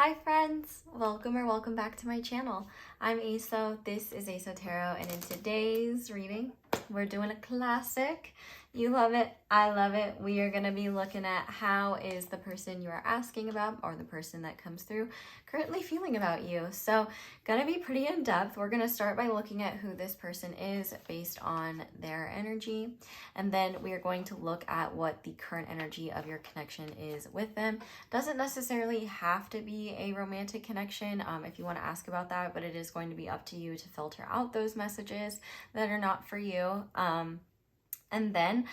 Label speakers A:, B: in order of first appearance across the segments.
A: Hi friends, welcome back to my channel. I'm Xoxo, this is Xoxo Tarot, and in today's reading, we're doing a classic. You love it, I love it. We are going to be looking at how is the person you are asking about, or the person that comes through, currently feeling about you. So, going to be pretty in depth. We're going to start by looking at who this person is based on their energy, and then we are going to look at what the current energy of your connection is with them. Doesn't necessarily have to be a romantic connection if you want to ask about that, but it is going to be up to you to filter out those messages that are not for you. And then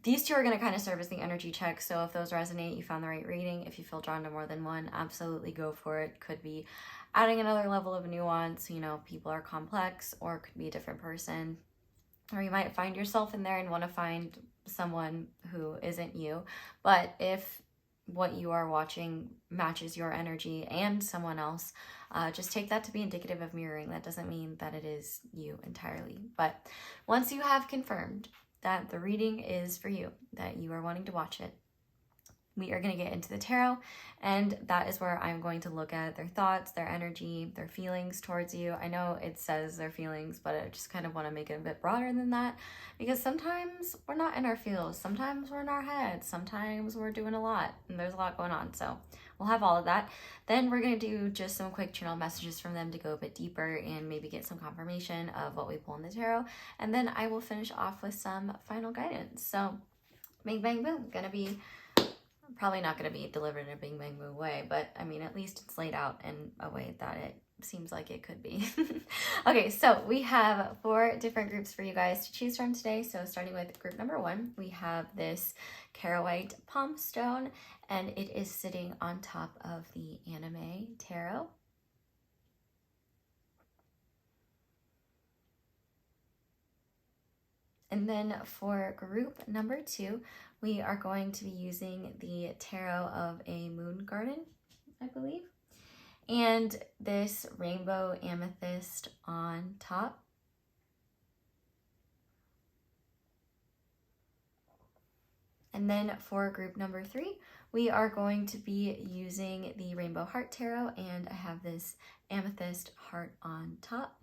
A: these two are going to kind of serve as the energy check. So if those resonate, you found the right reading. If you feel drawn to more than one, absolutely go for it. Could be adding another level of nuance. You know, people are complex, or it could be a different person. Or you might find yourself in there and want to find someone who isn't you. But if what you are watching matches your energy and someone else, just take that to be indicative of mirroring. That doesn't mean that it is you entirely. But once you have confirmed that the reading is for you, that you are wanting to watch it, we are going to get into the tarot, and that is where I'm going to look at their thoughts, their energy, their feelings towards you. I know it says their feelings, but I just kind of want to make it a bit broader than that, because sometimes we're not in our feels, sometimes we're in our heads, sometimes we're doing a lot, and there's a lot going on. So we'll have all of that. Then we're going to do just some quick channel messages from them to go a bit deeper and maybe get some confirmation of what we pull in the tarot. And then I will finish off with some final guidance. So bang, bang, boom. Gonna be probably not going to be delivered in a bing, bang, boom way, but I mean, at least it's laid out in a way that it seems like it could be. Okay, so we have 4 different groups for you guys to choose from today. So starting with group number 1, we have this Charoite palm stone, and it is sitting on top of the Anime Tarot. And then for group number 2, we are going to be using the Tarot of a Moon Garden, I believe. And this rainbow amethyst on top. And then for group number 3, we are going to be using the Rainbow Heart Tarot, and I have this amethyst heart on top.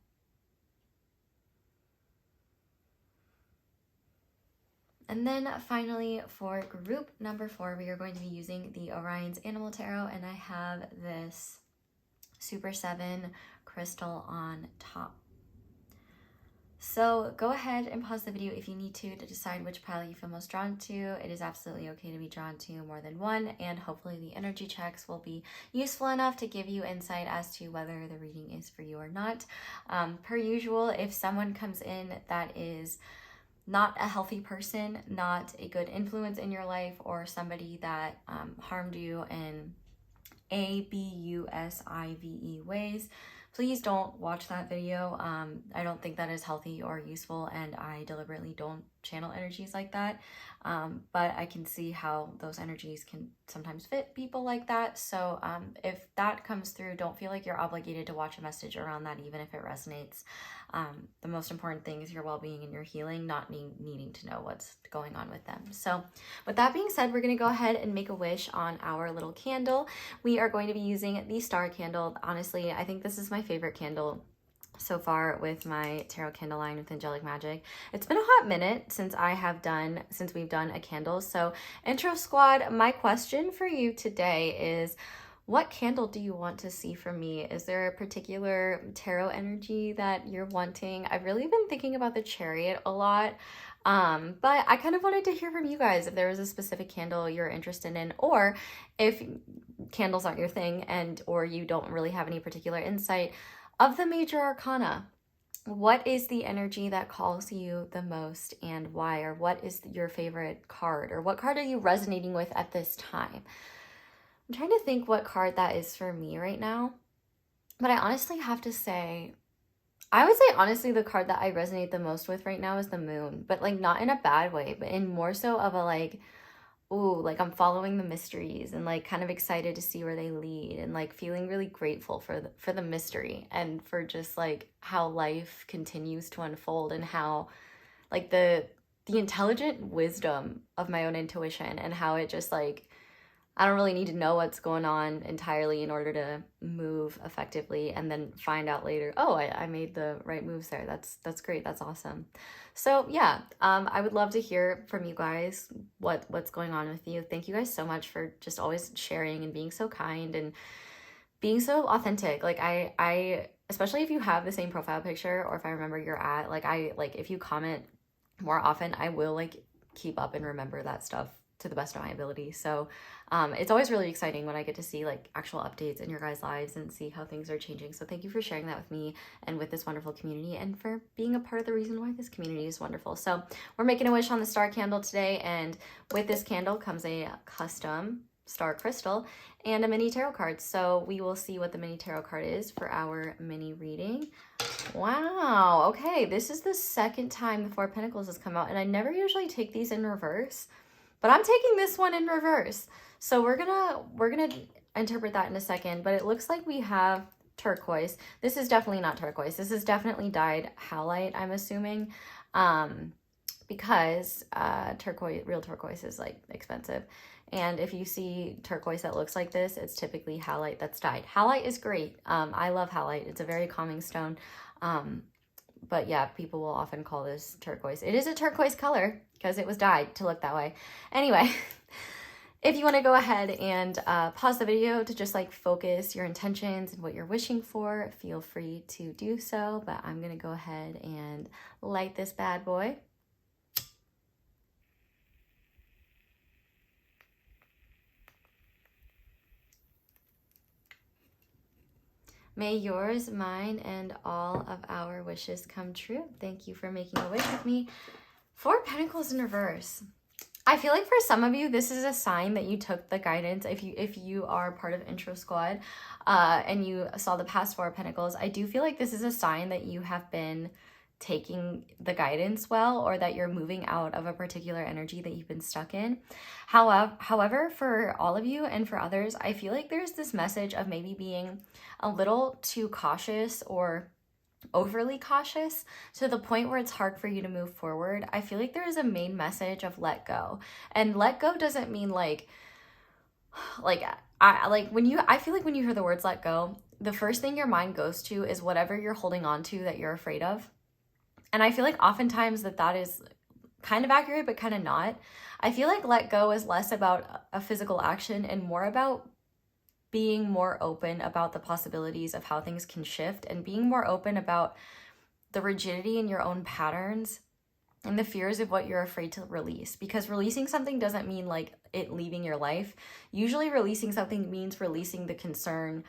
A: And then finally, for group number 4, we are going to be using the Oriens Animal Tarot, and I have this Super 7 crystal on top. So go ahead and pause the video if you need to decide which pile you feel most drawn to. It is absolutely okay to be drawn to more than one, and hopefully the energy checks will be useful enough to give you insight as to whether the reading is for you or not. Per usual, if someone comes in that is not a healthy person, not a good influence in your life, or somebody that harmed you in abusive ways, please don't watch that video. I don't think that is healthy or useful, and I deliberately don't channel energies like that. But I can see how those energies can sometimes fit people like that. So if that comes through, don't feel like you're obligated to watch a message around that, even if it resonates. The most important thing is your well-being and your healing, not needing to know what's going on with them. So with that being said, we're going to go ahead and make a wish on our little candle. We are going to be using the star candle. Honestly, I think this is my favorite candle so far with my tarot candle line with Angelic Magic. It's been a hot minute since we've done a candle. So intro squad, my question for you today is, what candle do you want to see from me? Is there a particular tarot energy that you're wanting? I've really been thinking about the Chariot a lot, but I kind of wanted to hear from you guys if there was a specific candle you're interested in, or if candles aren't your thing or you don't really have any particular insight. Of the major arcana, what is the energy that calls you the most, and why? Or what is your favorite card, or what card are you resonating with at this time? I'm trying to think what card that is for me right now, but I honestly have to say, I would say honestly the card that I resonate the most with right now is the Moon, but like not in a bad way, but in more so of a like, ooh, like I'm following the mysteries and like kind of excited to see where they lead, and like feeling really grateful for the mystery, and for just like how life continues to unfold, and how like the intelligent wisdom of my own intuition, and how it just like I don't really need to know what's going on entirely in order to move effectively and then find out later, oh, I made the right moves there. That's great. That's awesome. So yeah, I would love to hear from you guys what's going on with you. Thank you guys so much for just always sharing and being so kind and being so authentic. Like I especially if you have the same profile picture, or if I remember you're at, like, if you comment more often, I will like keep up and remember that stuff to the best of my ability. So it's always really exciting when I get to see like actual updates in your guys' lives and see how things are changing. So thank you for sharing that with me and with this wonderful community, and for being a part of the reason why this community is wonderful. So we're making a wish on the star candle today, and with this candle comes a custom star crystal and a mini tarot card. So we will see what the mini tarot card is for our mini reading. Wow, okay, this is the second time the Four of Pentacles has come out, and I never usually take these in reverse, but I'm taking this one in reverse. So we're gonna interpret that in a second, but it looks like we have turquoise. This is definitely not turquoise. This is definitely dyed halite, I'm assuming, because real turquoise is like expensive. And if you see turquoise that looks like this, it's typically halite that's dyed. Halite is great. I love halite. It's a very calming stone. But yeah, people will often call this turquoise. It is a turquoise color because it was dyed to look that way. Anyway, if you want to go ahead and pause the video to just like focus your intentions and what you're wishing for, feel free to do so. But I'm going to go ahead and light this bad boy. May yours, mine, and all of our wishes come true. Thank you for making a wish with me. Four of Pentacles in reverse. I feel like for some of you, this is a sign that you took the guidance. If you are part of Intro Squad and you saw the past Four of Pentacles, I do feel like this is a sign that you have been taking the guidance well, or that you're moving out of a particular energy that you've been stuck in. However, for all of you and for others, I feel like there's this message of maybe being a little too cautious or overly cautious to the point where it's hard for you to move forward. I feel like there is a main message of let go. And let go doesn't mean I feel like when you hear the words let go, the first thing your mind goes to is whatever you're holding on to that you're afraid of. And I feel like oftentimes that is kind of accurate, but kind of not. I feel like let go is less about a physical action and more about being more open about the possibilities of how things can shift, and being more open about the rigidity in your own patterns and the fears of what you're afraid to release. Because releasing something doesn't mean like it leaving your life. Usually releasing something means releasing the concern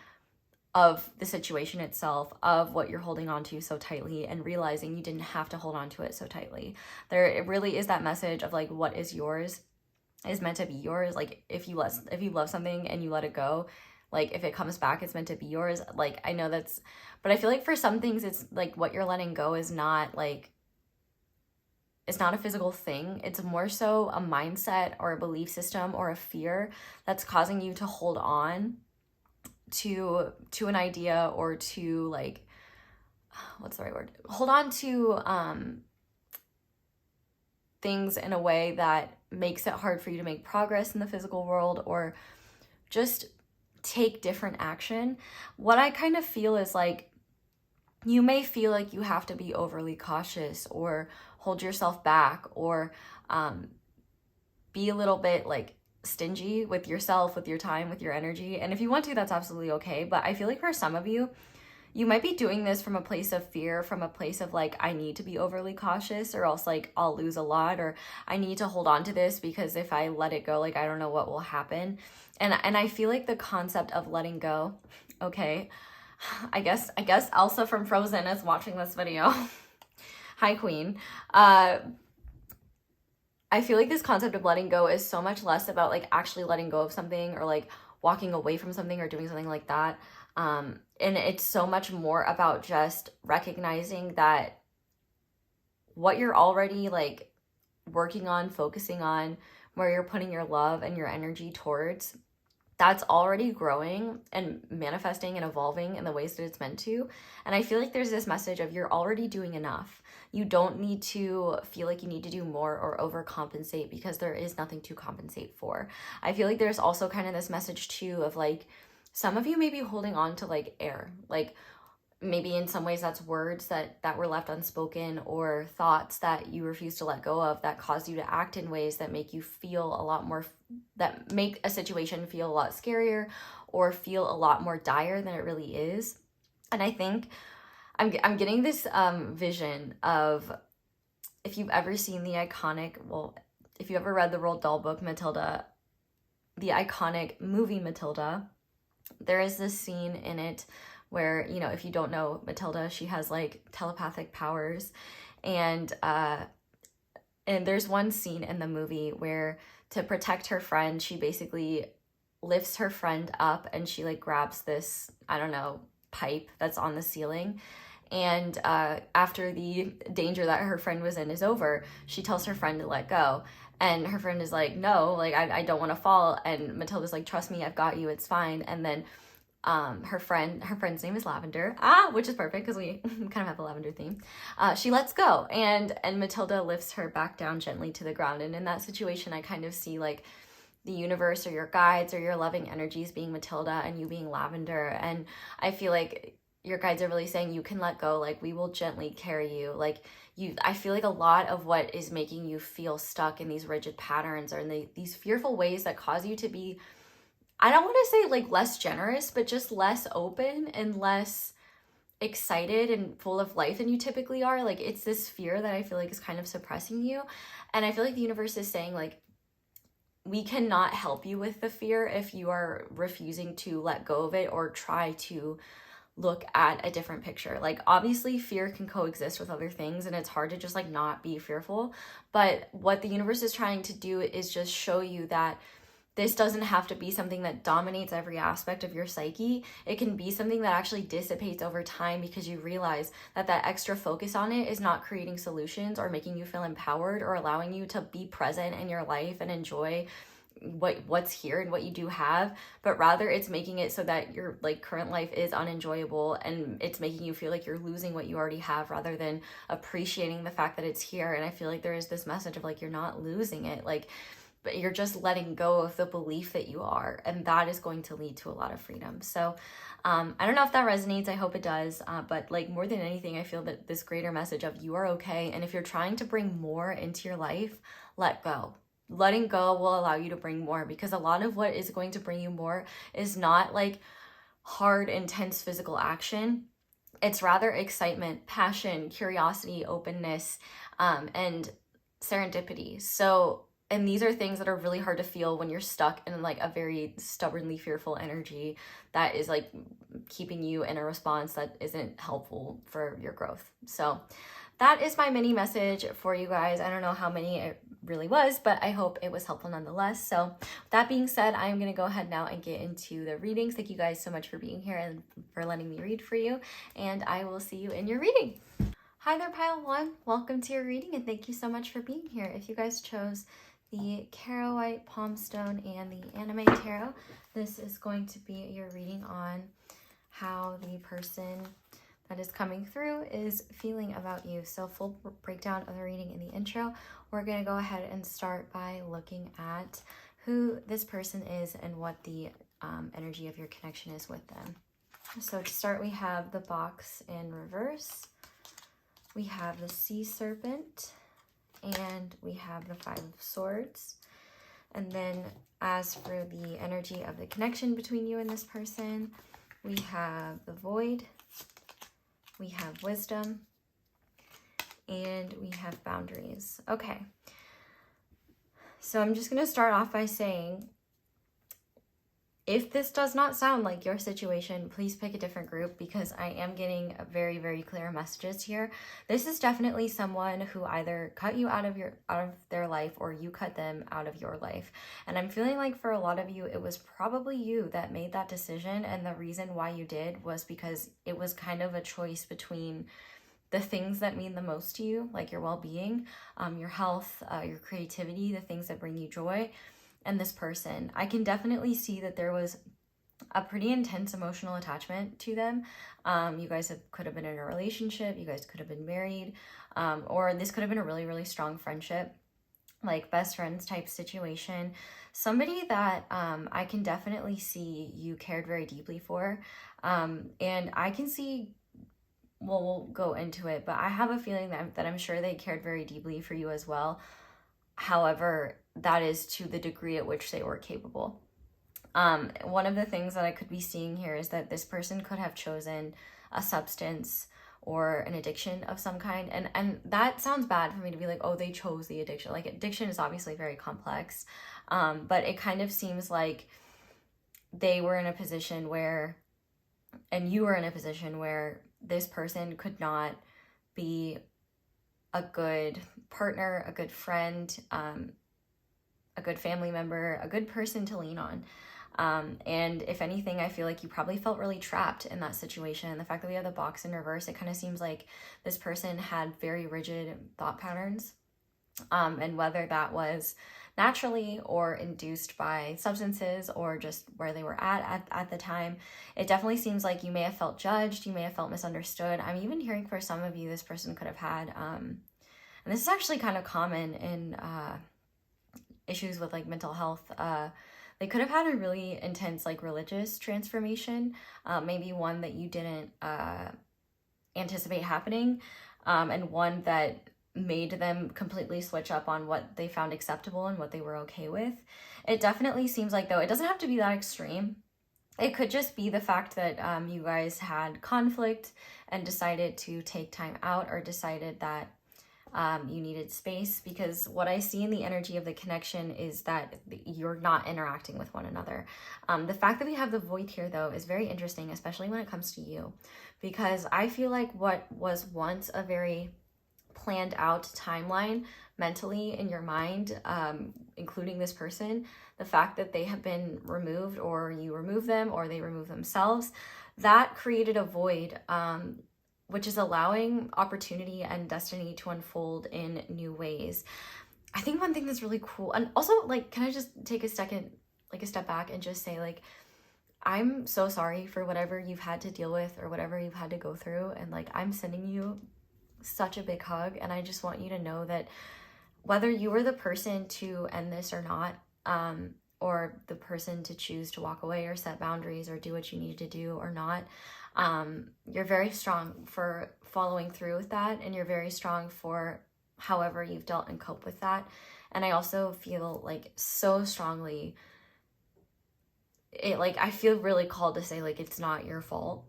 A: of the situation itself, of what you're holding on to so tightly, and realizing you didn't have to hold on to it so tightly. It really is that message of like what is yours is meant to be yours. Like if you love something and you let it go, like if it comes back, it's meant to be yours. Like I know that's, but I feel like for some things it's like what you're letting go is not like, it's not a physical thing. It's more so a mindset or a belief system or a fear that's causing you to hold on to an idea, or to like, what's the right word? Hold on to things in a way that makes it hard for you to make progress in the physical world, or just take different action. What I kind of feel is like, you may feel like you have to be overly cautious or hold yourself back, or be a little bit like stingy with yourself, with your time, with your energy. And if you want to, that's absolutely okay. But I feel like for some of you, you might be doing this from a place of fear, from a place of like, I need to be overly cautious or else like I'll lose a lot, or I need to hold on to this because if I let it go, like I don't know what will happen. And I feel like the concept of letting go, okay, I guess Elsa from Frozen is watching this video. Hi, Queen. I feel like this concept of letting go is so much less about like actually letting go of something, or like walking away from something, or doing something like that. And it's so much more about just recognizing that what you're already like working on, focusing on, where you're putting your love and your energy towards, that's already growing and manifesting and evolving in the ways that it's meant to. And I feel like there's this message of you're already doing enough. You don't need to feel like you need to do more or overcompensate, because there is nothing to compensate for. I feel like there's also kind of this message too of like, some of you may be holding on to like air, like maybe in some ways that's words that were left unspoken, or thoughts that you refuse to let go of that cause you to act in ways that make you feel a lot more, that make a situation feel a lot scarier or feel a lot more dire than it really is. And I think I'm getting this vision of, if you've ever seen the iconic, well, if you ever read the Roald Dahl book Matilda, the iconic movie Matilda, there is this scene in it where, you know, if you don't know Matilda, she has like telepathic powers, and there's one scene in the movie where, to protect her friend, she basically lifts her friend up and she like grabs this, I don't know, pipe that's on the ceiling. And after the danger that her friend was in is over, she tells her friend to let go. And her friend is like, no, like, I don't want to fall. And Matilda's like, trust me, I've got you, it's fine. And then her friend's name is Lavender, which is perfect because we kind of have a lavender theme. She lets go, and Matilda lifts her back down gently to the ground. And in that situation, I kind of see like the universe or your guides or your loving energies being Matilda and you being Lavender. And I feel like your guides are really saying you can let go, like we will gently carry you. Like I feel like a lot of what is making you feel stuck in these rigid patterns or in these fearful ways that cause you to be, I don't want to say like less generous, but just less open and less excited and full of life than you typically are. Like it's this fear that I feel like is kind of suppressing you. And I feel like the universe is saying like, we cannot help you with the fear if you are refusing to let go of it or try to look at a different picture. Like obviously fear can coexist with other things, and it's hard to just like not be fearful. But what the universe is trying to do is just show you that this doesn't have to be something that dominates every aspect of your psyche. It can be something that actually dissipates over time, because you realize that that extra focus on it is not creating solutions or making you feel empowered or allowing you to be present in your life and enjoy what's here and what you do have, but rather it's making it so that your like current life is unenjoyable, and it's making you feel like you're losing what you already have rather than appreciating the fact that it's here. And I feel like there is this message of like, you're not losing it, like, but you're just letting go of the belief that you are, and that is going to lead to a lot of freedom. So I don't know if that resonates. I hope it does. But like more than anything, I feel that this greater message of you are okay. And if you're trying to bring more into your life, let go. Letting go will allow you to bring more, because a lot of what is going to bring you more is not like hard, intense physical action. It's rather excitement, passion, curiosity, openness, and serendipity. So, and these are things that are really hard to feel when you're stuck in like a very stubbornly fearful energy that is like keeping you in a response that isn't helpful for your growth. So that is my mini message for you guys. I don't know how many it really was, but I hope it was helpful nonetheless. So that being said, I'm going to go ahead now and get into the readings. Thank you guys so much for being here and for letting me read for you. And I will see you in your reading. Hi there, Pile 1. Welcome to your reading, and thank you so much for being here. If you guys chose the Charoite, Palm Stone, and the Anime Tarot, this is going to be your reading on how the person that is coming through is feeling about you. So full breakdown of the reading in the intro. We're going to go ahead and start by looking at who this person is and what the energy of your connection is with them. So to start, we have the box in reverse. We have the Sea Serpent, and we have the Five of Swords. And then as for the energy of the connection between you and this person, we have the Void, we have Wisdom, and we have Boundaries. Okay, so I'm just going to start off by saying, if this does not sound like your situation, please pick a different group, because I am getting very, very clear messages here. This is definitely someone who either cut you out of their life, or you cut them out of your life. And I'm feeling like for a lot of you, it was probably you that made that decision. And the reason why you did was because it was kind of a choice between the things that mean the most to you, like your well-being, your health, your creativity, the things that bring you joy, and this person, I can definitely see that there was a pretty intense emotional attachment to them. You guys could have been in a relationship, you guys could have been married, or this could have been a really, really strong friendship, like best friends type situation. Somebody that I can definitely see you cared very deeply for. And I can see, well, we'll go into it, but I have a feeling that I'm sure they cared very deeply for you as well. However, that is to the degree at which they were capable. One of the things that I could be seeing here is that this person could have chosen a substance or an addiction of some kind. And that sounds bad for me to be like, oh, they chose the addiction. Like, addiction is obviously very complex. But it kind of seems like they were in a position where, and you were in a position where this person could not be a good partner, a good friend, a good family member, a good person to lean on. And if anything, I feel like you probably felt really trapped in that situation. And the fact that we have the box in reverse, it kind of seems like this person had very rigid thought patterns. And whether that was naturally or induced by substances or just where they were at the time, it definitely seems like you may have felt judged, you may have felt misunderstood. I'm even hearing for some of you, this person could have had, and this is actually kind of common in issues with like mental health. They could have had a really intense like religious transformation, maybe one that you didn't anticipate happening, and one that made them completely switch up on what they found acceptable and what they were okay with. It definitely seems like, though, it doesn't have to be that extreme. It could just be the fact that you guys had conflict and decided to take time out, or decided that you needed space, because what I see in the energy of the connection is that you're not interacting with one another. The fact that we have the void here, though, is very interesting, especially when it comes to you, because I feel like what was once a very planned out timeline mentally in your mind, including this person, the fact that they have been removed, or you remove them, or they remove themselves, that created a void, which is allowing opportunity and destiny to unfold in new ways. I think one thing that's really cool, and also, like, can I just take a second, like a step back and just say, like, I'm so sorry for whatever you've had to deal with or whatever you've had to go through, and like, I'm sending you such a big hug, and I just want you to know that whether you were the person to end this or not, or the person to choose to walk away or set boundaries or do what you need to do or not, you're very strong for following through with that, and you're very strong for however you've dealt and coped with that. And I also feel like so strongly, I feel really called to say, like, it's not your fault.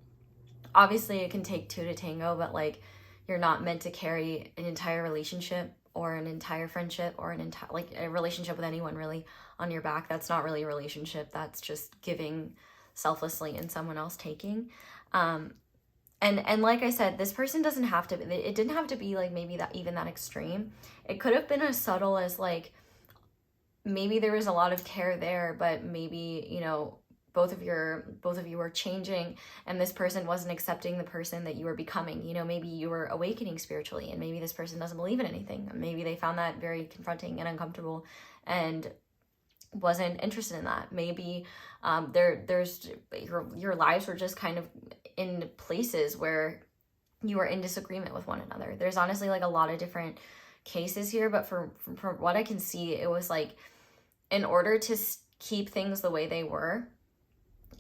A: Obviously it can take two to tango, but like, you're not meant to carry an entire relationship or an entire friendship or an entire, like, a relationship with anyone really on your back. That's not really a relationship. That's just giving selflessly and someone else taking. And like I said, this person doesn't have to, it didn't have to be like maybe that, even that extreme. It could have been as subtle as like, maybe there was a lot of care there, but maybe, you know, both of you were changing, and this person wasn't accepting the person that you were becoming. You know, maybe you were awakening spiritually, and maybe this person doesn't believe in anything. Maybe they found that very confronting and uncomfortable and wasn't interested in that. Maybe there's your lives were just kind of in places where you were in disagreement with one another. There's honestly like a lot of different cases here, but from what I can see, it was like, in order to keep things the way they were,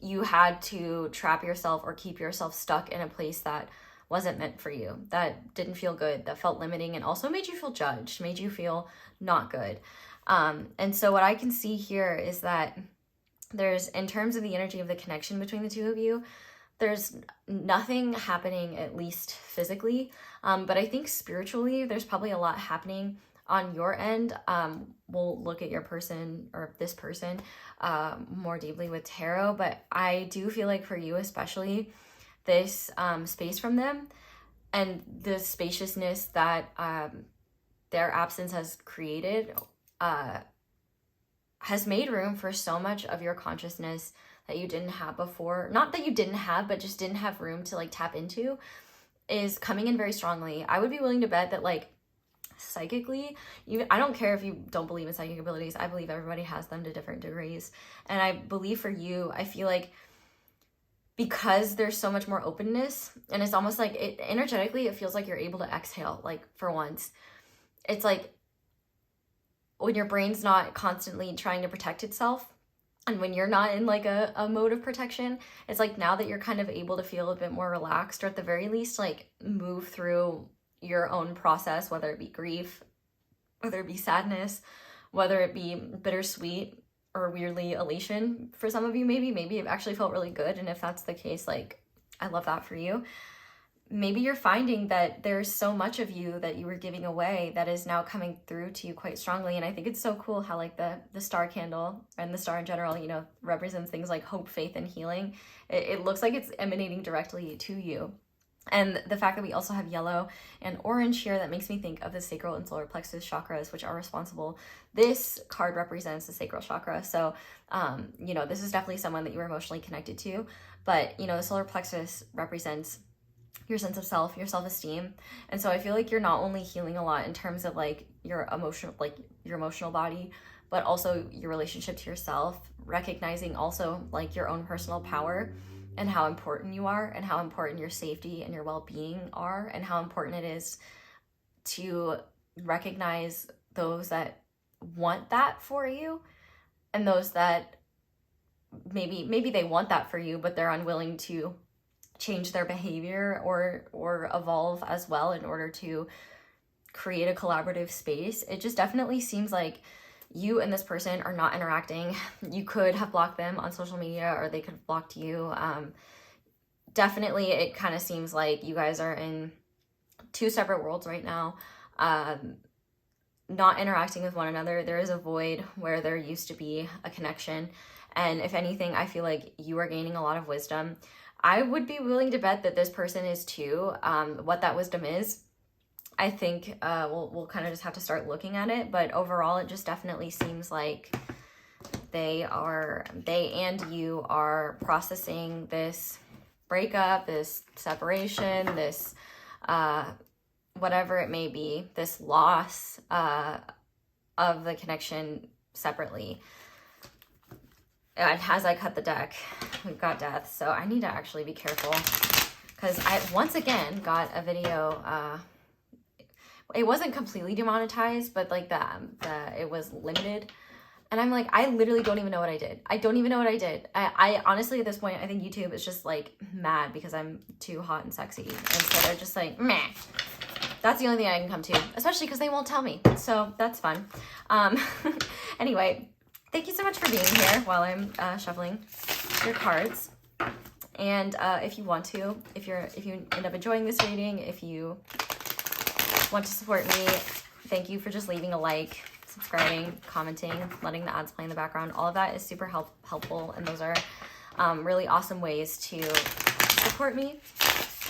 A: you had to trap yourself or keep yourself stuck in a place that wasn't meant for you, that didn't feel good, that felt limiting, and also made you feel judged, made you feel not good. And so what I can see here is that there's, in terms of the energy of the connection between the two of you, there's nothing happening, at least physically, but I think spiritually there's probably a lot happening on your end. We'll look at your person, or this person, more deeply with tarot, but I do feel like for you especially, this space from them and the spaciousness that their absence has created has made room for so much of your consciousness that you didn't have before. Not that you didn't have, but just didn't have room to like tap into, is coming in very strongly. I would be willing to bet that like psychically. Even, I don't care if you don't believe in psychic abilities. I believe everybody has them to different degrees. And I believe for you, I feel like because there's so much more openness, and it's almost like it energetically, it feels like you're able to exhale, like for once. It's like when your brain's not constantly trying to protect itself, and when you're not in like a mode of protection, it's like now that you're kind of able to feel a bit more relaxed, or at the very least like move through your own process, whether it be grief, whether it be sadness, whether it be bittersweet or weirdly elation for some of you. Maybe it actually felt really good, and if that's the case, like I love that for you. Maybe you're finding that there's so much of you that you were giving away that is now coming through to you quite strongly. And I think it's so cool how like the star candle and the star in general, you know, represents things like hope, faith, and healing. It looks like it's emanating directly to you. And the fact that we also have yellow and orange here, that makes me think of the sacral and solar plexus chakras, which are responsible. This card represents the sacral chakra. So, you know, this is definitely someone that you were emotionally connected to. But, you know, the solar plexus represents your sense of self, your self-esteem. And so I feel like you're not only healing a lot in terms of like your emotional body, but also your relationship to yourself, recognizing also like your own personal power and how important you are, and how important your safety and your well-being are, and how important it is to recognize those that want that for you, and those that maybe they want that for you, but they're unwilling to change their behavior or evolve as well in order to create a collaborative space. It just definitely seems like you and this person are not interacting. You could have blocked them on social media, or they could have blocked you. Definitely, it kind of seems like you guys are in two separate worlds right now, not interacting with one another. There is a void where there used to be a connection. And if anything, I feel like you are gaining a lot of wisdom. I would be willing to bet that this person is too. What that wisdom is, I think we'll kind of just have to start looking at it. But overall, it just definitely seems like they and you are processing this breakup, this separation, this whatever it may be, this loss of the connection separately. And as I cut the deck, we've got death, so I need to actually be careful, because I once again got a video. It wasn't completely demonetized, but like it was limited, and I'm like, I literally don't even know what I did. I don't even know what I did. I honestly at this point, I think YouTube is just like mad because I'm too hot and sexy, and so they're just like, meh. That's the only thing I can come to, especially because they won't tell me, so that's fun. Anyway. Thank you so much for being here while I'm shuffling your cards. And if you want to, if you end up enjoying this reading, if you want to support me, thank you for just leaving a like, subscribing, commenting, letting the ads play in the background. All of that is super helpful, and those are really awesome ways to support me.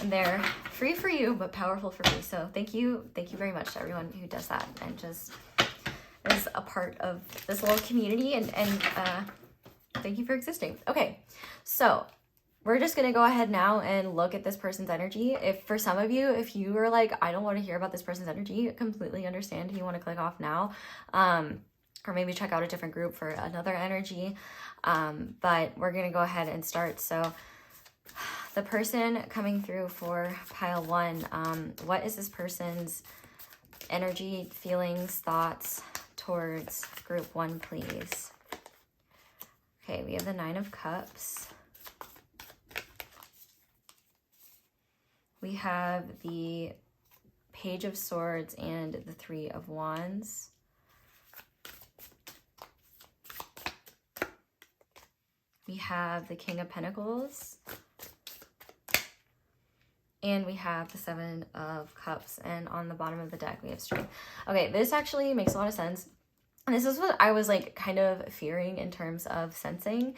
A: And they're free for you, but powerful for me. So thank you very much to everyone who does that and just is a part of this little community, and thank you for existing. Okay, so we're just gonna go ahead now and look at this person's energy. If for some of you, if you are like, I don't want to hear about this person's energy, completely understand if you want to click off now, or maybe check out a different group for another energy, but we're gonna go ahead and start. So the person coming through for pile one, what is this person's energy, feelings, thoughts towards group one, please? Okay, we have the Nine of Cups. We have the Page of Swords and the Three of Wands. We have the King of Pentacles. And we have the Seven of Cups. And on the bottom of the deck, we have Strength. Okay, this actually makes a lot of sense. And this is what I was like kind of fearing in terms of sensing.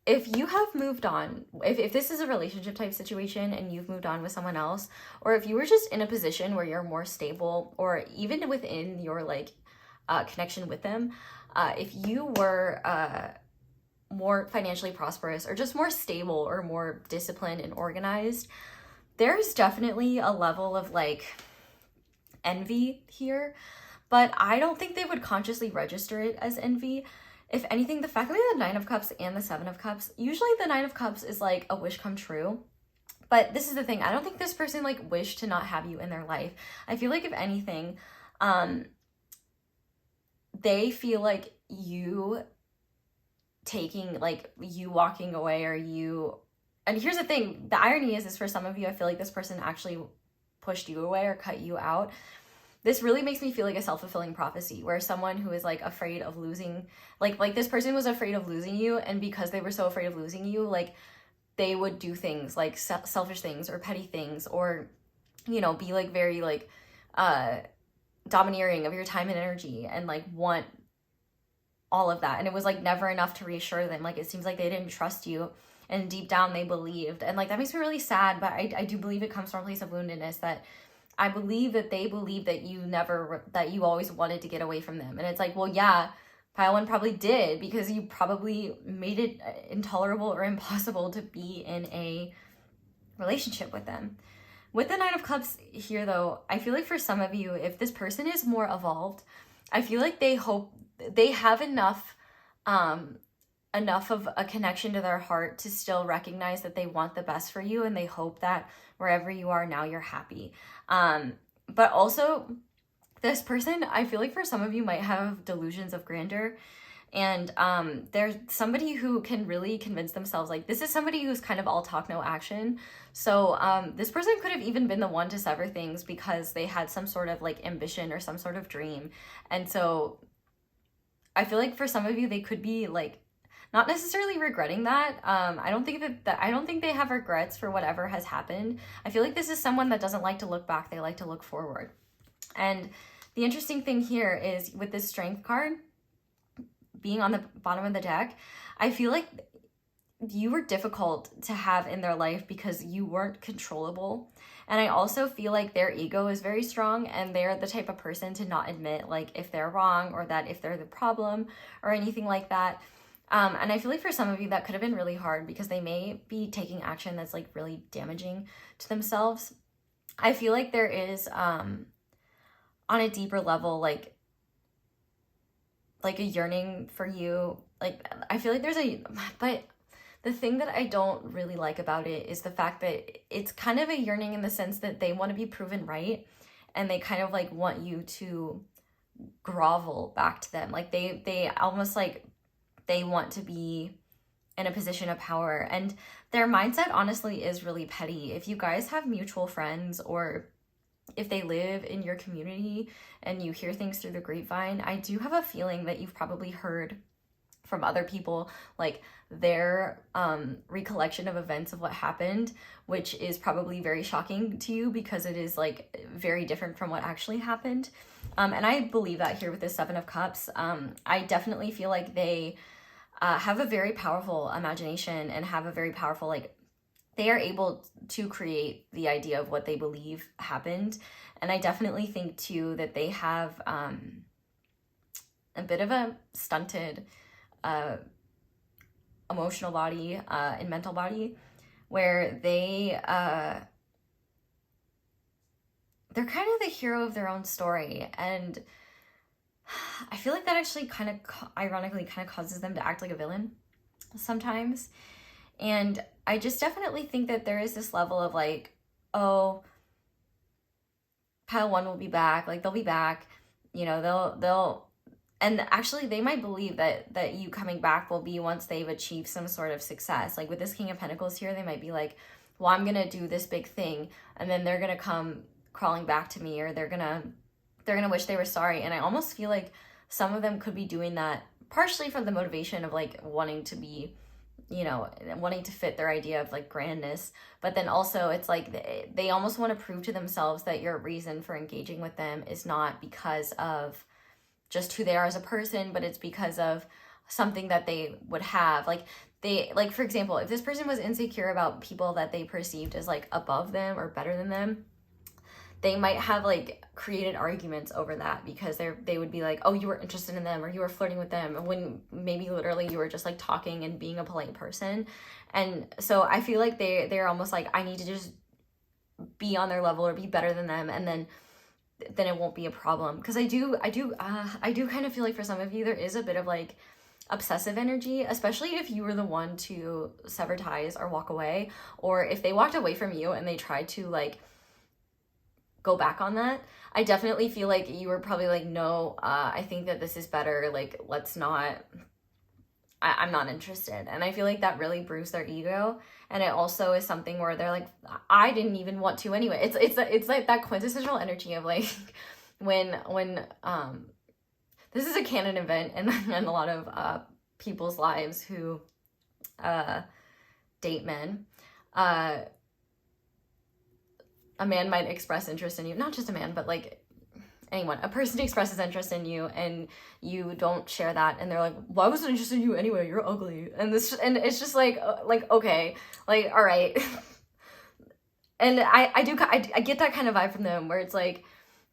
A: If you have moved on, if this is a relationship type situation and you've moved on with someone else, or if you were just in a position where you're more stable, or even within your like connection with them, if you were more financially prosperous or just more stable or more disciplined and organized, there's definitely a level of like envy here, but I don't think they would consciously register it as envy. If anything, the fact that we have the Nine of Cups and the Seven of Cups, usually the Nine of Cups is like a wish come true. But this is the thing, I don't think this person like wished to not have you in their life. I feel like if anything, they feel like you taking, like you walking away, or you, and here's the thing, the irony is for some of you, I feel like this person actually pushed you away or cut you out. This really makes me feel like a self-fulfilling prophecy, where someone who is like afraid of losing, like this person was afraid of losing you, and because they were so afraid of losing you, like they would do things like selfish things or petty things, or, you know, be like very like domineering of your time and energy, and like want all of that. And it was like never enough to reassure them. Like it seems like they didn't trust you, and deep down they believed. And like that makes me really sad, but I do believe it comes from a place of woundedness, that I believe that they believe that you always wanted to get away from them. And it's like, well, yeah, Pile 1 probably did, because you probably made it intolerable or impossible to be in a relationship with them. With the Nine of Cups here, though, I feel like for some of you, if this person is more evolved, I feel like they hope they have enough of a connection to their heart to still recognize that they want the best for you, and they hope that wherever you are now, you're happy. But also, this person, I feel like for some of you might have delusions of grandeur, and there's somebody who can really convince themselves, like this is somebody who's kind of all talk, no action. So this person could have even been the one to sever things because they had some sort of like ambition or some sort of dream. And so I feel like for some of you, they could be like not necessarily regretting that. I don't think they have regrets for whatever has happened. I feel like this is someone that doesn't like to look back. They like to look forward. And the interesting thing here is with this Strength card being on the bottom of the deck, I feel like you were difficult to have in their life because you weren't controllable. And I also feel like their ego is very strong, and they're the type of person to not admit like if they're wrong, or that if they're the problem or anything like that. And I feel like for some of you that could have been really hard, because they may be taking action that's like really damaging to themselves. I feel like there is on a deeper level like a yearning for you. Like I feel like but the thing that I don't really like about it is the fact that it's kind of a yearning in the sense that they want to be proven right, and they kind of like want you to grovel back to them. Like they almost like they want to be in a position of power, and their mindset honestly is really petty. If you guys have mutual friends, or if they live in your community and you hear things through the grapevine, I do have a feeling that you've probably heard from other people like their recollection of events of what happened, which is probably very shocking to you because it is like very different from what actually happened. And I believe that here with the Seven of Cups. I definitely feel like they have a very powerful imagination, and have a very powerful, like, they are able to create the idea of what they believe happened. And I definitely think too that they have a bit of a stunted emotional body and mental body, where they're kind of the hero of their own story. And I feel like that actually kind of ironically kind of causes them to act like a villain sometimes. And I just definitely think that there is this level of like, oh, Pile 1 will be back, like they'll be back, you know, they'll and actually they might believe that you coming back will be once they've achieved some sort of success. Like with this King of Pentacles here, they might be like, well, I'm gonna do this big thing, and then they're gonna come crawling back to me, or they're gonna wish they were sorry. And I almost feel like some of them could be doing that partially from the motivation of like wanting to be, you know, wanting to fit their idea of like grandness, but then also it's like they almost want to prove to themselves that your reason for engaging with them is not because of just who they are as a person, but it's because of something that they would have. Like they, like for example, if this person was insecure about people that they perceived as like above them or better than them, they might have like created arguments over that, because they would be like, oh, you were interested in them, or you were flirting with them, when maybe literally you were just like talking and being a polite person. And so I feel like they're almost like, I need to just be on their level or be better than them. And then then it won't be a problem. Because I do kind of feel like for some of you, there is a bit of like obsessive energy, especially if you were the one to sever ties or walk away, or if they walked away from you and they tried to like go back on that. I definitely feel like you were probably like, no, I think that this is better. Like, let's not, I'm not interested. And I feel like that really bruised their ego. And it also is something where they're like, I didn't even want to anyway. It's like that quintessential energy of like when this is a canon event in a lot of people's lives who date men. A man might express interest in you, not just a man, but like anyone. A person expresses interest in you and you don't share that, and they're like, why was I interested in you anyway? You're ugly. And it's just like okay, like, all right. And I get that kind of vibe from them, where it's like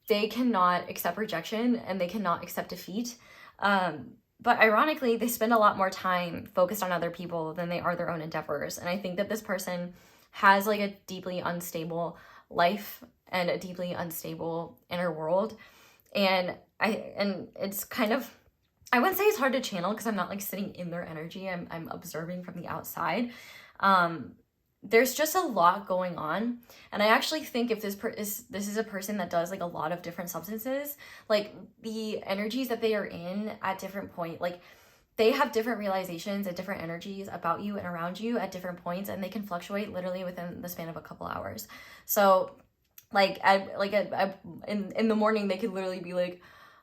A: they cannot accept rejection and they cannot accept defeat. But ironically, they spend a lot more time focused on other people than they are their own endeavors. And I think that this person has like a deeply unstable life and a deeply unstable inner world. And it's kind of, I wouldn't say it's hard to channel because I'm not like sitting in their energy. I'm observing from the outside. There's just a lot going on. And I actually think if this is a person that does like a lot of different substances, like the energies that they are in at different point, like they have different realizations and different energies about you and around you at different points, and they can fluctuate literally within the span of a couple hours. So like in the morning, they could literally be like,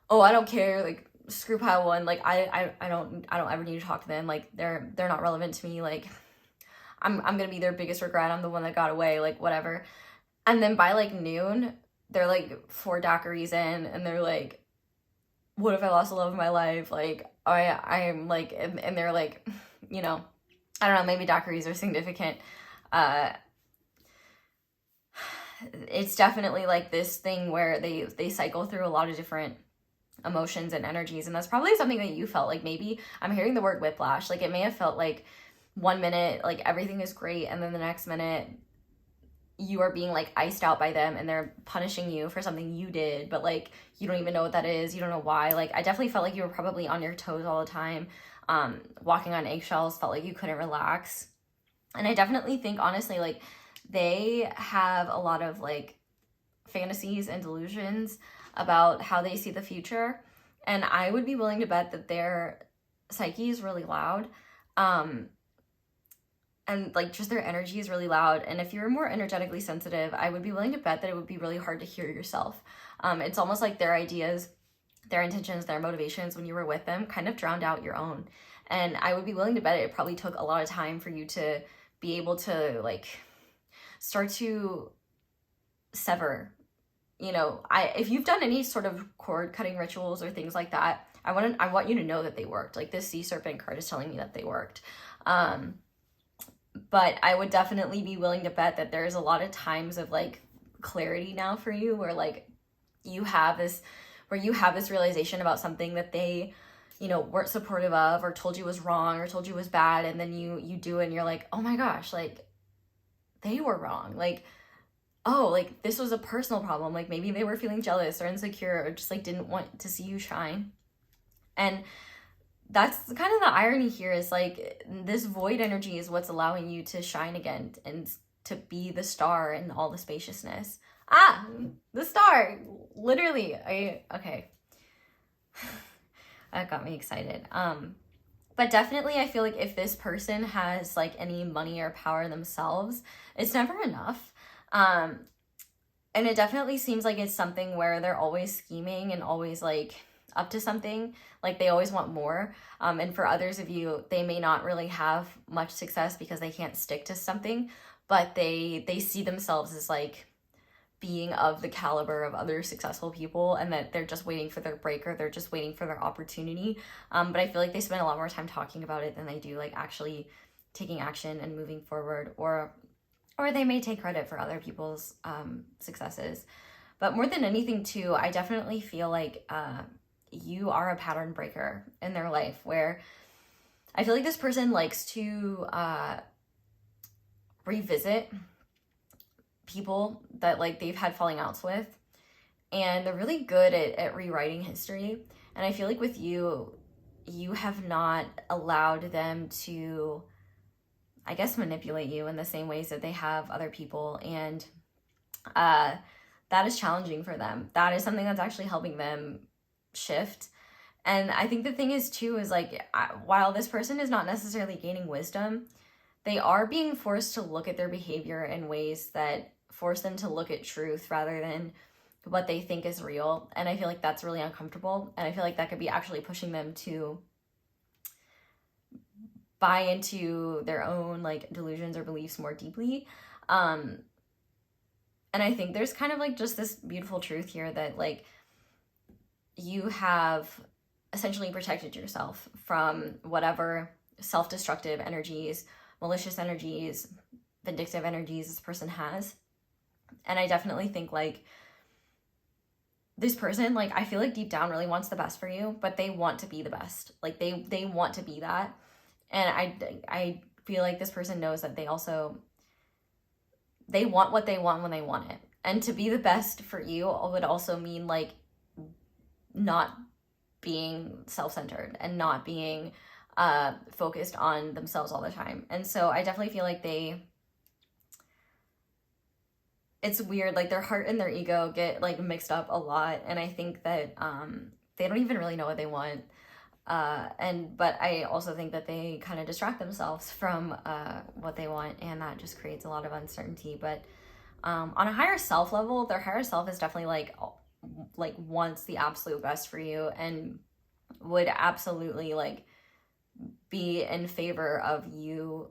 A: oh, I don't care, like screw pile one, like I don't ever need to talk to them, like they're not relevant to me, like I'm gonna be their biggest regret, I'm the one that got away, like whatever. And then by like noon, they're like 4 daiquiris in, and they're like, what if I lost the love of my life? Like I'm like, and they're like, you know, I don't know, maybe daiquiris are significant. It's definitely like this thing where they cycle through a lot of different emotions and energies, and that's probably something that you felt. Like maybe I'm hearing the word whiplash, like it may have felt like 1 minute like everything is great, and then the next minute you are being like iced out by them and they're punishing you for something you did, but like you don't even know what that is, you don't know why. Like I definitely felt like you were probably on your toes all the time, walking on eggshells, felt like you couldn't relax. And I definitely think honestly like they have a lot of like fantasies and delusions about how they see the future, and I would be willing to bet that their psyche is really loud, and like just their energy is really loud. And if you're more energetically sensitive, I would be willing to bet that it would be really hard to hear yourself. It's almost like their ideas, their intentions, their motivations when you were with them kind of drowned out your own. And I would be willing to bet it probably took a lot of time for you to be able to like start to sever. You know, if you've done any sort of cord cutting rituals or things like that, I want you to know that they worked. Like this sea serpent card is telling me that they worked. But I would definitely be willing to bet that there's a lot of times of like clarity now for you where like you have this realization about something that they, you know, weren't supportive of or told you was wrong or told you was bad, and then you do it and you're like, oh my gosh, like they were wrong. Like, oh, like this was a personal problem. Like maybe they were feeling jealous or insecure or just like didn't want to see you shine. And that's kind of the irony here, is like this void energy is what's allowing you to shine again and to be the star in all the spaciousness. The star, literally. Okay. That got me excited. But definitely I feel like if this person has like any money or power themselves, it's never enough. And it definitely seems like it's something where they're always scheming and always like up to something, like they always want more. And for others of you, they may not really have much success because they can't stick to something, but they see themselves as like being of the caliber of other successful people, and that they're just waiting for their break, or they're just waiting for their opportunity. But I feel like they spend a lot more time talking about it than they do like actually taking action and moving forward, or they may take credit for other people's successes. But more than anything too, I definitely feel like you are a pattern breaker in their life, where I feel like this person likes to revisit people that like they've had falling outs with, and they're really good at rewriting history. And I feel like with you, you have not allowed them to, I guess, manipulate you in the same ways that they have other people. And that is challenging for them. That is something that's actually helping them shift. And I think the thing is too, is like, while this person is not necessarily gaining wisdom, they are being forced to look at their behavior in ways that force them to look at truth rather than what they think is real. And I feel like that's really uncomfortable. And I feel like that could be actually pushing them to buy into their own like delusions or beliefs more deeply. And I think there's kind of like just this beautiful truth here that like you have essentially protected yourself from whatever self-destructive energies, malicious energies, vindictive energies this person has. And I definitely think like this person, like, I feel like deep down really wants the best for you, but they want to be the best. Like they want to be that. And I feel like this person knows that they want what they want when they want it. And to be the best for you would also mean like not being self-centered and not being focused on themselves all the time. And so I definitely feel like it's weird, like their heart and their ego get like mixed up a lot. And I think that they don't even really know what they want. But I also think that they kind of distract themselves from what they want, and that just creates a lot of uncertainty. But on a higher self level, their higher self is definitely like wants the absolute best for you and would absolutely like be in favor of you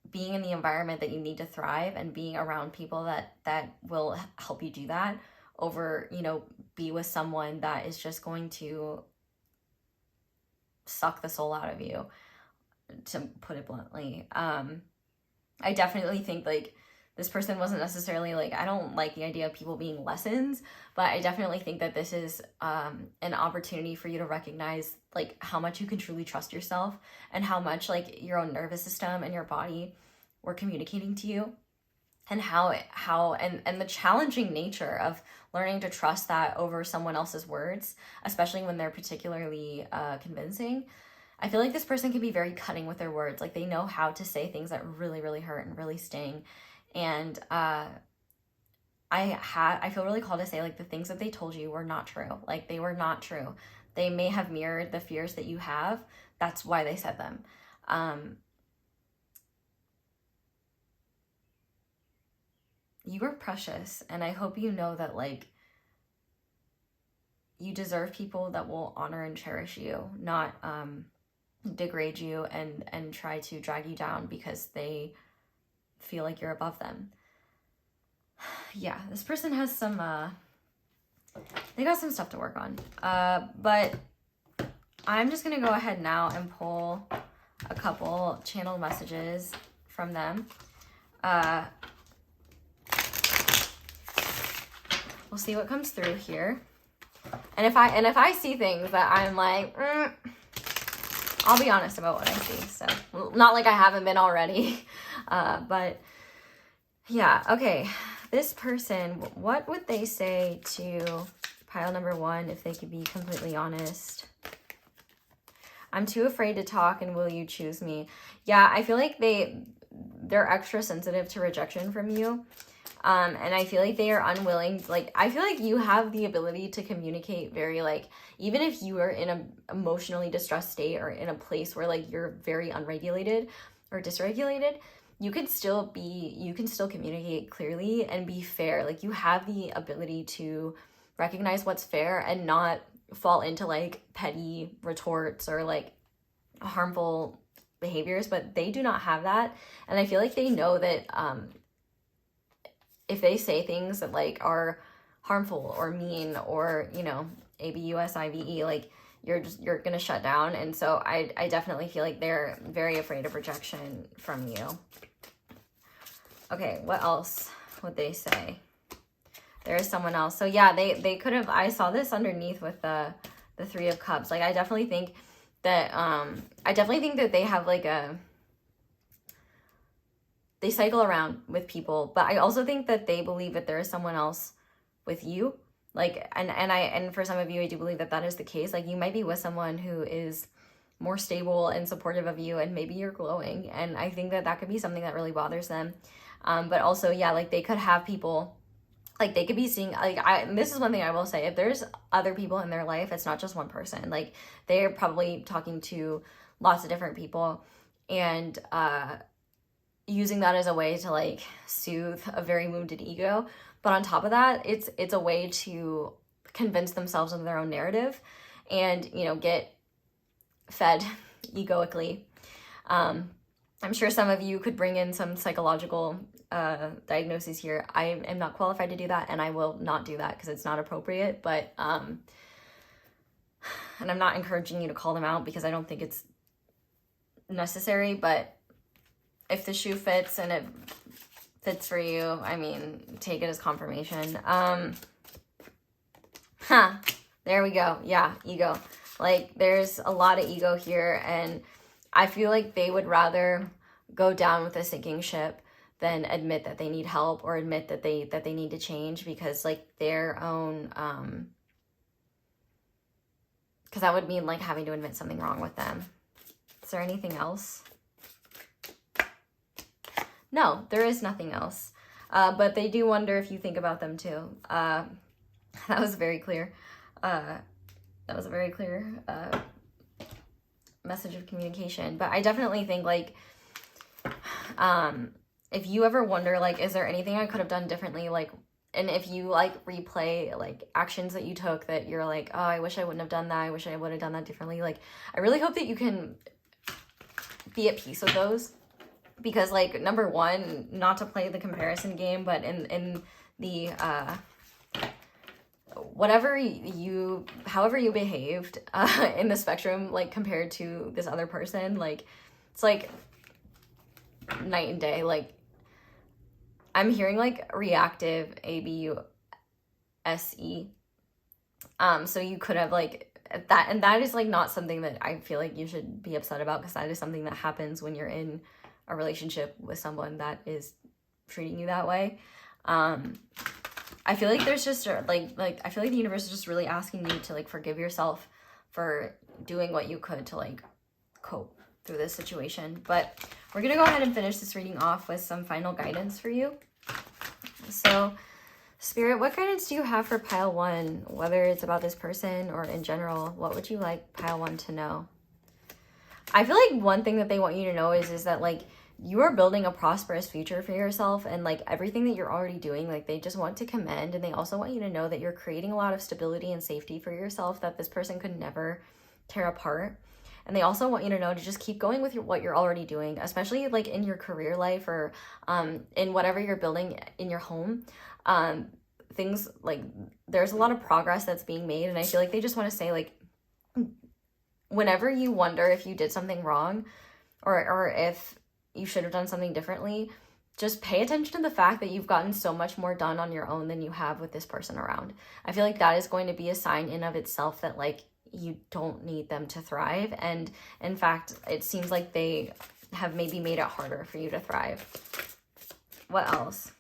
A: being in the environment that you need to thrive and being around people that will help you do that over, you know, be with someone that is just going to suck the soul out of you, to put it bluntly. I definitely think like this person wasn't necessarily like, I don't like the idea of people being lessons, but I definitely think that this is an opportunity for you to recognize like how much you can truly trust yourself and how much like your own nervous system and your body were communicating to you, and how the challenging nature of learning to trust that over someone else's words, especially when they're particularly convincing. I feel like this person can be very cutting with their words. Like they know how to say things that really, really hurt and really sting. And I feel really called to say like the things that they told you were not true. Like they were not true. They may have mirrored the fears that you have. That's why they said them. You are precious, and I hope you know that like you deserve people that will honor and cherish you, not degrade you and try to drag you down because they feel like you're above them. Yeah, this person has some they got some stuff to work on. But I'm just gonna go ahead now and pull a couple channel messages from them. We'll see what comes through here. And if I see things that I'm like, I'll be honest about what I see. So not like I haven't been already. But yeah, okay. This person, what would they say to pile number one if they could be completely honest? I'm too afraid to talk, and will you choose me? Yeah, I feel like they're extra sensitive to rejection from you. And I feel like they are unwilling, like, I feel like you have the ability to communicate very, like, even if you are in an emotionally distressed state or in a place where, like, you're very unregulated or dysregulated, you can still communicate clearly and be fair. Like, you have the ability to recognize what's fair and not fall into, like, petty retorts or, like, harmful behaviors, but they do not have that. And I feel like they know that, if they say things that like are harmful or mean or, you know, ABUSIVE, like you're gonna shut down. And so I definitely feel like they're very afraid of rejection from you. Okay, what else would they say? There is someone else. So yeah, they could have, I saw this underneath with the Three of Cups. Like I definitely think that they have like they cycle around with people, but I also think that they believe that there is someone else with you. Like, and for some of you, I do believe that that is the case. Like, you might be with someone who is more stable and supportive of you, and maybe you're glowing, and I think that that could be something that really bothers them. But also, yeah, like, they could have people, like, they could be seeing, like, this is one thing I will say, if there's other people in their life, it's not just one person. Like, they're probably talking to lots of different people, and using that as a way to, like, soothe a very wounded ego. But on top of that, it's a way to convince themselves of their own narrative and, you know, get fed egoically. I'm sure some of you could bring in some psychological diagnoses here. I am not qualified to do that, and I will not do that because it's not appropriate. But and I'm not encouraging you to call them out because I don't think it's necessary. But if the shoe fits and it fits for you, I mean, take it as confirmation. There we go. Yeah, ego. Like, there's a lot of ego here, and I feel like they would rather go down with a sinking ship than admit that they need help or admit that they need to change, because, like, their own because that would mean, like, having to admit something wrong with them. Is there anything else? No, there is nothing else. But they do wonder if you think about them too. That was very clear. That was a very clear message of communication. But I definitely think, like, if you ever wonder, like, is there anything I could have done differently? Like, and if you, like, replay, like, actions that you took that you're like, oh, I wish I wouldn't have done that. I wish I would have done that differently. Like, I really hope that you can be at peace with those. Because, like, number one, not to play the comparison game, but in the however you behaved in the spectrum, like, compared to this other person, like, it's like night and day. Like, I'm hearing, like, reactive ABUSE. So you could have, like, that, and that is, like, not something that I feel like you should be upset about, because that is something that happens when you're in a relationship with someone that is treating you that way. I feel like there's just like I feel like the universe is just really asking you to, like, forgive yourself for doing what you could to, like, cope through this situation. But we're gonna go ahead and finish this reading off with some final guidance for you. So, Spirit, what guidance do you have for pile one? Whether it's about this person or in general, what would you like pile one to know? I feel like one thing that they want you to know is that, like, you are building a prosperous future for yourself, and, like, everything that you're already doing, like, they just want to commend, and they also want you to know that you're creating a lot of stability and safety for yourself that this person could never tear apart. And they also want you to know to just keep going with what you're already doing, especially, like, in your career life or in whatever you're building in your home. Things, like, there's a lot of progress that's being made, and I feel like they just want to say, like, whenever you wonder if you did something wrong or if you should have done something differently, just pay attention to the fact that you've gotten so much more done on your own than you have with this person around. I feel like that is going to be a sign in of itself that, like, you don't need them to thrive. And in fact, it seems like they have maybe made it harder for you to thrive. What else?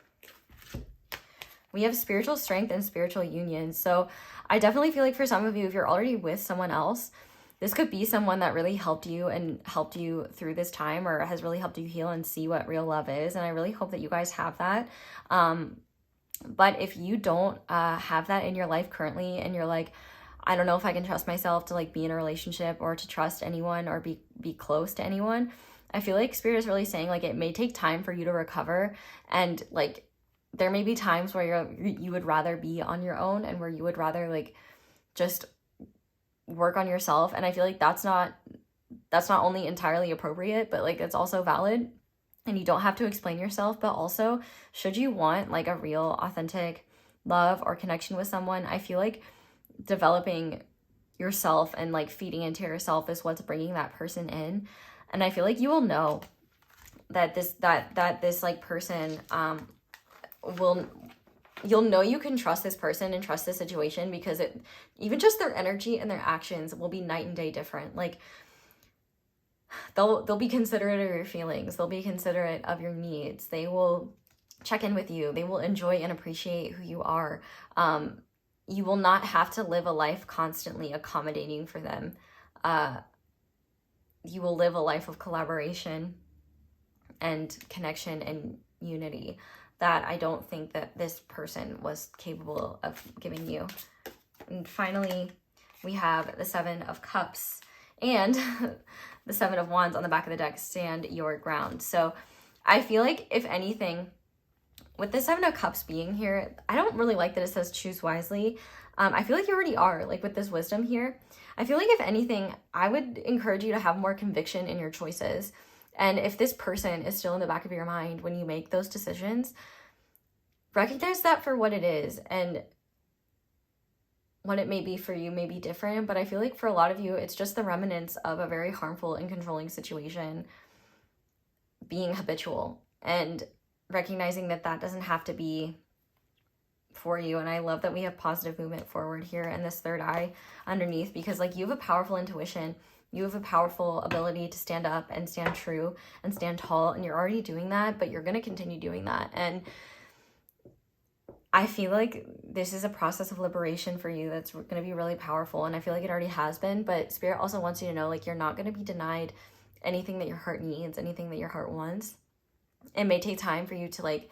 A: We have spiritual strength and spiritual union. So I definitely feel like for some of you, if you're already with someone else, this could be someone that really helped you through this time, or has really helped you heal and see what real love is. And I really hope that you guys have that. But if you don't have that in your life currently, and you're like, I don't know if I can trust myself to, like, be in a relationship or to trust anyone or be close to anyone, I feel like Spirit is really saying, like, it may take time for you to recover. And, like, there may be times where you would rather be on your own, and where you would rather, like, just work on yourself. And I feel like that's not only entirely appropriate, but, like, it's also valid, and you don't have to explain yourself. But also, should you want, like, a real authentic love or connection with someone, I feel like developing yourself and, like, feeding into yourself is what's bringing that person in. And I feel like you will know that this like, person you'll know you can trust this person and trust this situation, because even just their energy and their actions will be night and day different. Like, they'll be considerate of your feelings. They'll be considerate of your needs. They will check in with you. They will enjoy and appreciate who you are. you will not have to live a life constantly accommodating for them. You will live a life of collaboration and connection and unity that I don't think that this person was capable of giving you. And finally, we have the Seven of Cups and the Seven of Wands on the back of the deck, stand your ground. So I feel like, if anything, with the Seven of Cups being here, I don't really like that it says choose wisely. I feel like you already are, like with this wisdom here. I feel like, if anything, I would encourage you to have more conviction in your choices. And if this person is still in the back of your mind when you make those decisions, recognize that for what it is. And what it may be for you may be different, but I feel like for a lot of you, it's just the remnants of a very harmful and controlling situation being habitual, and recognizing that that doesn't have to be for you. And I love that we have positive movement forward here and this third eye underneath, because like, you have a powerful intuition. You have a powerful ability to stand up and stand true and stand tall, and you're already doing that, but you're going to continue doing that. And I feel like this is a process of liberation for you that's going to be really powerful, and I feel like it already has been, but Spirit also wants you to know, like, you're not going to be denied anything that your heart needs, anything that your heart wants. It may take time for you to like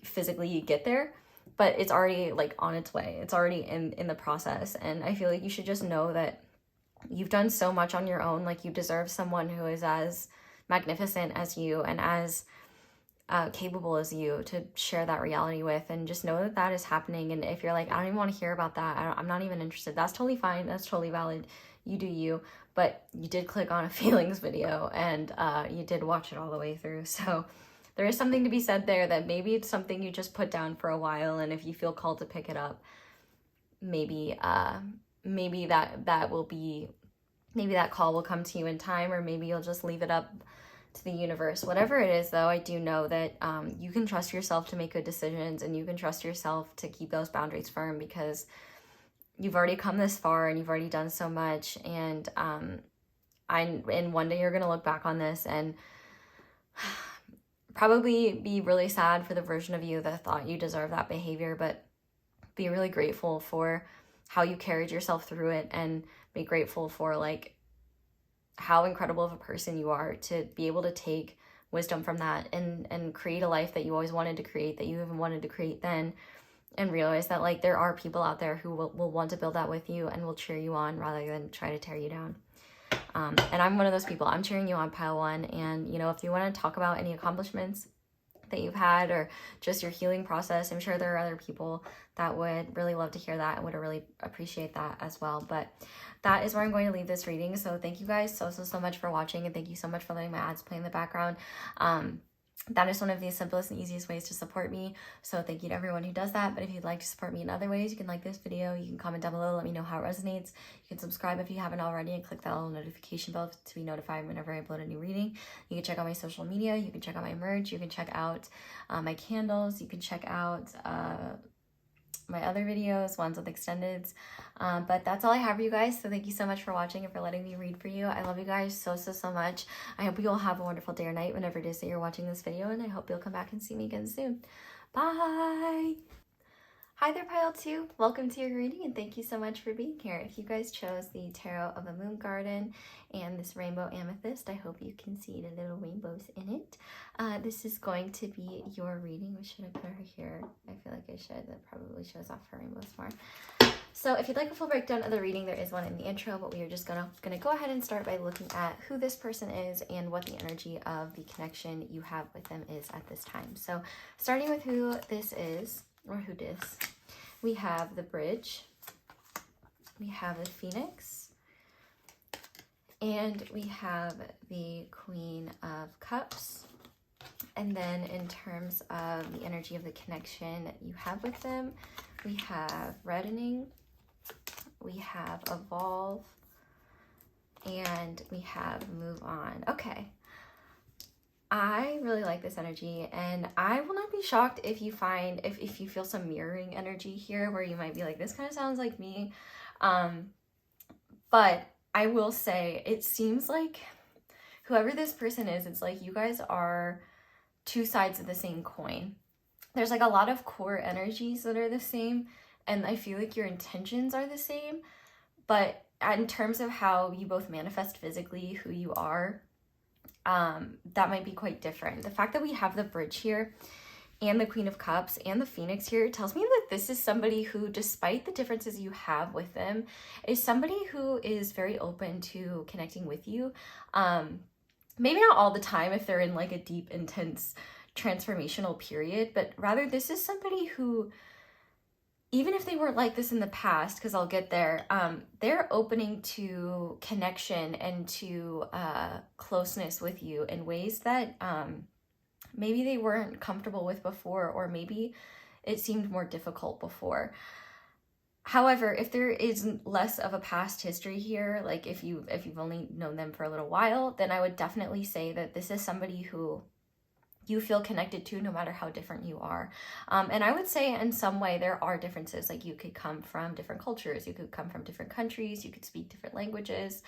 A: physically get there, but it's already like on its way. It's already in the process, and I feel like you should just know that you've done so much on your own. Like, you deserve someone who is as magnificent as you and as capable as you to share that reality with, and just know that that is happening. And if you're like, I don't even want to hear about that, I'm not even interested, that's totally fine. That's totally valid. You do you, but you did click on a feelings video, and you did watch it all the way through. So there is something to be said there, that maybe it's something you just put down for a while, and if you feel called to pick it up, maybe that will be, maybe that call will come to you in time, or maybe you'll just leave it up to the universe. Whatever it is, though, I do know that you can trust yourself to make good decisions, and you can trust yourself to keep those boundaries firm, because you've already come this far and you've already done so much. And and one day you're gonna look back on this and probably be really sad for the version of you that thought you deserve that behavior, but be really grateful for how you carried yourself through it, and be grateful for like how incredible of a person you are to be able to take wisdom from that and create a life that you always wanted to create, that you even wanted to create then, and realize that like there are people out there who will want to build that with you and will cheer you on rather than try to tear you down. And I'm one of those people. I'm cheering you on, pile one. And you know, if you want to talk about any accomplishments that you've had, or just your healing process, I'm sure there are other people that would really love to hear that and would really appreciate that as well. But that is where I'm going to leave this reading. So thank you guys so much for watching, and thank you so much for letting my ads play in the background. That is one of the simplest and easiest ways to support me, so thank you to everyone who does that. But if you'd like to support me in other ways, you can like this video, you can comment down below, let me know how it resonates. You can subscribe if you haven't already, and click that little notification bell to be notified whenever I upload a new reading. You can check out my social media, you can check out my merch, you can check out my candles, you can check out my other videos, ones with extendeds. But that's all I have for you guys. So thank you so much for watching and for letting me read for you. I love you guys so much. I hope you all have a wonderful day or night whenever it is that you're watching this video, and I hope you'll come back and see me again soon. Bye. Hi there, Pile 2. Welcome to your reading, and thank you so much for being here. If you guys chose the Tarot of the Moon Garden and this rainbow amethyst, I hope you can see the little rainbows in it. This is going to be your reading. Should I put her here? I feel like I should. That probably shows off her rainbows more. So if you'd like a full breakdown of the reading, there is one in the intro, but we are just gonna go ahead and start by looking at who this person is and what the energy of the connection you have with them is at this time. So starting with who this is, or who dis, we have the Bridge, we have the Phoenix, and we have the Queen of Cups. And then in terms of the energy of the connection that you have with them, we have Reddening, we have Evolve, and we have Move On. Okay. I really like this energy, and I will not be shocked if you find, if you feel some mirroring energy here where you might be like, this kind of sounds like me. But I will say, it seems like whoever this person is, it's like you guys are two sides of the same coin. There's like a lot of core energies that are the same, and I feel like your intentions are the same, but in terms of how you both manifest physically who you are, that might be quite different. The fact that we have the bridge here and the Queen of Cups and the Phoenix here tells me that this is somebody who, despite the differences you have with them, is somebody who is very open to connecting with you. Maybe not all the time if they're in like a deep, intense transformational period, but rather this is somebody who, even if they weren't like this in the past, because I'll get there, they're opening to connection and to closeness with you in ways that maybe they weren't comfortable with before, or maybe it seemed more difficult before. However, if there is less of a past history here, like if you've only known them for a little while, then I would definitely say that this is somebody who you feel connected to no matter how different you are. And I would say in some way there are differences. Like you could come from different cultures, you could come from different countries, you could speak different languages,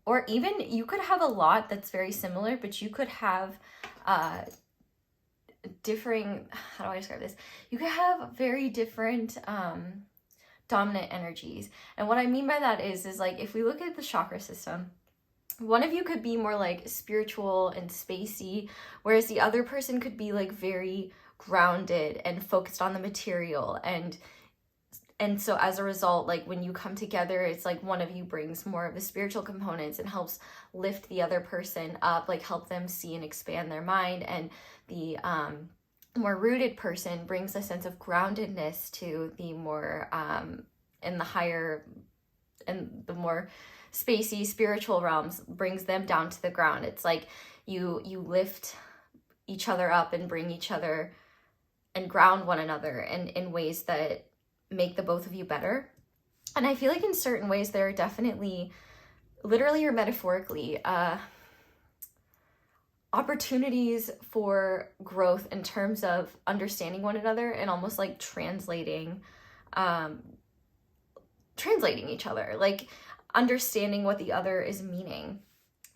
A: or even you could have a lot that's very similar, but you could have differing, how do I describe this? You could have very different dominant energies. And what I mean by that is like, if we look at the chakra system, one of you could be more like spiritual and spacey, whereas the other person could be like very grounded and focused on the material. And so as a result, like when you come together, it's like one of you brings more of the spiritual components and helps lift the other person up, like help them see and expand their mind. And the more rooted person brings a sense of groundedness to the more in the higher and the more spacey spiritual realms, brings them down to the ground. It's like you lift each other up and bring each other and ground one another in ways that make the both of you better. And I feel like in certain ways there are definitely, literally or metaphorically, opportunities for growth in terms of understanding one another and almost like translating each other, like understanding what the other is meaning.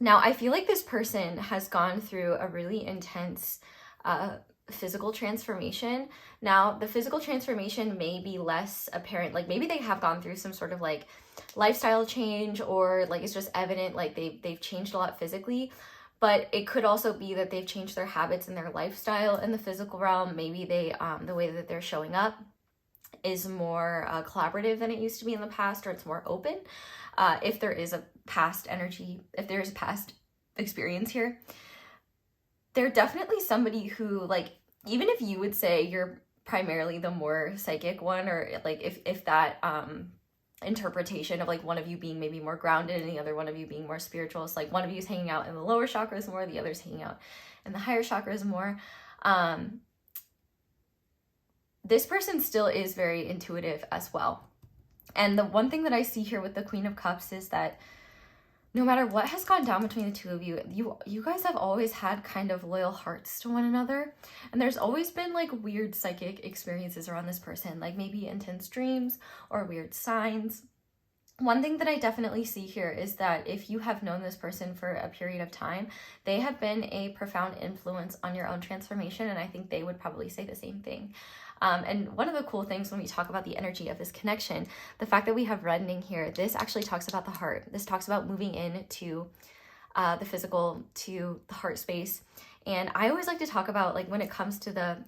A: Now, I feel like this person has gone through a really intense physical transformation. Now, the physical transformation may be less apparent, like maybe they have gone through some sort of like lifestyle change, or like it's just evident like they've changed a lot physically, but it could also be that they've changed their habits and their lifestyle in the physical realm. Maybe they the way that they're showing up is more collaborative than it used to be in the past, or it's more open. If there is a past energy, if there's a past experience here, they're definitely somebody who, like, even if you would say you're primarily the more psychic one, or like if that interpretation of like one of you being maybe more grounded and the other one of you being more spiritual, it's like one of you is hanging out in the lower chakras more, the other's hanging out in the higher chakras more. This person still is very intuitive as well. And the one thing that I see here with the Queen of Cups is that no matter what has gone down between the two of you, you guys have always had kind of loyal hearts to one another. And there's always been like weird psychic experiences around this person, like maybe intense dreams or weird signs. One thing that I definitely see here is that if you have known this person for a period of time, they have been a profound influence on your own transformation. And I think they would probably say the same thing. And one of the cool things when we talk about the energy of this connection, the fact that we have reddening here, this actually talks about the heart. This talks about moving into the physical, to the heart space. And I always like to talk about, like, when it comes to the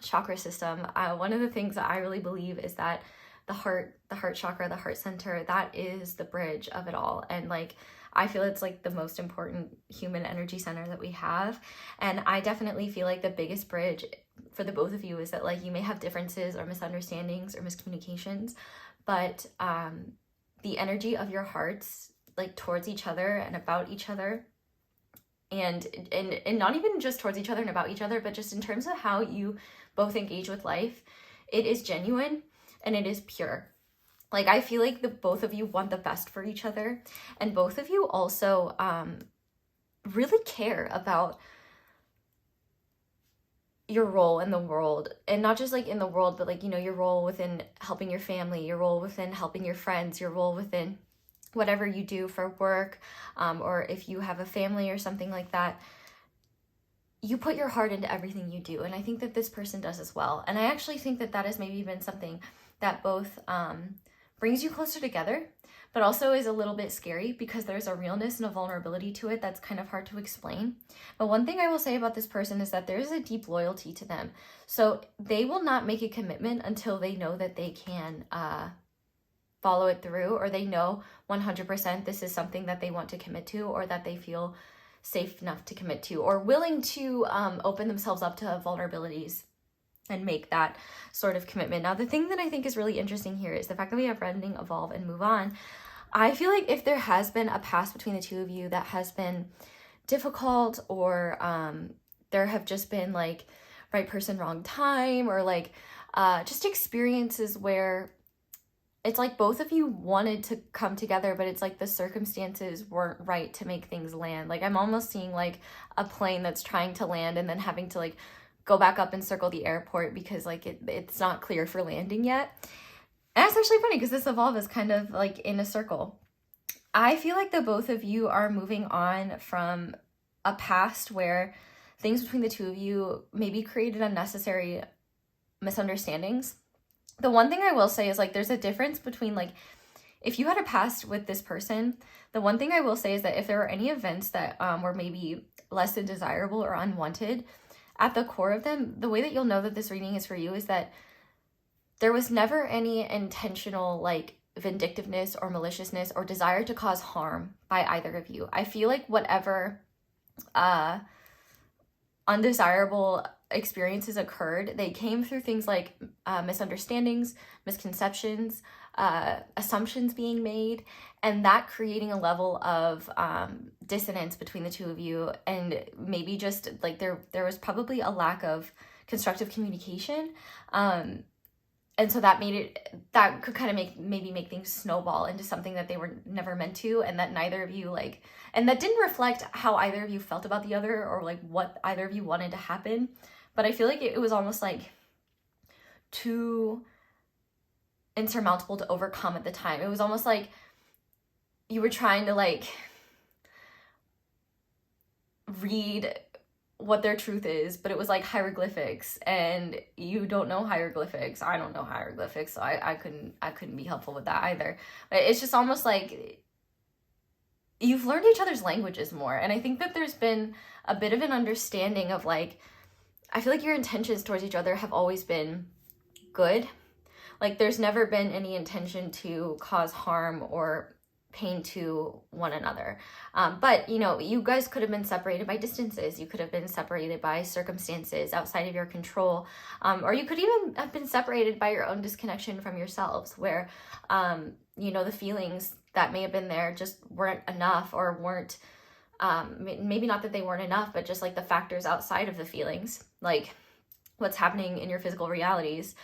A: chakra system, one of the things that I really believe is that the heart chakra, the heart center, that is the bridge of it all. And like, I feel it's like the most important human energy center that we have. And I definitely feel like the biggest bridge for the both of you is that, like, you may have differences or misunderstandings or miscommunications, but the energy of your hearts, like, towards each other and about each other, and not even just towards each other and about each other, but just in terms of how you both engage with life, it is genuine and it is pure. Like, I feel like the both of you want the best for each other, and both of you also really care about your role in the world, and not just like in the world, but like, you know, your role within helping your family, your role within helping your friends, your role within whatever you do for work, or if you have a family or something like that. you put your heart into everything you do. And I think that this person does as well. And I actually think that that has maybe been something that both brings you closer together, but also is a little bit scary because there's a realness and a vulnerability to it that's kind of hard to explain. But one thing I will say about this person is that there's a deep loyalty to them. So they will not make a commitment until they know that they can follow it through, or they know 100% this is something that they want to commit to, or that they feel safe enough to commit to, or willing to open themselves up to vulnerabilities and make that sort of commitment. Now, the thing that I think is really interesting here is the fact that we have rending, evolve, and move on. I feel like if there has been a past between the two of you that has been difficult, or there have just been like right person, wrong time, or like just experiences where it's like both of you wanted to come together, but it's like the circumstances weren't right to make things land. Like I'm almost seeing like a plane that's trying to land and then having to like go back up and circle the airport because like it's not clear for landing yet. And it's actually funny because this evolve is kind of like in a circle. I feel like the both of you are moving on from a past where things between the two of you maybe created unnecessary misunderstandings. The one thing I will say is like there's a difference between like if you had a past with this person, the one thing I will say is that if there were any events that were maybe less than desirable or unwanted, at the core of them, the way that you'll know that this reading is for you is that there was never any intentional like vindictiveness or maliciousness or desire to cause harm by either of you. I feel like whatever undesirable experiences occurred, they came through things like misunderstandings, misconceptions, assumptions being made, and that creating a level of dissonance between the two of you. And maybe just like there was probably a lack of constructive communication, and so that could kind of make things snowball into something that they were never meant to, and that neither of you like, and that didn't reflect how either of you felt about the other or like what either of you wanted to happen. But I feel like it was almost like too insurmountable to overcome at the time. It was almost like you were trying to like read what their truth is, but it was like hieroglyphics, and you don't know hieroglyphics. I don't know hieroglyphics, so I couldn't be helpful with that either. But it's just almost like you've learned each other's languages more, and I think that there's been a bit of an understanding of like, I feel like your intentions towards each other have always been good. Like there's never been any intention to cause harm or pain to one another. But, you know, you guys could have been separated by distances. You could have been separated by circumstances outside of your control. Or you could even have been separated by your own disconnection from yourselves, where, you know, the feelings that may have been there just weren't enough, or weren't, maybe not that they weren't enough, but just like the factors outside of the feelings, like what's happening in your physical realities,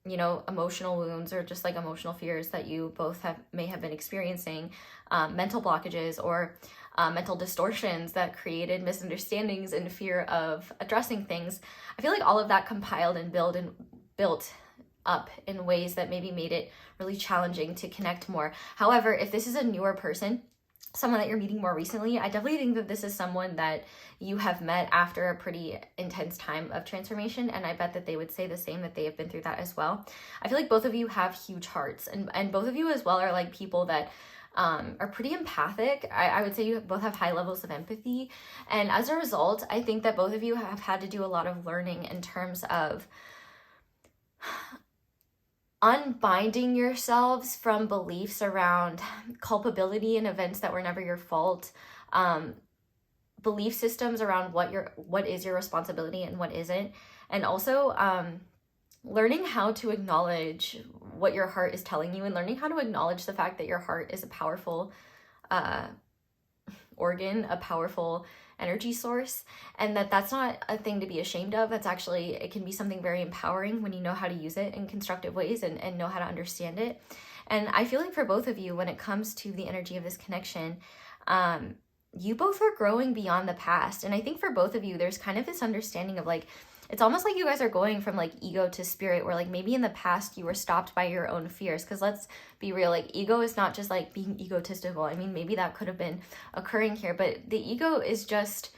A: you know, emotional wounds, or just like emotional fears that you both may have been experiencing, mental blockages, or mental distortions that created misunderstandings and fear of addressing things. I feel like all of that compiled and built up in ways that maybe made it really challenging to connect more. However, if this is a newer person, someone that you're meeting more recently, I definitely think that this is someone that you have met after a pretty intense time of transformation, and I bet that they would say the same, that they have been through that as well. I feel like both of you have huge hearts, and both of you as well are like people that are pretty empathic. I would say you both have high levels of empathy, and as a result, I think that both of you have had to do a lot of learning in terms of unbinding yourselves from beliefs around culpability in events that were never your fault, belief systems around what is your responsibility and what isn't, and also learning how to acknowledge what your heart is telling you, and learning how to acknowledge the fact that your heart is a powerful organ, a powerful energy source, and that's not a thing to be ashamed of. That's actually, it can be something very empowering when you know how to use it in constructive ways and know how to understand it. And I feel like for both of you, when it comes to the energy of this connection, you both are growing beyond the past. And I think for both of you, there's kind of this understanding of like, it's almost like you guys are going from like ego to spirit, where like maybe in the past you were stopped by your own fears. Because let's be real, like ego is not just like being egotistical. I mean, maybe that could have been occurring here, but the ego is just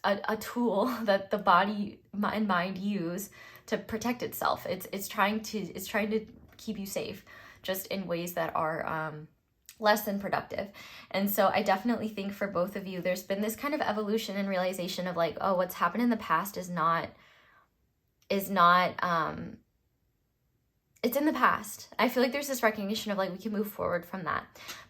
A: a tool that the body and mind use to protect itself. It's trying to keep you safe, just in ways that are less than productive. And so I definitely think for both of you, there's been this kind of evolution and realization of like, oh, what's happened in the past is not it's in the past. I feel like there's this recognition of like, we can move forward from that.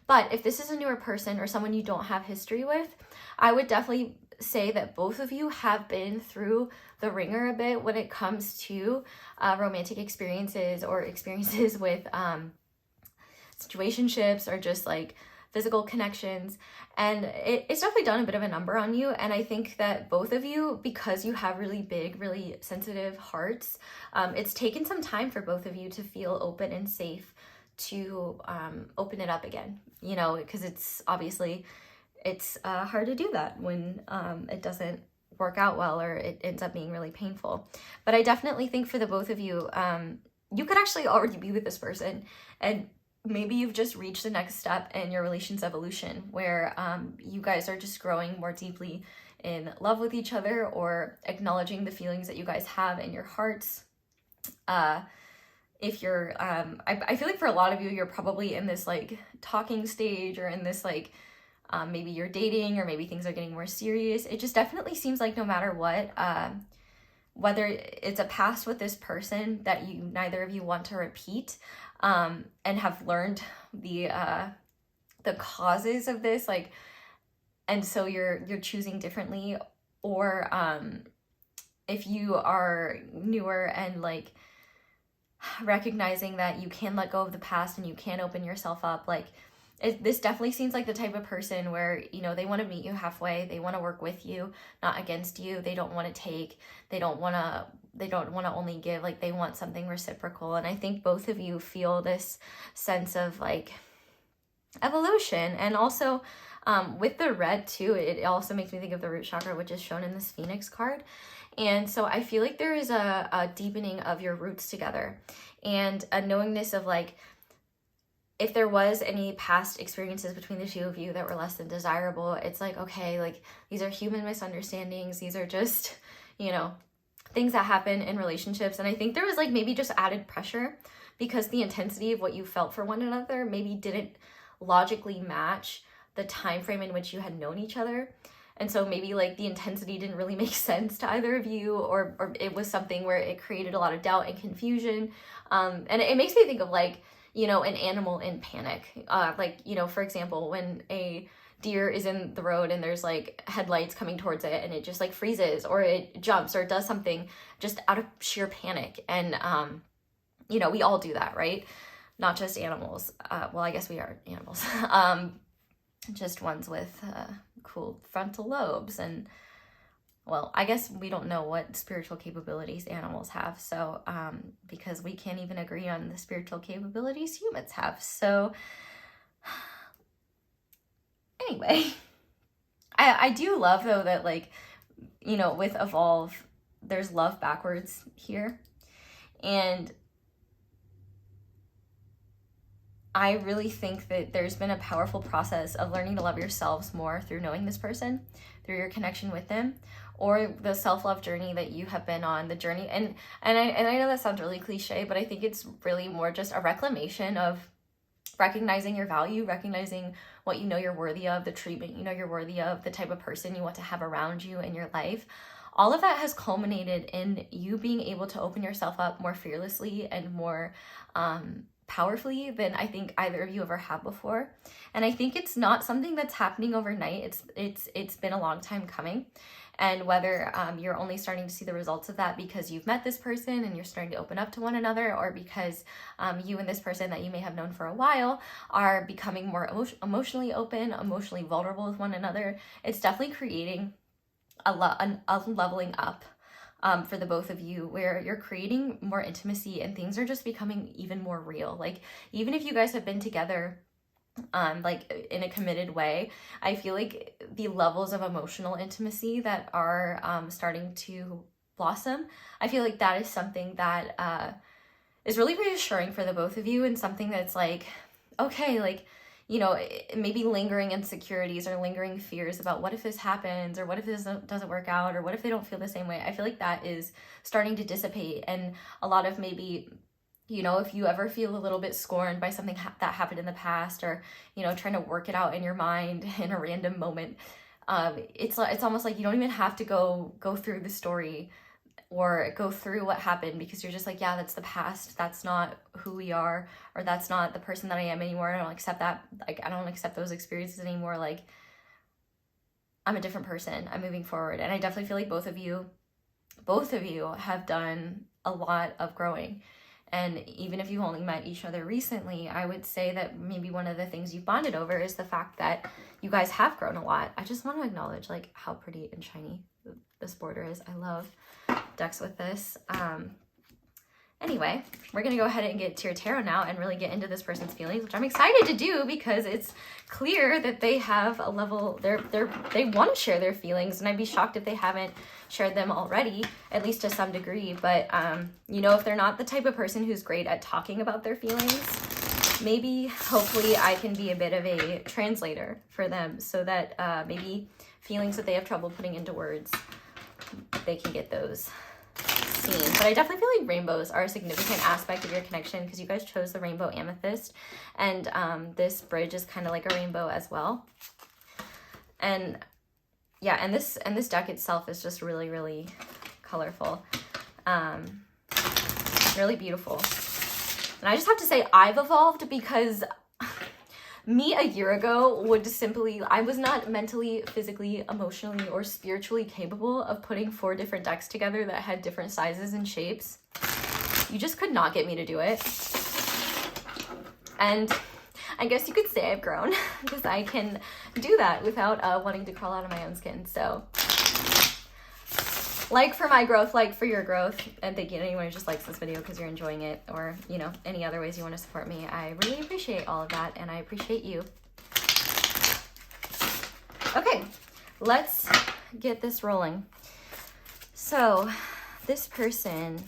A: But if this is a newer person or someone you don't have history with, I would definitely say that both of you have been through the ringer a bit when it comes to romantic experiences or experiences with situationships or just like physical connections. And it's definitely done a bit of a number on you. And I think that both of you, because you have really big, really sensitive hearts, it's taken some time for both of you to feel open and safe to open it up again, you know, because it's obviously, it's hard to do that when it doesn't work out well or it ends up being really painful. But I definitely think for the both of you, you could actually already be with this person, and maybe you've just reached the next step in your relation's evolution where you guys are just growing more deeply in love with each other or acknowledging the feelings that you guys have in your hearts. If you're, I feel like for a lot of you, you're probably in this like talking stage or in this like, maybe you're dating or maybe things are getting more serious. It just definitely seems like no matter what, whether it's a past with this person that you neither of you want to repeat, and have learned the causes of this, like, and so you're choosing differently, or if you are newer and like recognizing that you can let go of the past and you can open yourself up, like this definitely seems like the type of person where, you know, they want to meet you halfway. They want to work with you, not against you. They don't want to take, they don't want to only give, like they want something reciprocal. And I think both of you feel this sense of like evolution. And also with the red too, it also makes me think of the root chakra, which is shown in this Phoenix card. And so I feel like there is a deepening of your roots together and a knowingness of like, if there was any past experiences between the two of you that were less than desirable, it's like, okay, like these are human misunderstandings. These are just, you know, things that happen in relationships. And I think there was like maybe just added pressure because the intensity of what you felt for one another maybe didn't logically match the time frame in which you had known each other. And so maybe like the intensity didn't really make sense to either of you, or it was something where it created a lot of doubt and confusion. And it makes me think of like, you know, an animal in panic. Like, you know, for example, when a deer is in the road and there's like headlights coming towards it and it just like freezes or it jumps or it does something just out of sheer panic. And, you know, we all do that, right? Not just animals. Well, I guess we are animals. Just ones with cool frontal lobes. And well, I guess we don't know what spiritual capabilities animals have. So, because we can't even agree on the spiritual capabilities humans have. So anyway, I do love though that like, you know, with Evolve, there's love backwards here. And I really think that there's been a powerful process of learning to love yourselves more through knowing this person, through your connection with them, or the self-love journey that you have been on, the journey. And I know that sounds really cliche, but I think it's really more just a reclamation of recognizing your value, recognizing what you know you're worthy of, the treatment you know you're worthy of, the type of person you want to have around you in your life. All of that has culminated in you being able to open yourself up more fearlessly and more powerfully than I think either of you ever have before. And I think it's not something that's happening overnight. It's been a long time coming. And whether you're only starting to see the results of that because you've met this person and you're starting to open up to one another, or because you and this person that you may have known for a while are becoming more emotionally open, emotionally vulnerable with one another, it's definitely creating a leveling up for the both of you, where you're creating more intimacy and things are just becoming even more real. Like, even if you guys have been together like in a committed way, I feel like the levels of emotional intimacy that are starting to blossom, I feel like that is something that is really reassuring for the both of you, and something that's like, okay, like, you know, maybe lingering insecurities or lingering fears about what if this happens, or what if this doesn't work out, or what if they don't feel the same way. I feel like that is starting to dissipate. And a lot of maybe, you know, if you ever feel a little bit scorned by something that happened in the past, or, you know, trying to work it out in your mind in a random moment, it's almost like you don't even have to go through the story or go through what happened, because you're just like, yeah, that's the past. That's not who we are, or that's not the person that I am anymore. I don't accept that. Like, I don't accept those experiences anymore. Like, I'm a different person. I'm moving forward. And I definitely feel like both of you have done a lot of growing. And even if you've only met each other recently, I would say that maybe one of the things you've bonded over is the fact that you guys have grown a lot. I just want to acknowledge like how pretty and shiny this border is. I love decks with this. Anyway, we're gonna go ahead and get to your tarot now and really get into this person's feelings, which I'm excited to do because it's clear that they have a level, they want to share their feelings, and I'd be shocked if they haven't shared them already, at least to some degree. But you know, if they're not the type of person who's great at talking about their feelings, maybe hopefully I can be a bit of a translator for them, so that maybe feelings that they have trouble putting into words, they can get those seen. But I definitely feel like rainbows are a significant aspect of your connection, because you guys chose the rainbow amethyst, and this bridge is kind of like a rainbow as well. And yeah, and this deck itself is just really, really colorful, really beautiful. And I just have to say, I've evolved, because me a year ago would simply, I was not mentally, physically, emotionally, or spiritually capable of putting 4 different decks together that had different sizes and shapes. You just could not get me to do it. And I guess you could say I've grown, because I can do that without wanting to crawl out of my own skin. So, like for my growth, like for your growth, and thank you to anyone who just likes this video because you're enjoying it, or, you know, any other ways you want to support me. I really appreciate all of that, and I appreciate you. Okay, let's get this rolling. So, this person,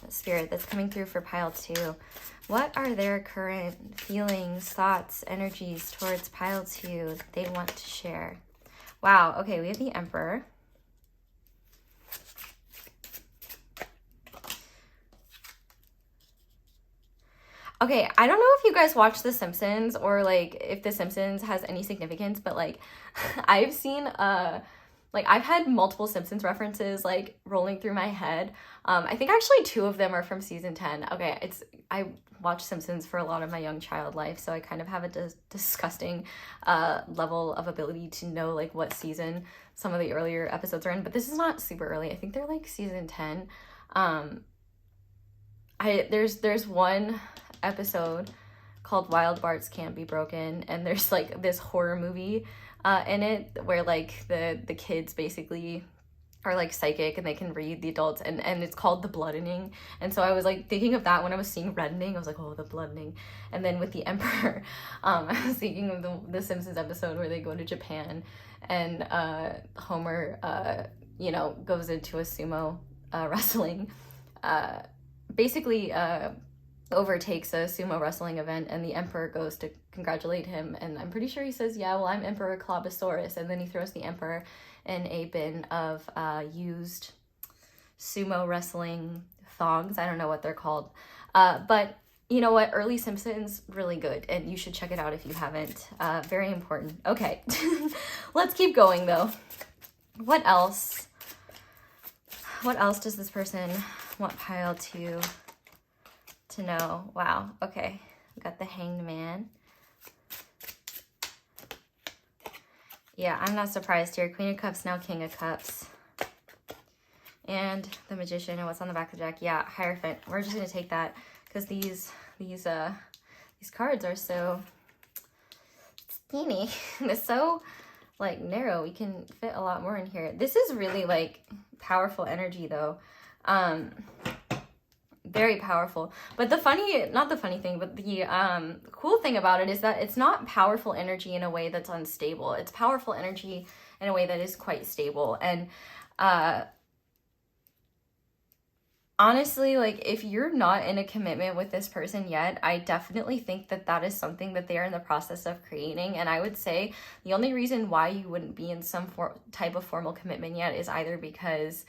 A: spirit that's coming through for pile 2, what are their current feelings, thoughts, energies towards pile 2 that they want to share? Wow, okay, we have the Emperor. Okay, I don't know if you guys watch The Simpsons, or like if The Simpsons has any significance, but like I've seen like I've had multiple Simpsons references like rolling through my head. I think actually 2 of them are from season 10. Okay, I watched Simpsons for a lot of my young child life, so I kind of have a disgusting level of ability to know like what season some of the earlier episodes are in, but this is not super early. I think they're like season 10. There's one episode called Wild Barts Can't Be Broken, and there's like this horror movie in it where like the kids basically are like psychic and they can read the adults, and it's called The Bloodening. And so I was like thinking of that when I was seeing Reddening. I was like, oh, The Bloodening. And then with the Emperor, I was thinking of the Simpsons episode where they go to Japan, and Homer you know, goes into a sumo wrestling basically overtakes a sumo wrestling event, and the Emperor goes to congratulate him, and I'm pretty sure he says, yeah, well, I'm Emperor Klobosaurus, and then he throws the Emperor in a bin of used sumo wrestling thongs. I don't know what they're called, but you know what, early Simpsons, really good, and you should check it out if you haven't. Very important. Okay, let's keep going though. What else does this person want pile 2 to know? Wow, okay. We got the Hanged Man. Yeah, I'm not surprised here. Queen of Cups, now King of Cups. And the Magician, and what's on the back of the deck? Yeah, Hierophant. We're just gonna take that because these cards are so skinny. They're so like narrow. We can fit a lot more in here. This is really like powerful energy though. Very powerful. But the cool thing about it is that it's not powerful energy in a way that's unstable. It's powerful energy in a way that is quite stable. And honestly, like, if you're not in a commitment with this person yet, I definitely think that that is something that they are in the process of creating. And I would say the only reason why you wouldn't be in some type of formal commitment yet is either because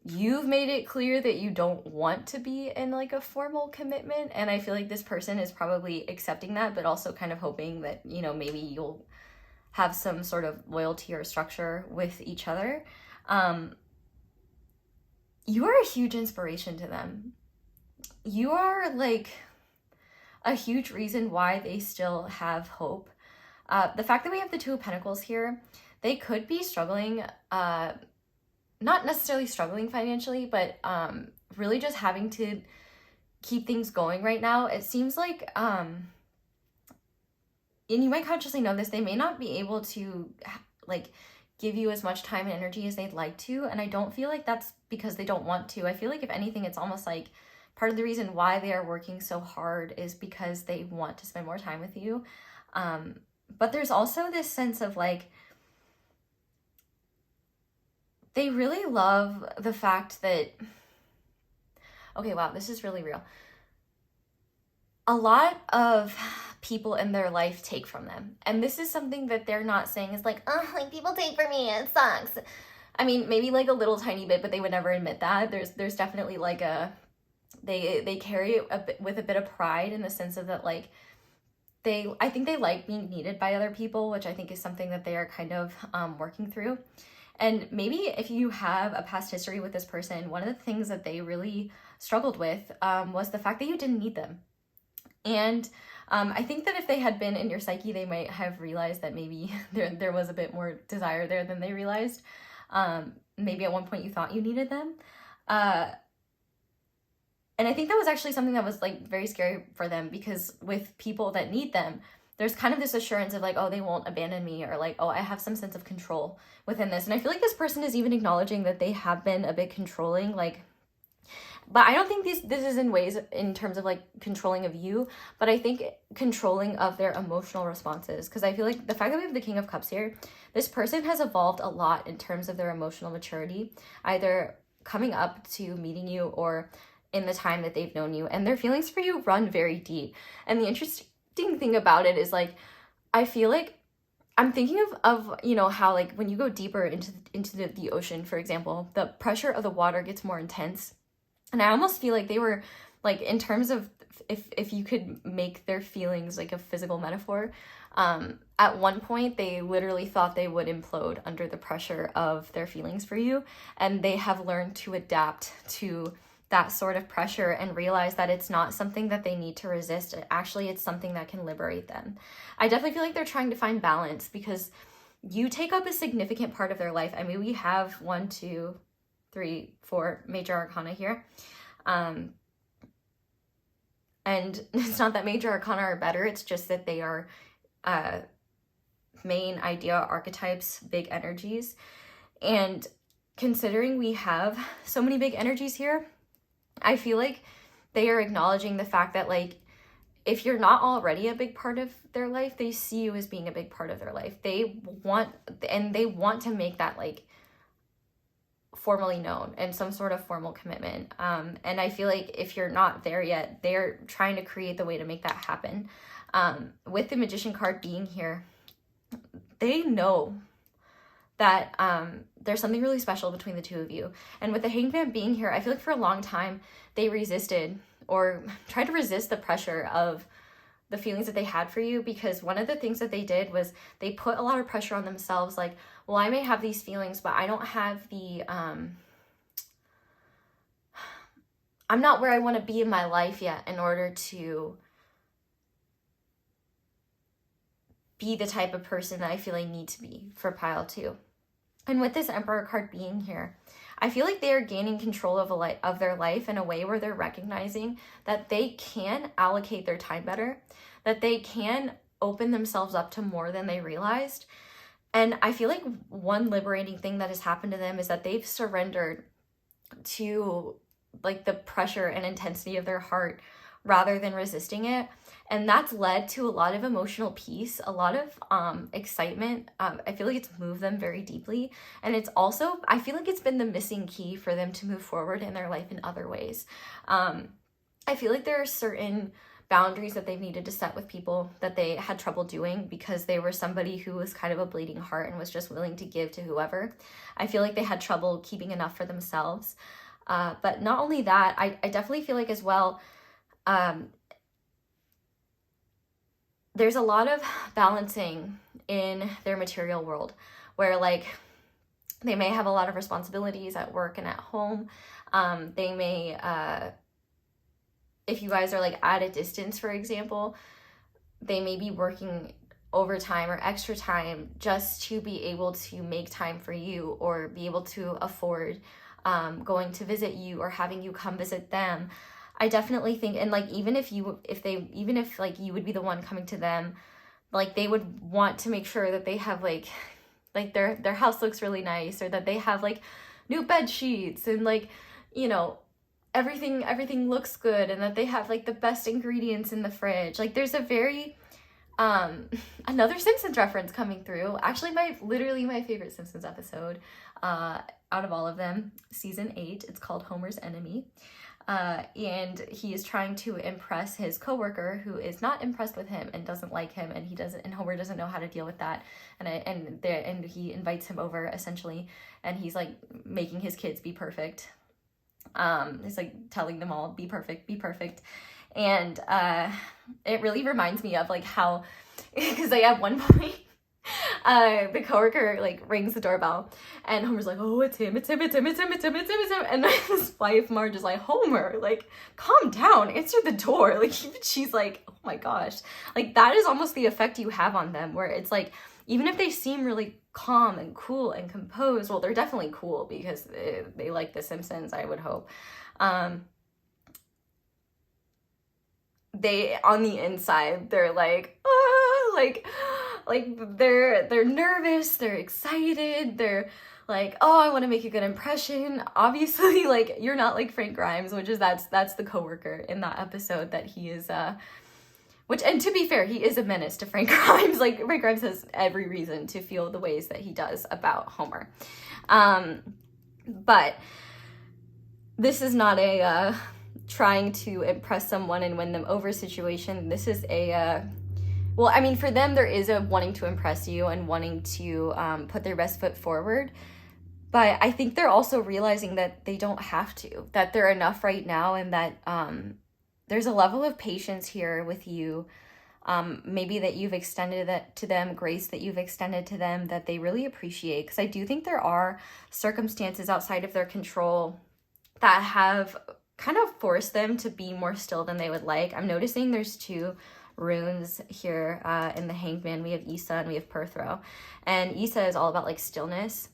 A: you've made it clear that you don't want to be in like a formal commitment, and I feel like this person is probably accepting that, but also kind of hoping that, you know, maybe you'll have some sort of loyalty or structure with each other. You are a huge inspiration to them. You are like a huge reason why they still have hope. The fact that we have the Two of Pentacles here, they could be struggling, not necessarily struggling financially, but really just having to keep things going right now. It seems like, and you might consciously know this, they may not be able to like give you as much time and energy as they'd like to. And I don't feel like that's because they don't want to. I feel like if anything, it's almost like part of the reason why they are working so hard is because they want to spend more time with you. But there's also this sense of like, they really love the fact that, okay, wow, this is really real. A lot of people in their life take from them. And this is something that they're not saying is like, oh, like people take from me, it sucks. I mean, maybe like a little tiny bit, but they would never admit that. There's definitely like they carry it with a bit of pride in the sense of that, like, I think they like being needed by other people, which I think is something that they are kind of working through. And maybe if you have a past history with this person, one of the things that they really struggled with was the fact that you didn't need them. And I think that if they had been in your psyche, they might have realized that maybe there was a bit more desire there than they realized. Maybe at one point you thought you needed them. And I think that was actually something that was like very scary for them, because with people that need them, there's kind of this assurance of like, oh, they won't abandon me, or like, oh, I have some sense of control within this. And I feel like this person is even acknowledging that they have been a bit controlling, like, but I don't think this is in ways in terms of like controlling of you, but I think controlling of their emotional responses. Because I feel like the fact that we have the King of Cups here, this person has evolved a lot in terms of their emotional maturity, either coming up to meeting you or in the time that they've known you, and their feelings for you run very deep. And the interesting thing about it is like, I feel like I'm thinking of you know, how like when you go deeper into the ocean, for example, the pressure of the water gets more intense. And I almost feel like they were like, in terms of if you could make their feelings like a physical metaphor, at one point they literally thought they would implode under the pressure of their feelings for you, and they have learned to adapt to that sort of pressure and realize that it's not something that they need to resist. Actually, it's something that can liberate them. I definitely feel like they're trying to find balance, because you take up a significant part of their life. I mean, we have 1, 2, 3, 4 major arcana here. And it's not that major arcana are better, it's just that they are main idea archetypes, big energies. And considering we have so many big energies here, I feel like they are acknowledging the fact that, like, if you're not already a big part of their life, they see you as being a big part of their life. They want to make that, like, formally known and some sort of formal commitment. And I feel like if you're not there yet, they're trying to create the way to make that happen. With the Magician card being here, they know that there's something really special between the two of you. And with the Hanged Man being here, I feel like for a long time they resisted or tried to resist the pressure of the feelings that they had for you, because one of the things that they did was they put a lot of pressure on themselves, like, well, I may have these feelings, but I don't have the I'm not where I want to be in my life yet in order to be the type of person that I feel I need to be for pile 2. And with this Emperor card being here, I feel like they are gaining control of their life in a way where they're recognizing that they can allocate their time better, that they can open themselves up to more than they realized. And I feel like one liberating thing that has happened to them is that they've surrendered to, like, the pressure and intensity of their heart rather than resisting it. And that's led to a lot of emotional peace, a lot of excitement. I feel like it's moved them very deeply. And it's also, I feel like it's been the missing key for them to move forward in their life in other ways. I feel like there are certain boundaries that they've needed to set with people that they had trouble doing because they were somebody who was kind of a bleeding heart and was just willing to give to whoever. I feel like they had trouble keeping enough for themselves. But not only that, I definitely feel like as well, there's a lot of balancing in their material world where like they may have a lot of responsibilities at work and at home. They may, if you guys are like at a distance, for example, they may be working overtime or extra time just to be able to make time for you or be able to afford going to visit you or having you come visit them. I definitely think, and like even if like you would be the one coming to them, like they would want to make sure that they have like their house looks really nice, or that they have like new bed sheets and like, you know, everything looks good, and that they have like the best ingredients in the fridge. Like there's a very another Simpsons reference coming through. Actually, literally my favorite Simpsons episode out of all of them, season 8. It's called Homer's Enemy. And he is trying to impress his coworker who is not impressed with him and doesn't like him, and Homer doesn't know how to deal with that, and he invites him over essentially, and he's like making his kids be perfect. He's like telling them all be perfect, and it really reminds me of like how, because like at one point the coworker like rings the doorbell and Homer's like, oh, it's him, and his wife Marge is like, Homer, like calm down, answer the door. Like she's like, oh my gosh, like that is almost the effect you have on them, where it's like even if they seem really calm and cool and composed, well, they're definitely cool because they like The Simpsons, I would hope, they on the inside they're like, like they're nervous, they're excited, they're like, oh, I want to make a good impression. Obviously, like you're not like Frank Grimes, which is that's the coworker in that episode that he is which, and to be fair, he is a menace to Frank Grimes. Like Frank Grimes has every reason to feel the ways that he does about Homer. But this is not a trying to impress someone and win them over situation. This is a well, I mean, for them, there is a wanting to impress you and wanting to put their best foot forward. But I think they're also realizing that they don't have to, that they're enough right now, and that there's a level of patience here with you. Maybe that you've extended that to them, grace that you've extended to them that they really appreciate. Because I do think there are circumstances outside of their control that have kind of forced them to be more still than they would like. I'm noticing there's 2 runes here in the Hanged Man. We have Issa and we have Perthro, and Issa is all about like stillness.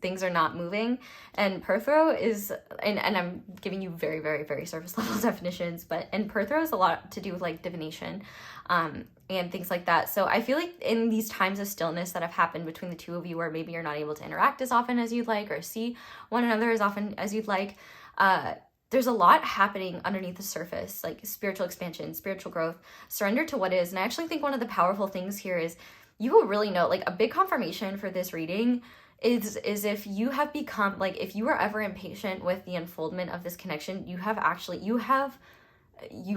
A: Things are not moving, and Perthro is, and I'm giving you very, very, very surface level definitions, and Perthro is a lot to do with like divination and things like that. So I feel like in these times of stillness that have happened between the 2 of you, where maybe you're not able to interact as often as you'd like or see one another as often as you'd like, there's a lot happening underneath the surface, like spiritual expansion, spiritual growth, surrender to what is. And I actually think one of the powerful things here is you will really know, like a big confirmation for this reading is if you have become, like if you are ever impatient with the unfoldment of this connection, you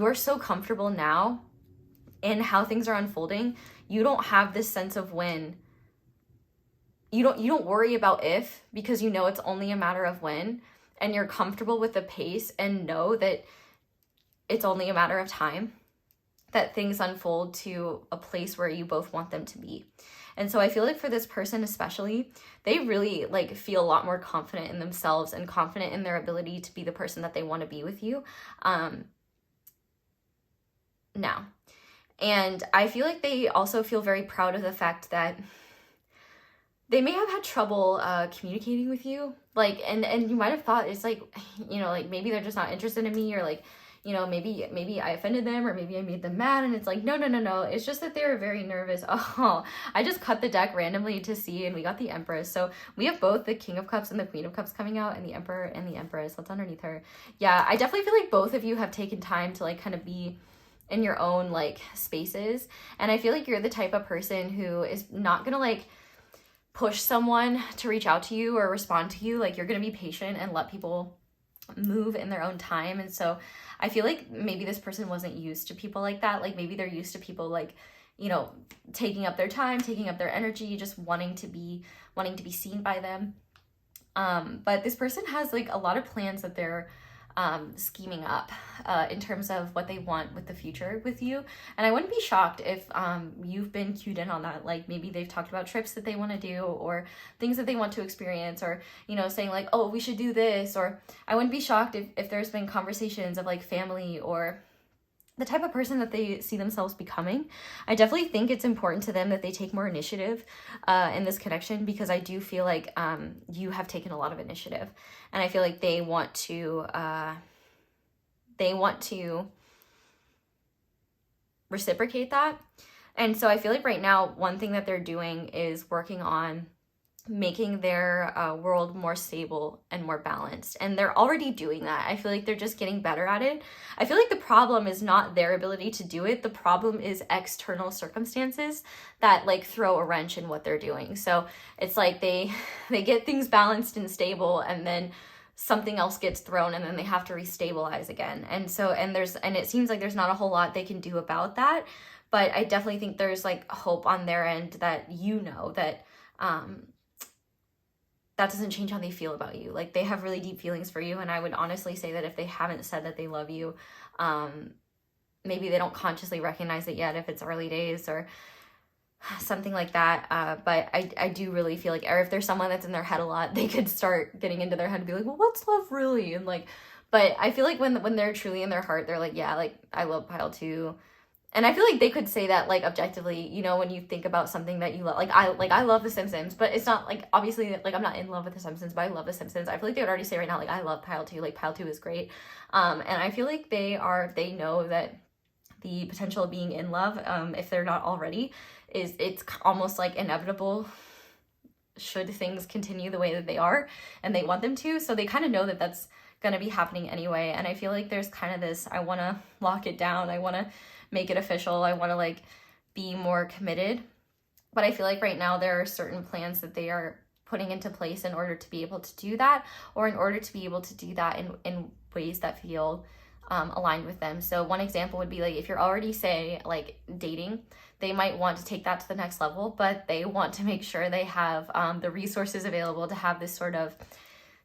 A: are so comfortable now in how things are unfolding. You don't have this sense of when. You don't worry about if, because you know it's only a matter of when. And you're comfortable with the pace and know that it's only a matter of time, that things unfold to a place where you both want them to be. And so I feel like for this person especially, they really like feel a lot more confident in themselves and confident in their ability to be the person that they want to be with you now. And I feel like they also feel very proud of the fact that they may have had trouble communicating with you, like, and you might have thought it's like, you know, like maybe they're just not interested in me, or like, you know, maybe I offended them, or maybe I made them mad. And it's like, no, it's just that they were very nervous. Oh, I just cut the deck randomly to see, and we got the Empress. So we have both the King of Cups and the Queen of Cups coming out, and the Emperor and the Empress. That's underneath her. Yeah, I definitely feel like both of you have taken time to like kind of be in your own like spaces. And I feel like you're the type of person who is not gonna like push someone to reach out to you or respond to you. Like, you're gonna be patient and let people move in their own time. And so I feel like maybe this person wasn't used to people like that. Like, maybe they're used to people like, you know, taking up their time, taking up their energy, just wanting to be seen by them. But this person has like a lot of plans that they're scheming up in terms of what they want with the future with you. And I wouldn't be shocked if you've been cued in on that. Like, maybe they've talked about trips that they want to do, or things that they want to experience, or, you know, saying like, oh, we should do this. Or I wouldn't be shocked if there's been conversations of like family, or the type of person that they see themselves becoming. I definitely think it's important to them that they take more initiative in this connection, because I do feel like you have taken a lot of initiative, and I feel like they want to reciprocate that. And so I feel like right now, one thing that they're doing is working on making their world more stable and more balanced. And they're already doing that. I feel like they're just getting better at it. I feel like the problem is not their ability to do it. The problem is external circumstances that like throw a wrench in what they're doing. So it's like they get things balanced and stable, and then something else gets thrown, and then they have to restabilize again. And it seems like there's not a whole lot they can do about that. But I definitely think there's like hope on their end that, you know, that that doesn't change how they feel about you. Like, they have really deep feelings for you. And I would honestly say that if they haven't said that they love you, maybe they don't consciously recognize it yet if it's early days or something like that. But I do really feel like, or if there's someone that's in their head a lot, they could start getting into their head and be like, well, what's love really? And like, but I feel like when they're truly in their heart, they're like, yeah, like, I love Pile 2. And I feel like they could say that, like, objectively, you know, when you think about something that you love. Like, I love The Simpsons, but it's not, like, obviously, like, I'm not in love with The Simpsons, but I love The Simpsons. I feel like they would already say right now, like, I love Pile 2. Like, Pile 2 is great. And I feel like they know that the potential of being in love, if they're not already, it's almost, like, inevitable should things continue the way that they are, and they want them to. So they kind of know that that's going to be happening anyway. And I feel like there's kind of this, I want to lock it down. I want to make it official. I want to like be more committed. But I feel like right now there are certain plans that they are putting into place in order to be able to do that, or in order to be able to do that in ways that feel aligned with them. So one example would be like, if you're already, say, like dating, they might want to take that to the next level, but they want to make sure they have the resources available to have this sort of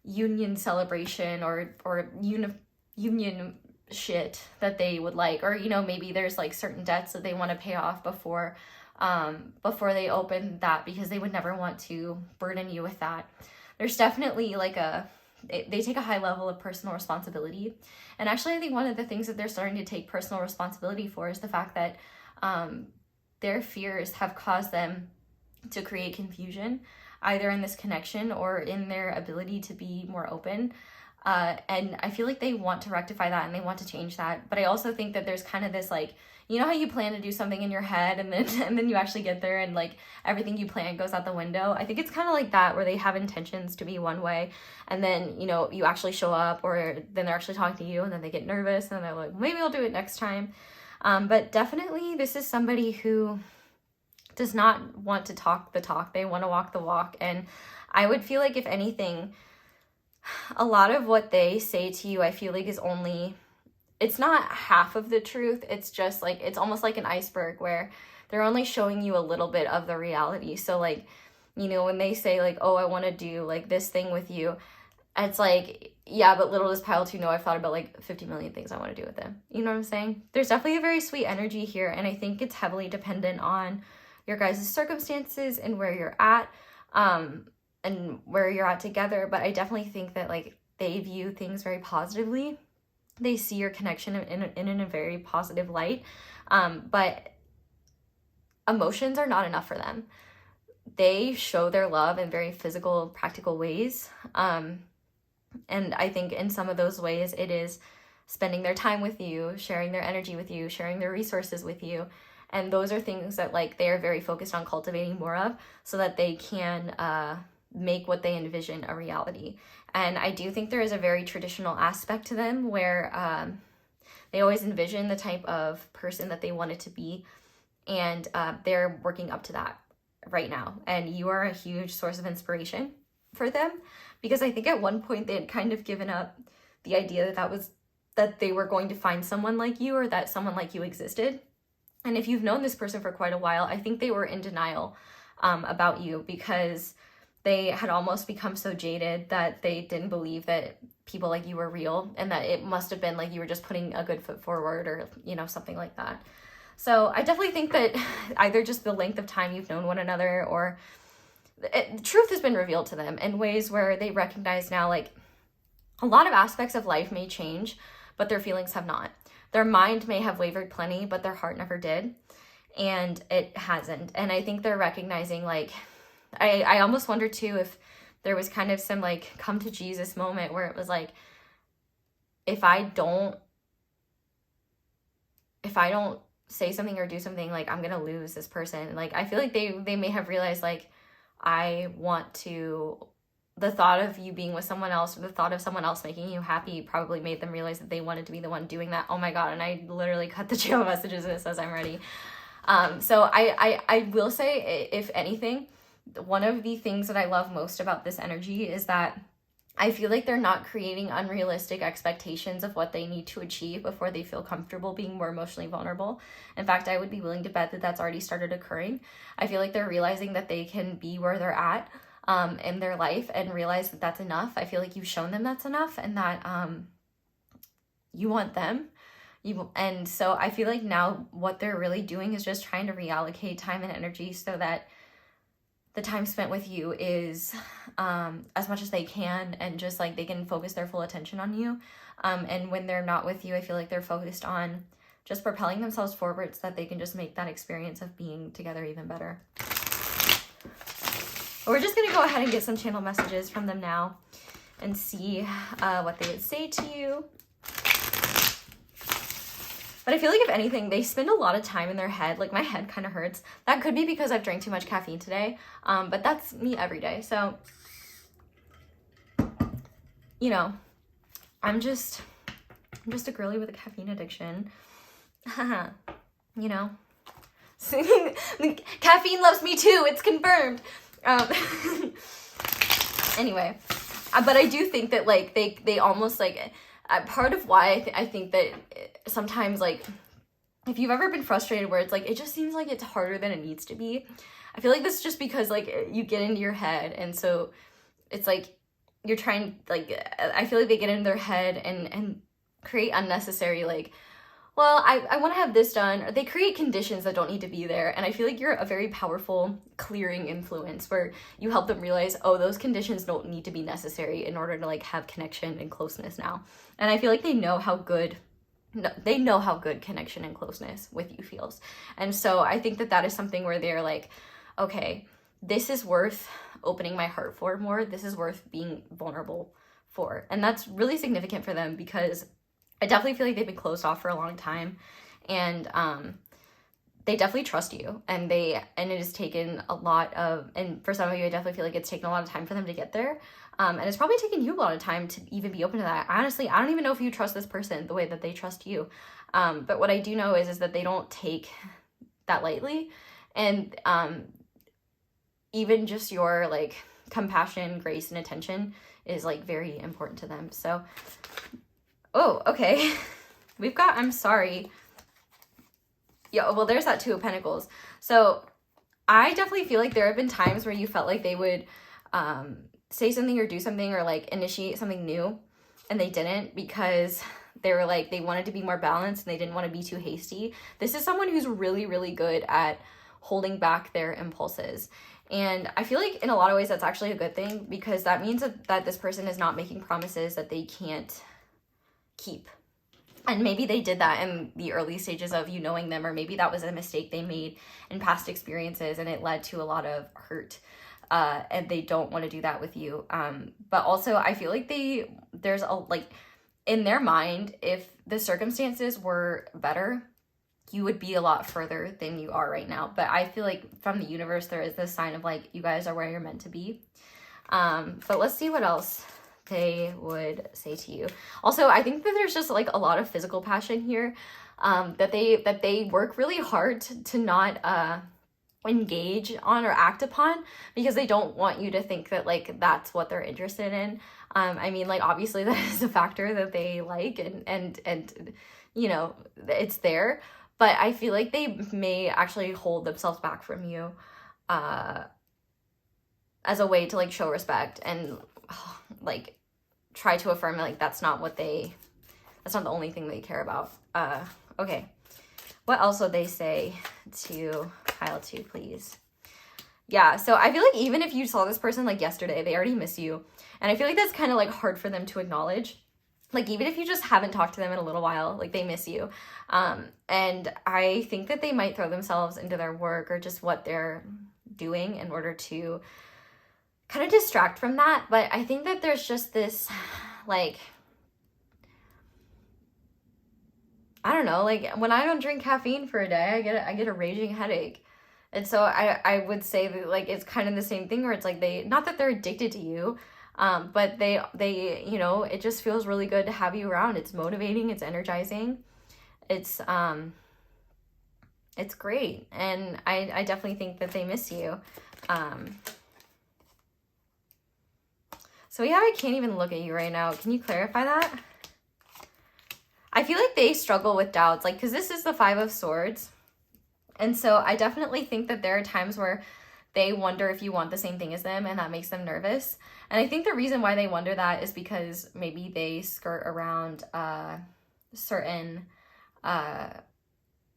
A: union celebration or union shit that they would like. Or, you know, maybe there's like certain debts that they want to pay off before they open that, because they would never want to burden you with that. There's definitely like they take a high level of personal responsibility. And actually, I think one of the things that they're starting to take personal responsibility for is the fact that their fears have caused them to create confusion, either in this connection or in their ability to be more open. And I feel like they want to rectify that and they want to change that. But I also think that there's kind of this, like, you know how you plan to do something in your head and then you actually get there and like everything you plan goes out the window. I think it's kind of like that, where they have intentions to be one way, and then, you know, you actually show up, or then they're actually talking to you, and then they get nervous and they're like, maybe I'll do it next time. But definitely this is somebody who does not want to talk the talk. They want to walk the walk. And I would feel like, if anything, a lot of what they say to you, I feel like it's not half of the truth. It's just like, it's almost like an iceberg where they're only showing you a little bit of the reality. So like, you know, when they say like, oh, I want to do like this thing with you, it's like, yeah, but little does Pile 2 know I've thought about like 50 million things I want to do with them. You know what I'm saying? There's definitely a very sweet energy here. And I think it's heavily dependent on your guys' circumstances and where you're at. And where you're at together. But I definitely think that like they view things very positively. They see your connection in a very positive light. But emotions are not enough for them. They show their love in very physical, practical ways. And I think in some of those ways it is spending their time with you, sharing their energy with you, sharing their resources with you. And those are things that like they are very focused on cultivating more of so that they can make what they envision a reality. And I do think there is a very traditional aspect to them where they always envision the type of person that they want it to be. And they're working up to that right now. And you are a huge source of inspiration for them, because I think at one point they had kind of given up the idea that they were going to find someone like you, or that someone like you existed. And if you've known this person for quite a while, I think they were in denial about you, because they had almost become so jaded that they didn't believe that people like you were real, and that it must have been like you were just putting a good foot forward, or, you know, something like that. So I definitely think that either just the length of time you've known one another, or the truth has been revealed to them in ways where they recognize now, like, a lot of aspects of life may change, but their feelings have not. Their mind may have wavered plenty, but their heart never did. And it hasn't. And I think they're recognizing, like, I almost wonder too if there was kind of some like come to Jesus moment where it was like, if I don't say something or do something, like, I'm gonna lose this person. Like, I feel like they may have realized, like, the thought of you being with someone else, or the thought of someone else making you happy, probably made them realize that they wanted to be the one doing that. Oh my God. And I literally cut the trail of messages and it says I'm ready. So I will say, if anything, one of the things that I love most about this energy is that I feel like they're not creating unrealistic expectations of what they need to achieve before they feel comfortable being more emotionally vulnerable. In fact, I would be willing to bet that that's already started occurring. I feel like they're realizing that they can be where they're at in their life and realize that that's enough. I feel like you've shown them that's enough, and that you want them. And so I feel like now what they're really doing is just trying to reallocate time and energy so that the time spent with you is as much as they can, and just like they can focus their full attention on you. And when they're not with you, I feel like they're focused on just propelling themselves forward so that they can just make that experience of being together even better. We're just gonna go ahead and get some channel messages from them now and see what they would say to you. But I feel like if anything, they spend a lot of time in their head. Like, my head kind of hurts. That could be because I've drank too much caffeine today. But that's me every day. So, you know, I'm just a girly with a caffeine addiction. You know, caffeine loves me too. It's confirmed. Anyway, but I do think that like they almost like part of why I think that sometimes, like, if you've ever been frustrated where it's like it just seems like it's harder than it needs to be, I feel like this is just because like you get into your head, and so it's like you're trying, like, I feel like they get into their head and create unnecessary, like, well, I want to have this done. Or they create conditions that don't need to be there. And I feel like you're a very powerful clearing influence where you help them realize, oh, those conditions don't need to be necessary in order to like have connection and closeness now. And I feel like they know how good connection and closeness with you feels. And so I think that is something where they're like, okay, this is worth opening my heart for more. This is worth being vulnerable for. And that's really significant for them, because I definitely feel like they've been closed off for a long time, and they definitely trust you, and it has taken a lot of, and for some of you, I definitely feel like it's taken a lot of time for them to get there, and it's probably taken you a lot of time to even be open to that. Honestly, I don't even know if you trust this person the way that they trust you, but what I do know is that they don't take that lightly, and even just your like compassion, grace, and attention is like very important to them. So oh, okay. We've got, I'm sorry. Yeah, well, there's that Two of Pentacles. So I definitely feel like there have been times where you felt like they would say something or do something or like initiate something new, and they didn't, because they were like, they wanted to be more balanced and they didn't want to be too hasty. This is someone who's really, really good at holding back their impulses. And I feel like in a lot of ways that's actually a good thing, because that means that this person is not making promises that they can't keep. And maybe they did that in the early stages of you knowing them, or maybe that was a mistake they made in past experiences and it led to a lot of hurt, and they don't want to do that with you. But also I feel like there's a like in their mind, if the circumstances were better, you would be a lot further than you are right now. But I feel like from the universe, there is this sign of like, you guys are where you're meant to be. But let's see what else they would say to you. Also, I think that there's just like a lot of physical passion here, that they work really hard to not engage on or act upon, because they don't want you to think that like that's what they're interested in. I mean, like, obviously that is a factor that they like, and you know, it's there, but I feel like they may actually hold themselves back from you as a way to like show respect and like try to affirm like that's not the only thing they care about. Okay, what else would they say to pile 2, please? Yeah, so I feel like even if you saw this person like yesterday, they already miss you. And I feel like that's kind of like hard for them to acknowledge. Like, even if you just haven't talked to them in a little while, like, they miss you. And I think that they might throw themselves into their work or just what they're doing in order to kind of distract from that. But I think that there's just this, like, I don't know, like, when I don't drink caffeine for a day, I get a raging headache. And so I would say that, like, it's kind of the same thing where it's like not that they're addicted to you, but they, you know, it just feels really good to have you around. It's motivating, it's energizing. It's great. And I definitely think that they miss you. So yeah, I can't even look at you right now. Can you clarify that? I feel like they struggle with doubts, like, because this is the 5 of Swords. And so I definitely think that there are times where they wonder if you want the same thing as them, and that makes them nervous. And I think the reason why they wonder that is because maybe they skirt around certain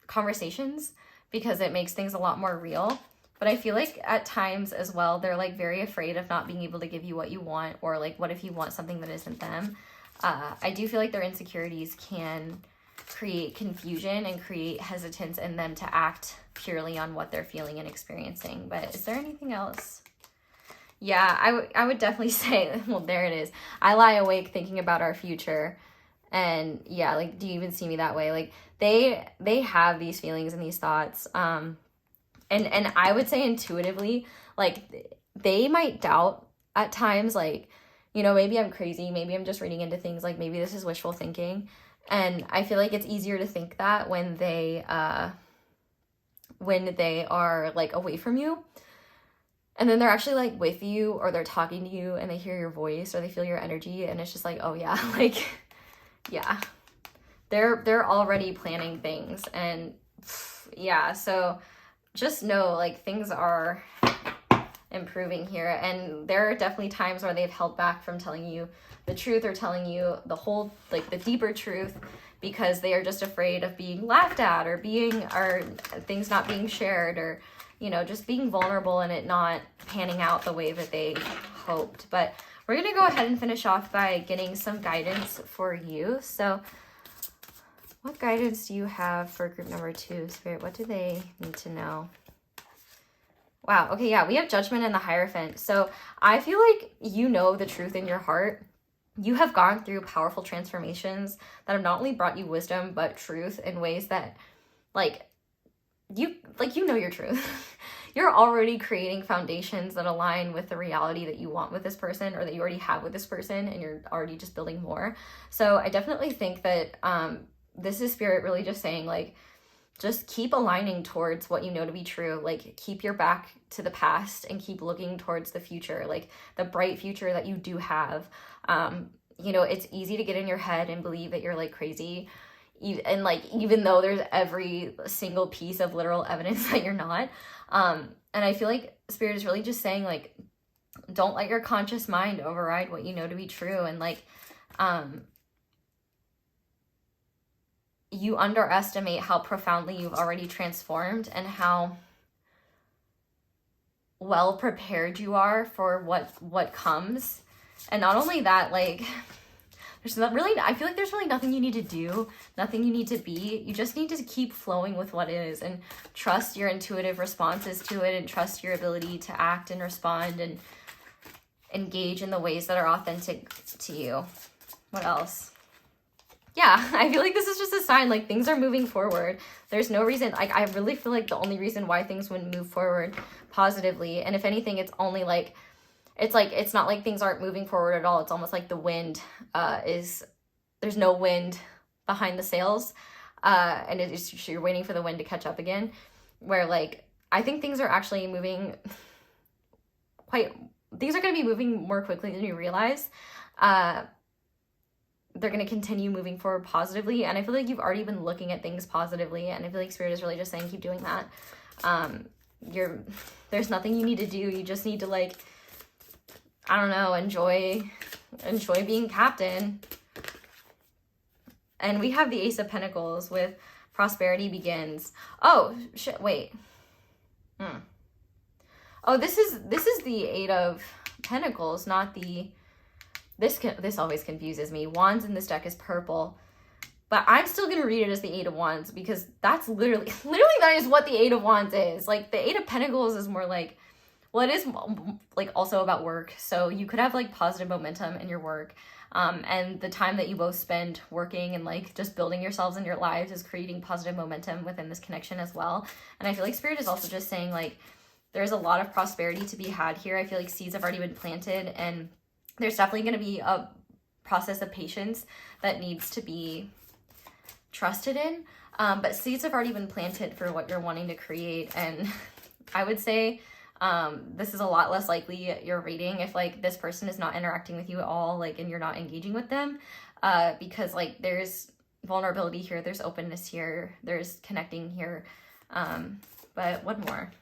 A: conversations because it makes things a lot more real. But I feel like at times as well, they're like very afraid of not being able to give you what you want, or like, what if you want something that isn't them? I do feel like their insecurities can create confusion and create hesitance in them to act purely on what they're feeling and experiencing. But is there anything else? Yeah, I would definitely say, well, there it is. I lie awake thinking about our future. And yeah, like, do you even see me that way? Like, they have these feelings and these thoughts. And I would say intuitively, like, they might doubt at times, like, you know, maybe I'm crazy, maybe I'm just reading into things, like, maybe this is wishful thinking. And I feel like it's easier to think that when they are like away from you, and then they're actually like with you, or they're talking to you and they hear your voice or they feel your energy, and it's just like, oh yeah, like, yeah, they're already planning things. And yeah, so just know, like, things are improving here, and there are definitely times where they've held back from telling you the truth or telling you the whole, like, the deeper truth, because they are just afraid of being laughed at or things not being shared, or, you know, just being vulnerable and it not panning out the way that they hoped. But we're going to go ahead and finish off by getting some guidance for you. So what guidance do you have for group number 2, Spirit? What do they need to know? Wow. Okay. Yeah. We have Judgment and the Hierophant. So I feel like you know the truth in your heart. You have gone through powerful transformations that have not only brought you wisdom, but truth in ways that, like, you know your truth. You're already creating foundations that align with the reality that you want with this person, or that you already have with this person, and you're already just building more. So I definitely think that this is Spirit really just saying, like, just keep aligning towards what you know to be true. Like, keep your back to the past and keep looking towards the future, like the bright future that you do have. You know, it's easy to get in your head and believe that you're like crazy. And like, even though there's every single piece of literal evidence that you're not. And I feel like Spirit is really just saying, like, don't let your conscious mind override what you know to be true. And like, you underestimate how profoundly you've already transformed and how well prepared you are for what comes. And not only that, like, I feel like there's really nothing you need to do, nothing you need to be. You just need to keep flowing with what is, and trust your intuitive responses to it, and trust your ability to act and respond and engage in the ways that are authentic to you. What else? yeah, I feel like this is just a sign, like, things are moving forward. There's no reason, like, I really feel like the only reason why things wouldn't move forward positively, and if anything, it's only like, it's not like things aren't moving forward at all. It's almost like the wind there's no wind behind the sails, and you're waiting for the wind to catch up again, where, like, I think things are actually moving things are going to be moving more quickly than you realize. They're going to continue moving forward positively, and I feel like you've already been looking at things positively, and I feel like Spirit is really just saying keep doing that. There's nothing you need to do. You just need to, like, I don't know, enjoy being captain. And we have the Ace of Pentacles with prosperity begins. Oh shit, wait. Oh, this is the Eight of Pentacles, not the... This always confuses me. Wands in this deck is purple. But I'm still going to read it as the Eight of Wands, because that's literally that is what the Eight of Wands is. Like, the Eight of Pentacles is more like... Well, it is, like, also about work. So you could have, like, positive momentum in your work. And the time that you both spend working and, like, just building yourselves in your lives is creating positive momentum within this connection as well. And I feel like Spirit is also just saying, like, there's a lot of prosperity to be had here. I feel like seeds have already been planted, and there's definitely going to be a process of patience that needs to be trusted in. But seeds have already been planted for what you're wanting to create. And I would say this is a lot less likely you're reading if, like, this person is not interacting with you at all, like, and you're not engaging with them, because, like, there's vulnerability here, there's openness here, there's connecting here. But one more.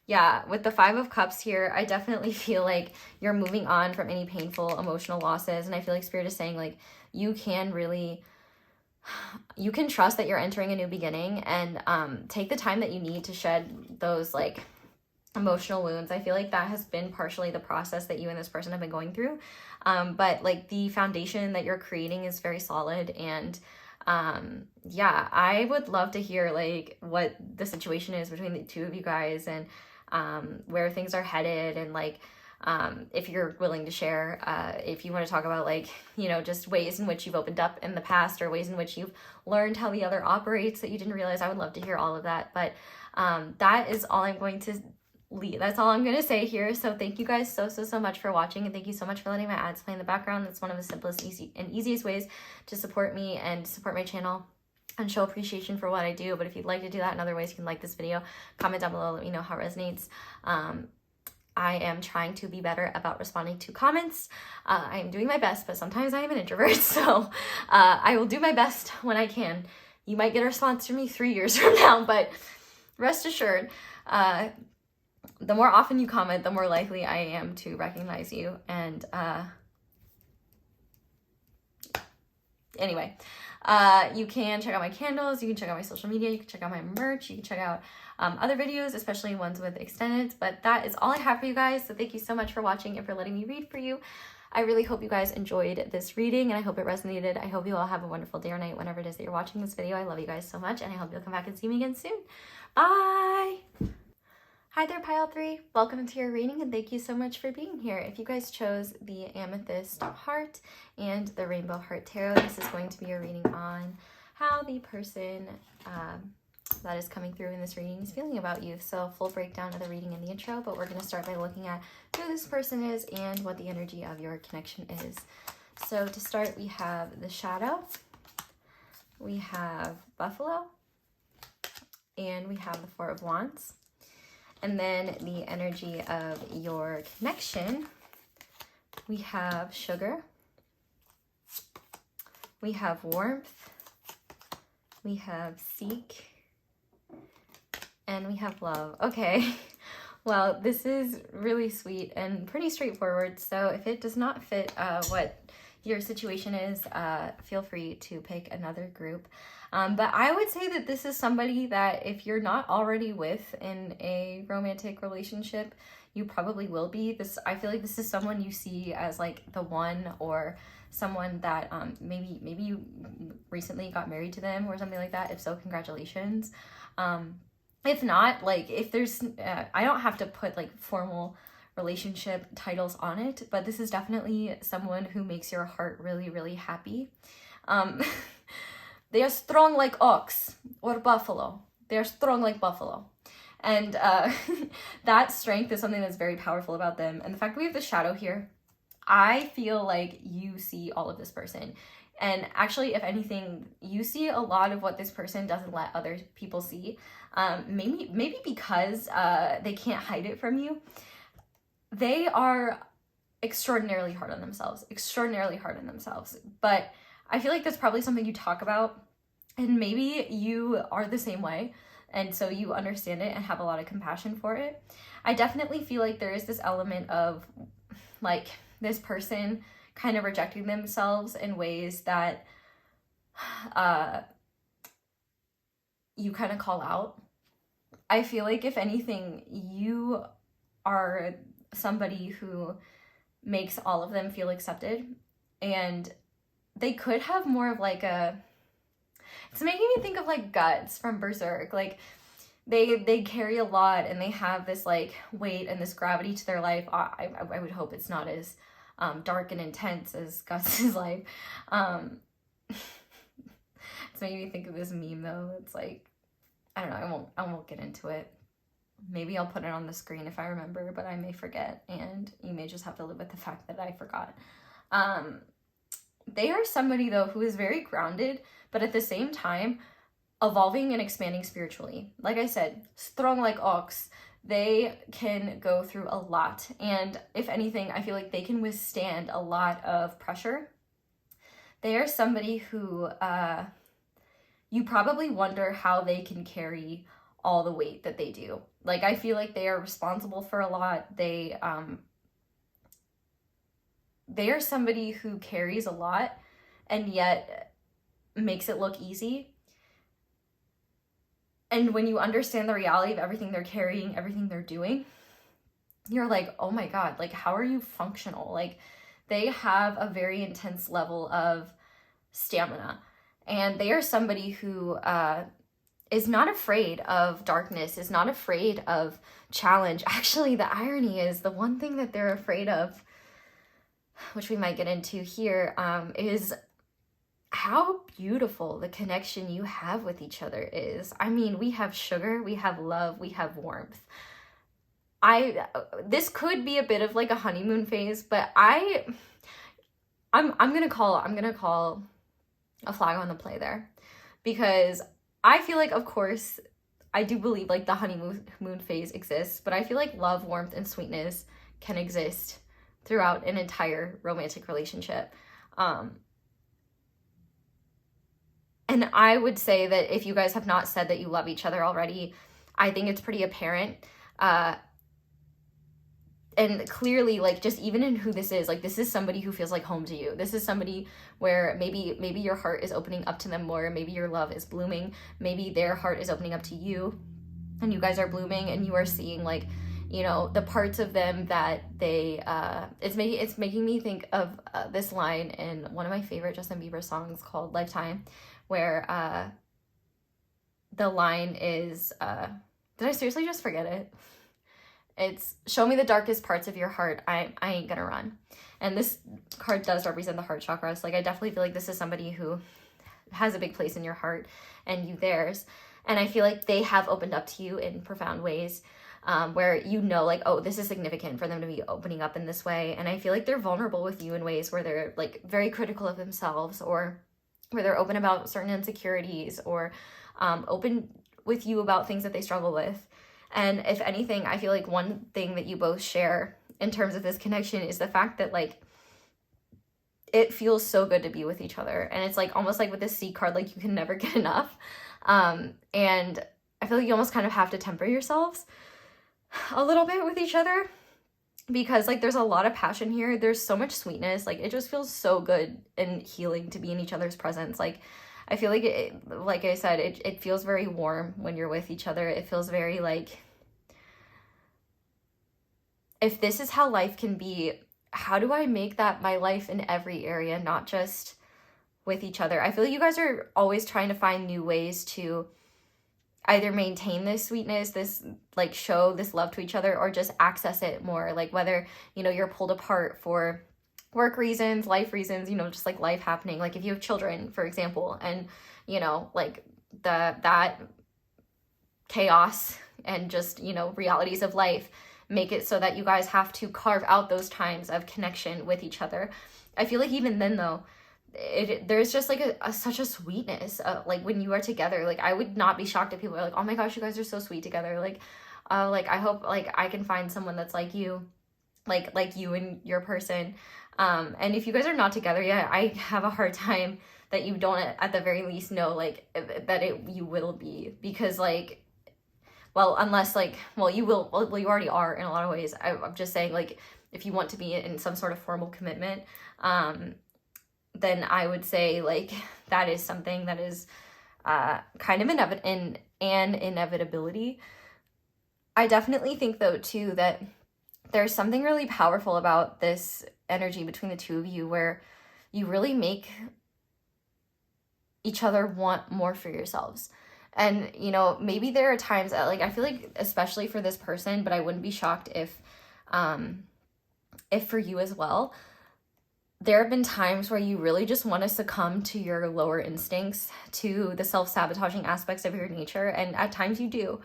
A: Yeah, with the Five of Cups here, I definitely feel like you're moving on from any painful emotional losses. And I feel like Spirit is saying, like, you can trust that you're entering a new beginning, and take the time that you need to shed those, like, emotional wounds. I feel like that has been partially the process that you and this person have been going through. But, like, the foundation that you're creating is very solid. And yeah, I would love to hear, like, what the situation is between the two of you guys, and where things are headed, and, like, if you're willing to share, if you want to talk about, like, you know, just ways in which you've opened up in the past, or ways in which you've learned how the other operates that you didn't realize. I would love to hear all of that. But that is all I'm going to that's all I'm going to say here. So thank you guys so much for watching, and thank you so much for letting my ads play in the background. That's one of the simplest and easiest ways to support me and support my channel and show appreciation for what I do. But if you'd like to do that in other ways, you can like this video, comment down below, let me know how it resonates. I am trying to be better about responding to comments. I am doing my best, but sometimes I am an introvert, so I will do my best when I can. You might get a response from me 3 years from now, but rest assured, the more often you comment, the more likely I am to recognize you. And anyway, you can check out my candles, you can check out my social media, you can check out my merch, you can check out other videos, especially ones with extended. But that is all I have for you guys. So thank you so much for watching and for letting me read for you. I really hope you guys enjoyed this reading, and I hope it resonated. I hope you all have a wonderful day or night whenever it is that you're watching this video. I love you guys so much, and I hope you'll come back and see me again soon. Bye! Hi there, Pile 3. Welcome to your reading, and thank you so much for being here. If you guys chose the Amethyst Heart and the Rainbow Heart Tarot, this is going to be a reading on how the person that is coming through in this reading is feeling about you. So full breakdown of the reading in the intro, but we're going to start by looking at who this person is and what the energy of your connection is. So to start, we have the Shadow, we have Buffalo, and we have the Four of Wands. And then the energy of your connection, we have Sugar, we have Warmth, we have Seek, and we have Love. Okay, well, this is really sweet and pretty straightforward. So if it does not fit what your situation is, feel free to pick another group. But I would say that this is somebody that if you're not already with in a romantic relationship, you probably will be. I feel like this is someone you see as like the one, or someone that maybe you recently got married to them or something like that. If so, congratulations. If not, like, if there's, I don't have to put like formal relationship titles on it, but this is definitely someone who makes your heart really happy. They are strong like ox or buffalo. They are strong like buffalo. And that strength is something that's very powerful about them. And the fact that we have the shadow here, I feel like you see all of this person. And actually, if anything, you see a lot of what this person doesn't let other people see. Maybe because they can't hide it from you. They are extraordinarily hard on themselves. But I feel like that's probably something you talk about. And maybe you are the same way. And so you understand it and have a lot of compassion for it. I definitely feel like there is this element of like this person kind of rejecting themselves in ways that you kind of call out. I feel like if anything, you are somebody who makes all of them feel accepted, and they could have more of like a, it's making me think of like Guts from Berserk. Like they carry a lot and they have this like weight and this gravity to their life. I would hope it's not as dark and intense as Guts' life. It's making me think of this meme though. It's like, I don't know, I won't get into it. Maybe I'll put it on the screen if I remember, but I may forget, and you may just have to live with the fact that I forgot. They are somebody though who is very grounded, but at the same time evolving and expanding spiritually. Like I said, strong like ox. They can go through a lot, and if anything, I feel like they can withstand a lot of pressure. They are somebody who you probably wonder how they can carry all the weight that they do. Like, I feel like they are responsible for a lot. They are somebody who carries a lot and yet makes it look easy. And when you understand the reality of everything they're carrying, everything they're doing, you're like, oh my God, like, how are you functional? Like, they have a very intense level of stamina. And they are somebody who is not afraid of darkness, is not afraid of challenge. Actually, the irony is the one thing that they're afraid of, which we might get into here, is how beautiful the connection you have with each other is. I mean, we have sugar, we have love, we have warmth. This could be a bit of like a honeymoon phase, but I'm gonna call a flag on the play there, because I feel like, of course, I do believe like the honeymoon phase exists, but I feel like love, warmth, and sweetness can exist throughout an entire romantic relationship. And I would say that if you guys have not said that you love each other already, I think it's pretty apparent. And clearly, like, just even in who this is, like, this is somebody who feels like home to you. This is somebody where maybe your heart is opening up to them more. Maybe your love is blooming. Maybe their heart is opening up to you, and you guys are blooming, and you are seeing, like, you know, the parts of them that they, it's making me think of this line in one of my favorite Justin Bieber songs called Lifetime, where the line is, did I seriously just forget it? It's, show me the darkest parts of your heart, I ain't gonna run. And this card does represent the heart chakra. So, like, I definitely feel like this is somebody who has a big place in your heart and you theirs. And I feel like they have opened up to you in profound ways, where you know, like, oh, this is significant for them to be opening up in this way. And I feel like they're vulnerable with you in ways where they're, like, very critical of themselves, or where they're open about certain insecurities, or open with you about things that they struggle with. And if anything, I feel like one thing that you both share in terms of this connection is the fact that, like, it feels so good to be with each other. And it's like almost like with this C card, like, you can never get enough. And I feel like you almost kind of have to temper yourselves a little bit with each other, because, like, there's a lot of passion here. There's so much sweetness. Like, it just feels so good and healing to be in each other's presence. Like, I feel like it, like I said, it feels very warm when you're with each other. It feels very like, if this is how life can be, how do I make that my life in every area, not just with each other? I feel like you guys are always trying to find new ways to either maintain this sweetness, this, like, show this love to each other, or just access it more. Like, whether, you know, you're pulled apart for work reasons, life reasons, you know, just like life happening. Like if you have children, for example, and, you know, like that chaos and just, you know, realities of life make it so that you guys have to carve out those times of connection with each other. I feel like even then though, there's just like such a sweetness like when you are together. Like I would not be shocked if people are like, oh my gosh, you guys are so sweet together. Like I hope like I can find someone that's like you, like you and your person. And if you guys are not together yet, I have a hard time that you don't at the very least know like that you will be, because like, well, unless like, well, you will, well, you already are in a lot of ways. I'm just saying, like, if you want to be in some sort of formal commitment, then I would say like that is something that is kind of an inevitability. I definitely think though too that there's something really powerful about this energy between the two of you where you really make each other want more for yourselves. And, you know, maybe there are times that, like, I feel like, especially for this person, but I wouldn't be shocked if for you as well, there have been times where you really just want to succumb to your lower instincts, to the self-sabotaging aspects of your nature, and at times you do.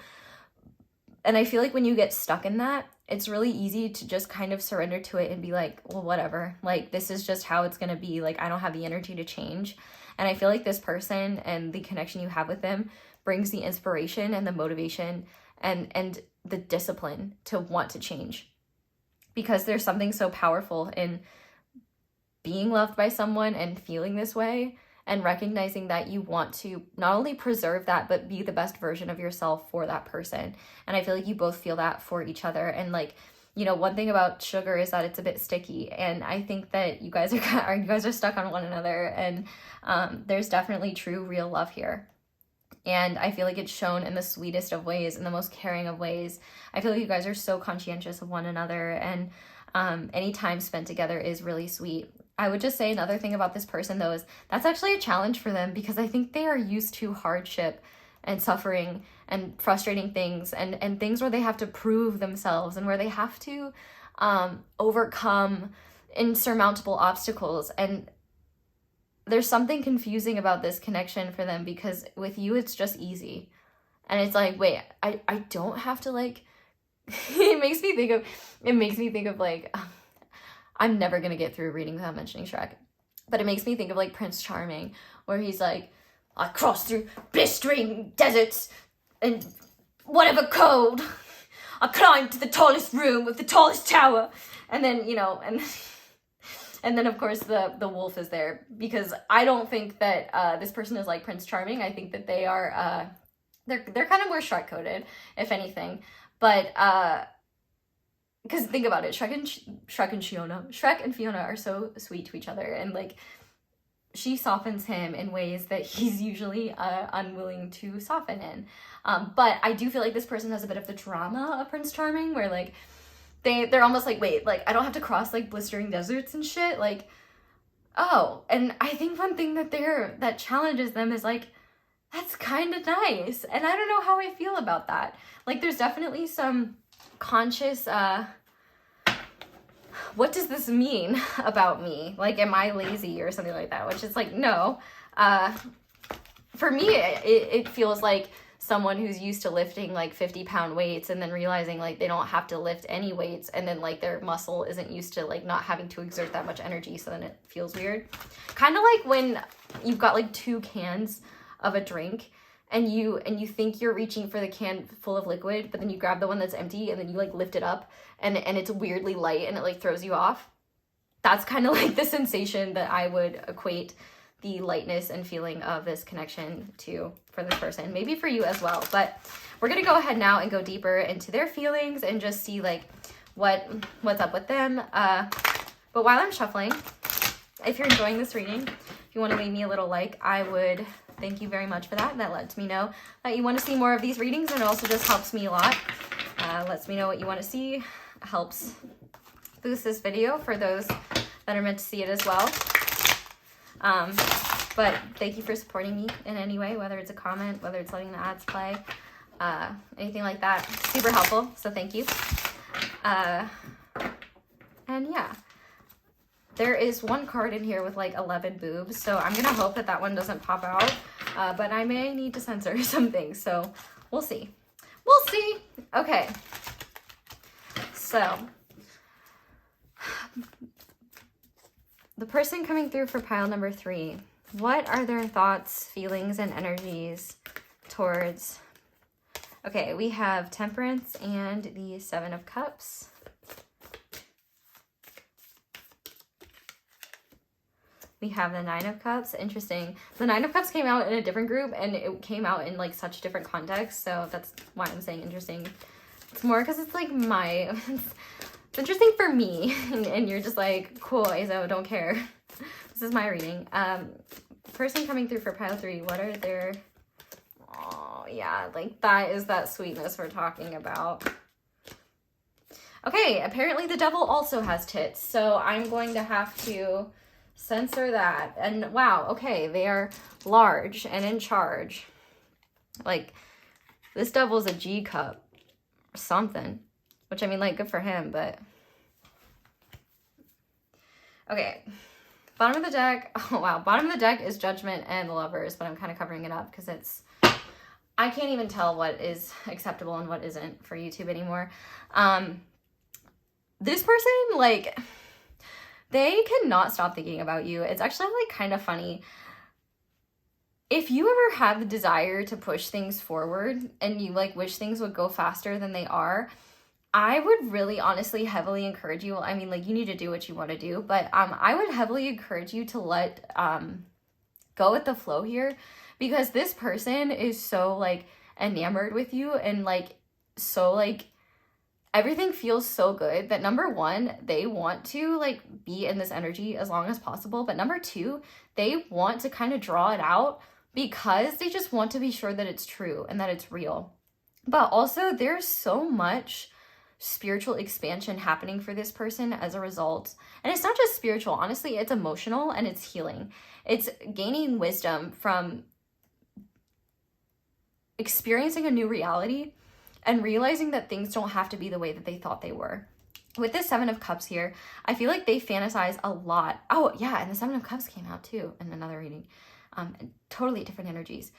A: And I feel like when you get stuck in that, it's really easy to just kind of surrender to it and be like, well, whatever, like, this is just how it's going to be. Like, I don't have the energy to change. And I feel like this person and the connection you have with them brings the inspiration and the motivation and the discipline to want to change, because there's something so powerful in being loved by someone and feeling this way and recognizing that you want to not only preserve that, but be the best version of yourself for that person. And I feel like you both feel that for each other. And like, you know, one thing about sugar is that it's a bit sticky. And I think that you guys are stuck on one another. And there's definitely true, real love here. And I feel like it's shown in the sweetest of ways, in the most caring of ways. I feel like you guys are so conscientious of one another, and any time spent together is really sweet. I would just say another thing about this person, though, is that's actually a challenge for them, because I think they are used to hardship and suffering and frustrating things and things where they have to prove themselves and where they have to overcome insurmountable obstacles. And there's something confusing about this connection for them, because with you, it's just easy. And it's like, wait, I don't have to, like, it makes me think of like, I'm never going to get through reading without mentioning Shrek, but it makes me think of like Prince Charming, where he's like, I crossed through blistering deserts and whatever cold. I climbed to the tallest room with the tallest tower. And then, you know, and then of course the wolf is there, because I don't think that this person is like Prince Charming. I think that they are, they're kind of more Shrek coded, if anything. But, because think about it, Shrek and Fiona are so sweet to each other, and like she softens him in ways that he's usually unwilling to soften in. But I do feel like this person has a bit of the drama of Prince Charming, where like they're almost like, wait, like I don't have to cross like blistering deserts and shit, like, oh. And I think one thing that challenges them is like, that's kind of nice, and I don't know how I feel about that. Like, there's definitely some conscious what does this mean about me? Like, am I lazy or something like that? Which is like, no. For me, it feels like someone who's used to lifting like 50-pound weights and then realizing like they don't have to lift any weights, and then like their muscle isn't used to like not having to exert that much energy, so then it feels weird. Kind of like when you've got like 2 cans of a drink, and you think you're reaching for the can full of liquid, but then you grab the one that's empty, and then you like lift it up, and it's weirdly light, and it like throws you off. That's kind of like the sensation that I would equate the lightness and feeling of this connection to for this person. Maybe for you as well. But we're gonna go ahead now and go deeper into their feelings and just see like what's up with them. But while I'm shuffling, if you're enjoying this reading, if you want to leave me a little like, I would thank you very much for that. That lets me know that you want to see more of these readings, and it also just helps me a lot. Lets me know what you want to see. Helps boost this video for those that are meant to see it as well. But thank you for supporting me in any way, whether it's a comment, whether it's letting the ads play, anything like that. Super helpful, so thank you. And yeah, There is one card in here with like 11 boobs, so I'm gonna hope that that one doesn't pop out, but I may need to censor some things, so we'll see. We'll see. Okay, so the person coming through for pile number 3, what are their thoughts, feelings, and energies towards... Okay, we have Temperance and the 7 of Cups. We have the 9 of Cups. Interesting. The 9 of Cups came out in a different group, and it came out in like such different contexts, so that's why I'm saying interesting. It's more because it's like it's interesting for me, and you're just like, cool, Azo, don't care. This is my reading. Person coming through for pile 3, what are their... Oh, yeah, like that is that sweetness we're talking about. Okay, apparently the devil also has tits, so I'm going to have to censor that. And wow, okay, they are large and in charge. Like, this devil's a G cup or something, which I mean, like, good for him, but okay. Bottom of the deck. Oh wow, bottom of the deck is Judgment and the Lovers, but I'm kind of covering it up because it's, I can't even tell what is acceptable and what isn't for YouTube anymore. This person, like, they cannot stop thinking about you. It's actually like kind of funny. If you ever have the desire to push things forward and you like wish things would go faster than they are, I would really honestly heavily encourage you. I mean, like, you need to do what you want to do, but I would heavily encourage you to let go with the flow here, because this person is so like enamored with you, and like so like everything feels so good that number 1, they want to like be in this energy as long as possible, but number 2, they want to kind of draw it out because they just want to be sure that it's true and that it's real. But also there's so much spiritual expansion happening for this person as a result. And it's not just spiritual, honestly, it's emotional and it's healing. It's gaining wisdom from experiencing a new reality and realizing that things don't have to be the way that they thought they were. With this 7 of Cups here, I feel like they fantasize a lot. Oh yeah, and the 7 of Cups came out too in another reading. Totally different energies.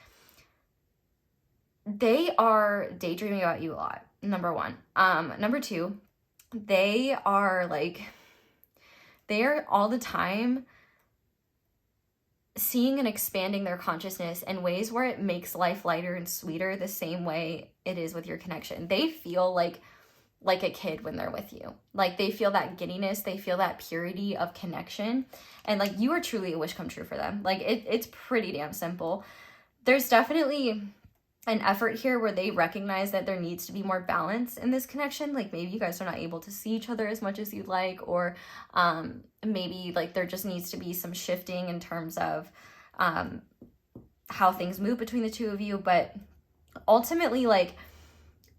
A: They are daydreaming about you a lot, number 1. Number 2, they are all the time seeing and expanding their consciousness in ways where it makes life lighter and sweeter, the same way it is with your connection. They feel like a kid when they're with you. Like, they feel that giddiness, they feel that purity of connection, and like you are truly a wish come true for them. Like, it's pretty damn simple. There's definitely an effort here where they recognize that there needs to be more balance in this connection. Like, maybe you guys are not able to see each other as much as you'd like, or maybe like there just needs to be some shifting in terms of how things move between the two of you. But ultimately, like,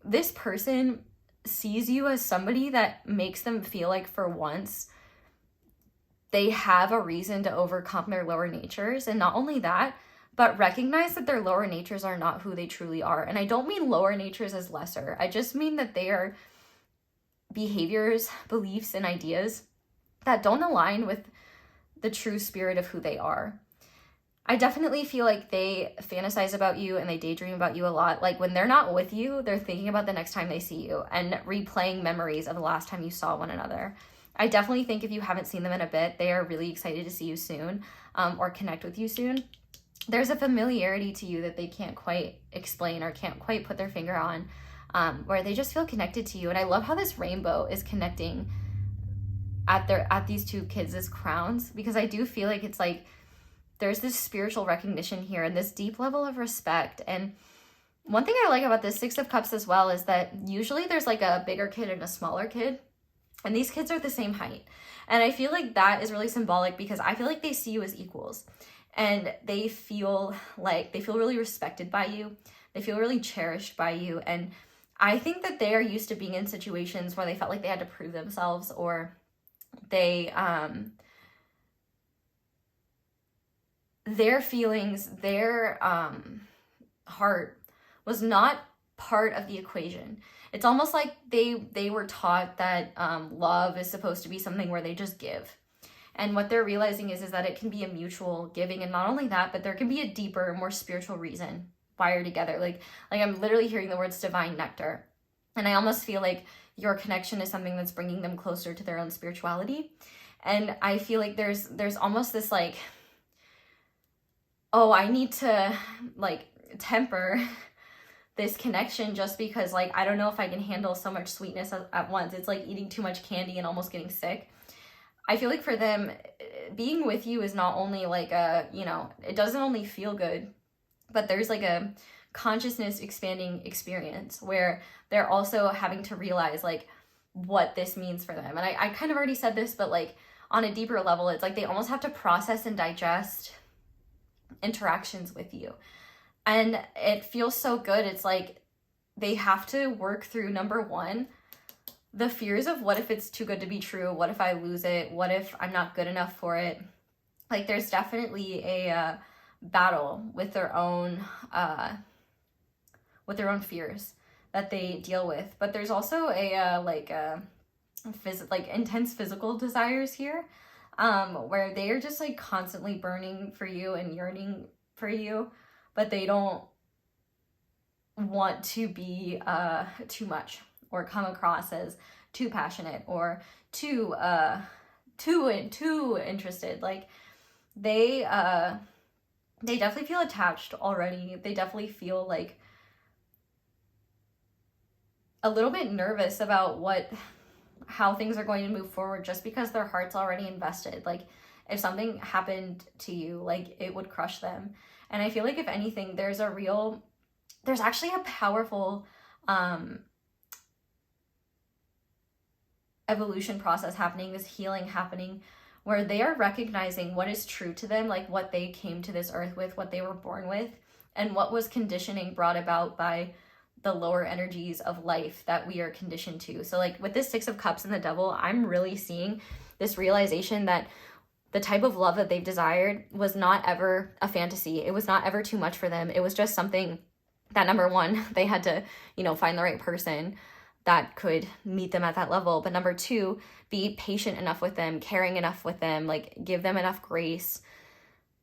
A: this person sees you as somebody that makes them feel like for once they have a reason to overcome their lower natures. And not only that, but recognize that their lower natures are not who they truly are. And I don't mean lower natures as lesser. I just mean that they are behaviors, beliefs, and ideas that don't align with the true spirit of who they are. I definitely feel like they fantasize about you and they daydream about you a lot. Like, when they're not with you, they're thinking about the next time they see you and replaying memories of the last time you saw one another. I definitely think if you haven't seen them in a bit, they are really excited to see you soon, or connect with you soon. There's a familiarity to you that they can't quite explain or can't quite put their finger on, where they just feel connected to you. And I love how this rainbow is connecting at these two kids' crowns, because I do feel like it's like there's this spiritual recognition here and this deep level of respect. And one thing I like about this 6 of Cups as well is that usually there's like a bigger kid and a smaller kid, and these kids are the same height. And I feel like that is really symbolic, because I feel like they see you as equals. And they feel really respected by you. They feel really cherished by you. And I think that they are used to being in situations where they felt like they had to prove themselves, or they, their feelings, their heart was not part of the equation. It's almost like they were taught that love is supposed to be something where they just give. And what they're realizing is that it can be a mutual giving. And not only that, but there can be a deeper, more spiritual reason why you're together. Like I'm literally hearing the words divine nectar. And I almost feel like your connection is something that's bringing them closer to their own spirituality. And I feel like there's almost this like, oh, I need to like temper this connection just because like I don't know if I can handle so much sweetness at once. It's like eating too much candy and almost getting sick. I feel like for them, being with you is not only like a, you know, it doesn't only feel good, but there's like a consciousness expanding experience where they're also having to realize like what this means for them. And I kind of already said this, but like on a deeper level, it's like they almost have to process and digest interactions with you. And it feels so good. It's like they have to work through, number one, the fears of what if it's too good to be true? What if I lose it? What if I'm not good enough for it? Like there's definitely a battle with their own fears that they deal with. But there's also intense physical desires here, where they are just like constantly burning for you and yearning for you, but they don't want to be too much or come across as too passionate or too interested. Like they definitely feel attached already. They definitely feel like a little bit nervous about how things are going to move forward, just because their heart's already invested. Like if something happened to you, like it would crush them. And I feel like if anything, there's actually a powerful evolution process happening, this healing happening, where they are recognizing what is true to them, like what they came to this earth with, what they were born with, and what was conditioning brought about by the lower energies of life that we are conditioned to. So like with this Six of Cups and the Devil, I'm really seeing this realization that the type of love that they've desired was not ever a fantasy. It was not ever too much for them. It was just something that, number one, they had to, you know, find the right person that could meet them at that level. But number two, be patient enough with them, caring enough with them, like give them enough grace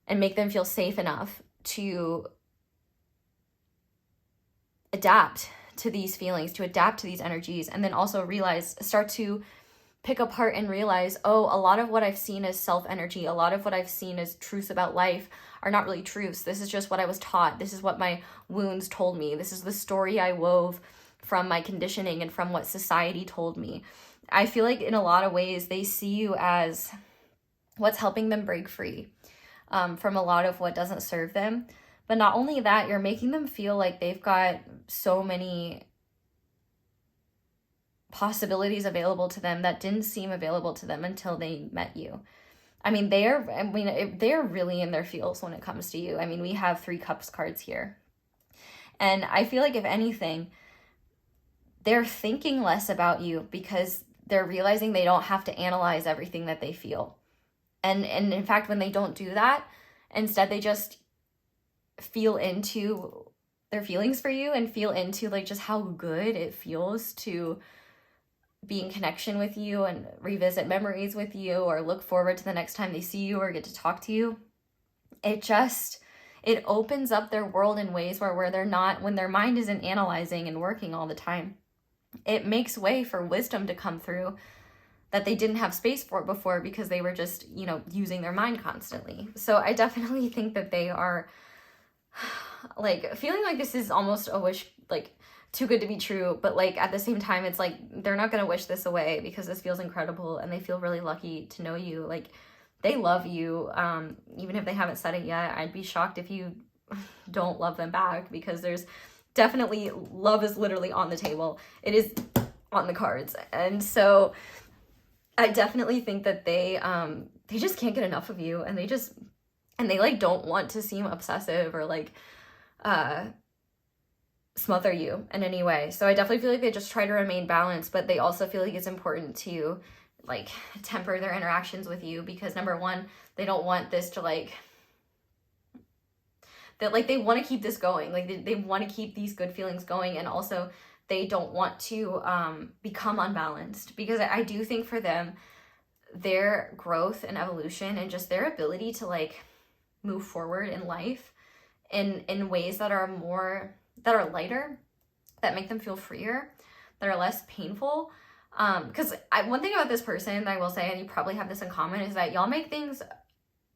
A: and make them feel safe enough to adapt to these feelings, to adapt to these energies, and then also start to pick apart and realize, oh, a lot of what I've seen as self-energy, a lot of what I've seen as truths about life are not really truths. This is just what I was taught. This is what my wounds told me. This is the story I wove from my conditioning and from what society told me. I feel like in a lot of ways, they see you as what's helping them break free from a lot of what doesn't serve them. But not only that, you're making them feel like they've got so many possibilities available to them that didn't seem available to them until they met you. I mean, they're really in their feels when it comes to you. I mean, we have 3 Cups cards here. And I feel like if anything, they're thinking less about you because they're realizing they don't have to analyze everything that they feel. And in fact, when they don't do that, instead they just feel into their feelings for you and feel into like just how good it feels to be in connection with you and revisit memories with you or look forward to the next time they see you or get to talk to you. It opens up their world in ways where they're not, when their mind isn't analyzing and working all the time, it makes way for wisdom to come through that they didn't have space for before because they were just, you know, using their mind constantly. So I definitely think that they are like feeling like this is almost a wish, like too good to be true, but like at the same time it's like they're not going to wish this away because this feels incredible and they feel really lucky to know you. Like they love you, even if they haven't said it yet. I'd be shocked if you don't love them back, because there's definitely, love is literally on the table. It is on the cards. And so I definitely think that they just can't get enough of you, and they like don't want to seem obsessive or like smother you in any way. So I definitely feel like they just try to remain balanced, but they also feel like it's important to like temper their interactions with you, because number one, they don't want this to like, that like they want to keep this going, like they want to keep these good feelings going, and also they don't want to become unbalanced, because I do think for them their growth and evolution and just their ability to like move forward in life in ways that are lighter, that make them feel freer, that are less painful. Because one thing about this person that I will say, and you probably have this in common, is that y'all make things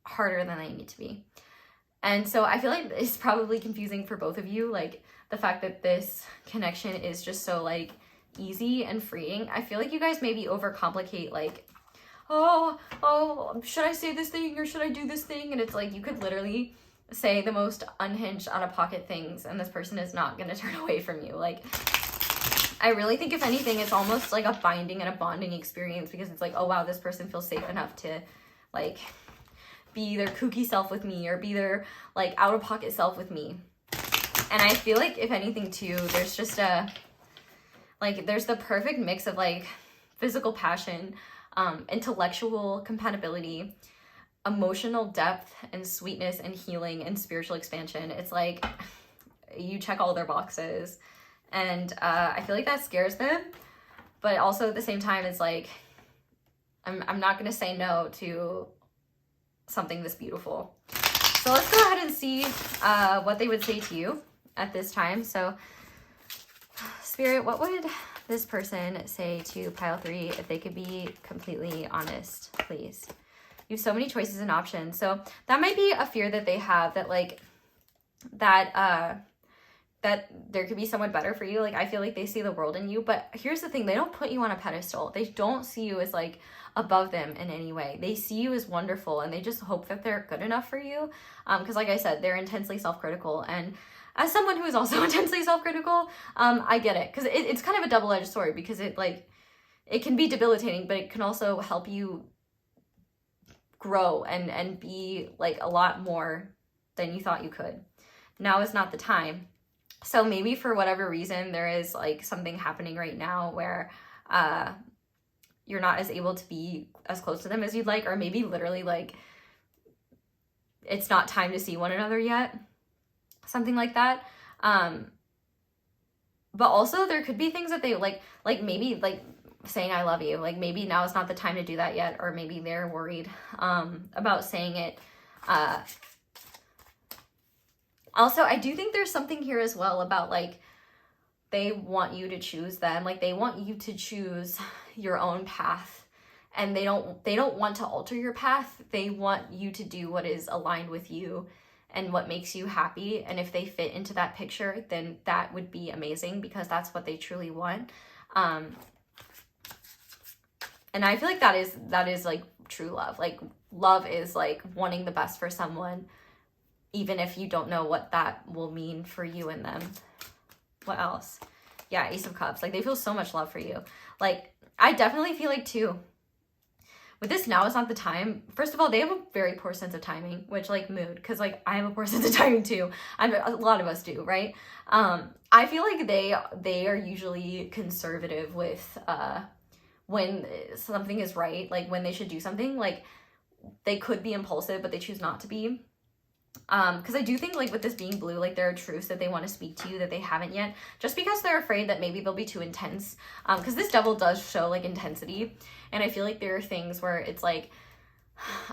A: harder than they need to be. And so I feel like it's probably confusing for both of you, like the fact that this connection is just so like easy and freeing. I feel like you guys maybe overcomplicate, like, oh, should I say this thing or should I do this thing? And it's like, you could literally say the most unhinged, out of pocket things and this person is not going to turn away from you. Like, I really think if anything, it's almost like a binding and a bonding experience, because it's like, oh wow, this person feels safe enough to like be their kooky self with me or be their like out of pocket self with me. And I feel like if anything too, there's just there's the perfect mix of like physical passion, intellectual compatibility, emotional depth and sweetness and healing and spiritual expansion. It's like you check all their boxes, and I feel like that scares them, but also at the same time it's like I'm not gonna say no to something this beautiful. So let's go ahead and see what they would say to you at this time. So Spirit, what would this person say to pile 3 if they could be completely honest, please? You have so many choices and options. So that might be a fear that they have, that like that there could be someone better for you. Like, I feel like they see the world in you, but here's the thing, they don't put you on a pedestal. They don't see you as like above them in any way. They see you as wonderful, and they just hope that they're good enough for you. Because like I said, they're intensely self-critical, and as someone who is also intensely self-critical, I get it, because it's kind of a double-edged sword, because it can be debilitating, but it can also help you grow and be like a lot more than you thought you could. Now is not the time. So maybe for whatever reason, there is like something happening right now where you're not as able to be as close to them as you'd like, or maybe literally like it's not time to see one another yet, something like that. But also there could be things that they like maybe like saying I love you, like maybe now is not the time to do that yet, or maybe they're worried about saying it. Also, I do think there's something here as well about like they want you to choose them, like they want you to choose your own path, and they don't want to alter your path. They want you to do what is aligned with you and what makes you happy. And if they fit into that picture, then that would be amazing, because that's what they truly want. And I feel like that is like true love. Like love is like wanting the best for someone, even if you don't know what that will mean for you and them. What else? Yeah, Ace of Cups. Like, they feel so much love for you. Like, I definitely feel like, too, with this now is not the time. First of all, they have a very poor sense of timing, which, like, mood. Because, like, I have a poor sense of timing, too. A lot of us do, right? I feel like they are usually conservative with when something is right. Like, when they should do something. Like, they could be impulsive, but they choose not to be. Because I do think like with this being blue, like there are truths that they want to speak to you that they haven't yet, just because they're afraid that maybe they'll be too intense. Because this devil does show like intensity, and I feel like there are things where it's like,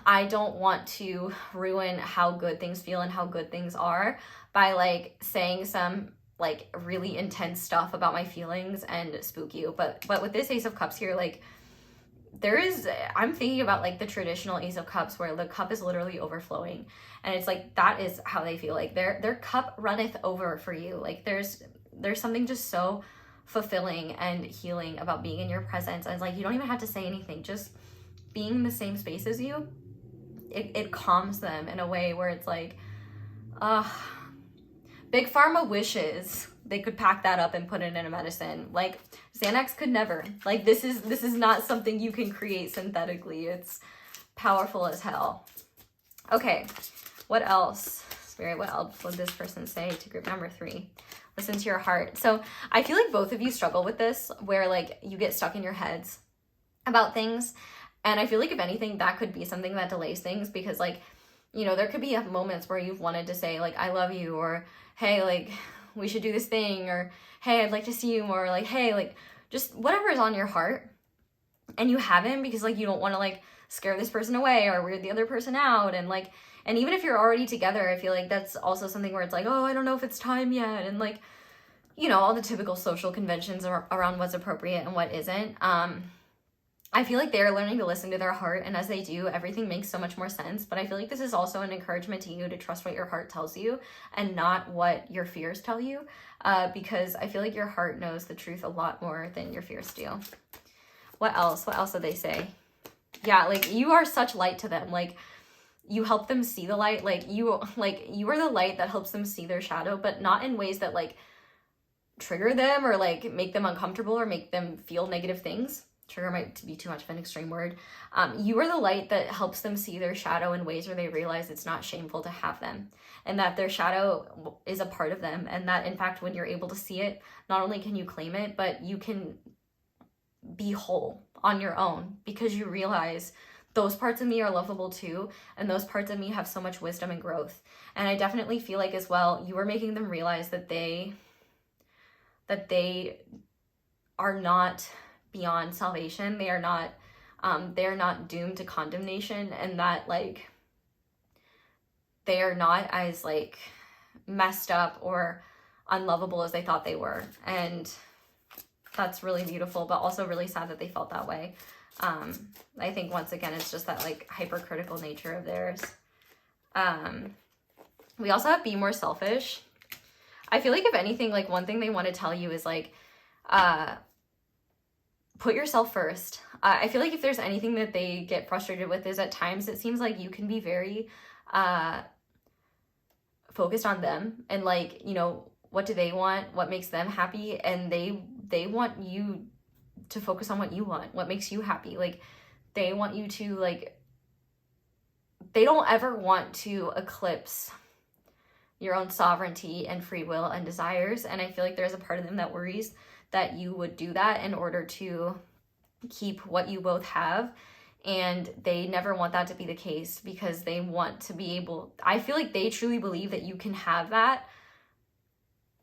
A: I don't want to ruin how good things feel and how good things are by like saying some like really intense stuff about my feelings and spook you. But with this Ace of Cups here, like I'm thinking about like the traditional Ace of Cups where the cup is literally overflowing, and it's like that is how they feel, like their cup runneth over for you. Like there's something just so fulfilling and healing about being in your presence, and it's like you don't even have to say anything, just being in the same space as you, it calms them in a way where it's like, Big Pharma wishes they could pack that up and put it in a medicine. Like Xanax could never. Like this is not something you can create synthetically. It's powerful as hell. Okay, what else? Spirit, what else would this person say to group number 3? Listen to your heart. So I feel like both of you struggle with this, where like you get stuck in your heads about things. And I feel like if anything, that could be something that delays things, because like, you know, there could be moments where you've wanted to say like, I love you, or hey, like we should do this thing, or hey, I'd like to see you more, like hey, like just whatever is on your heart. and you haven't because like you don't want to like scare this person away or weird the other person out, and like, and even if you're already together, I feel like that's also something where it's like, oh, I don't know if it's time yet, and like, you know, all the typical social conventions around what's appropriate and what isn't. I feel like they're learning to listen to their heart, and as they do, everything makes so much more sense. But I feel like this is also an encouragement to you to trust what your heart tells you and not what your fears tell you, because I feel like your heart knows the truth a lot more than your fears do. What else? What else did they say? Yeah, like, you are such light to them. Like, you help them see the light. Like, you are the light that helps them see their shadow, but not in ways that, like, trigger them or, like, make them uncomfortable or make them feel negative things. Trigger might be too much of an extreme word. You are the light that helps them see their shadow in ways where they realize it's not shameful to have them, and that their shadow is a part of them, and that, in fact, when you're able to see it, not only can you claim it, but you can be whole on your own because you realize those parts of me are lovable too, and those parts of me have so much wisdom and growth. And I definitely feel like as well, you are making them realize that they are not beyond salvation. They are not doomed to condemnation, and that like they are not as like messed up or unlovable as they thought they were. And that's really beautiful, but also really sad that they felt that way. I think once again, it's just that like hypercritical nature of theirs. We also have be more selfish. I feel like if anything, like one thing they want to tell you is like, put yourself first. I feel like if there's anything that they get frustrated with is at times it seems like you can be very focused on them and like, you know, what do they want? What makes them happy? And they want you to focus on what you want, what makes you happy. Like they want you to like, they don't ever want to eclipse your own sovereignty and free will and desires. And I feel like there's a part of them that worries that you would do that in order to keep what you both have. And they never want that to be the case because they want to be able, I feel like they truly believe that you can have that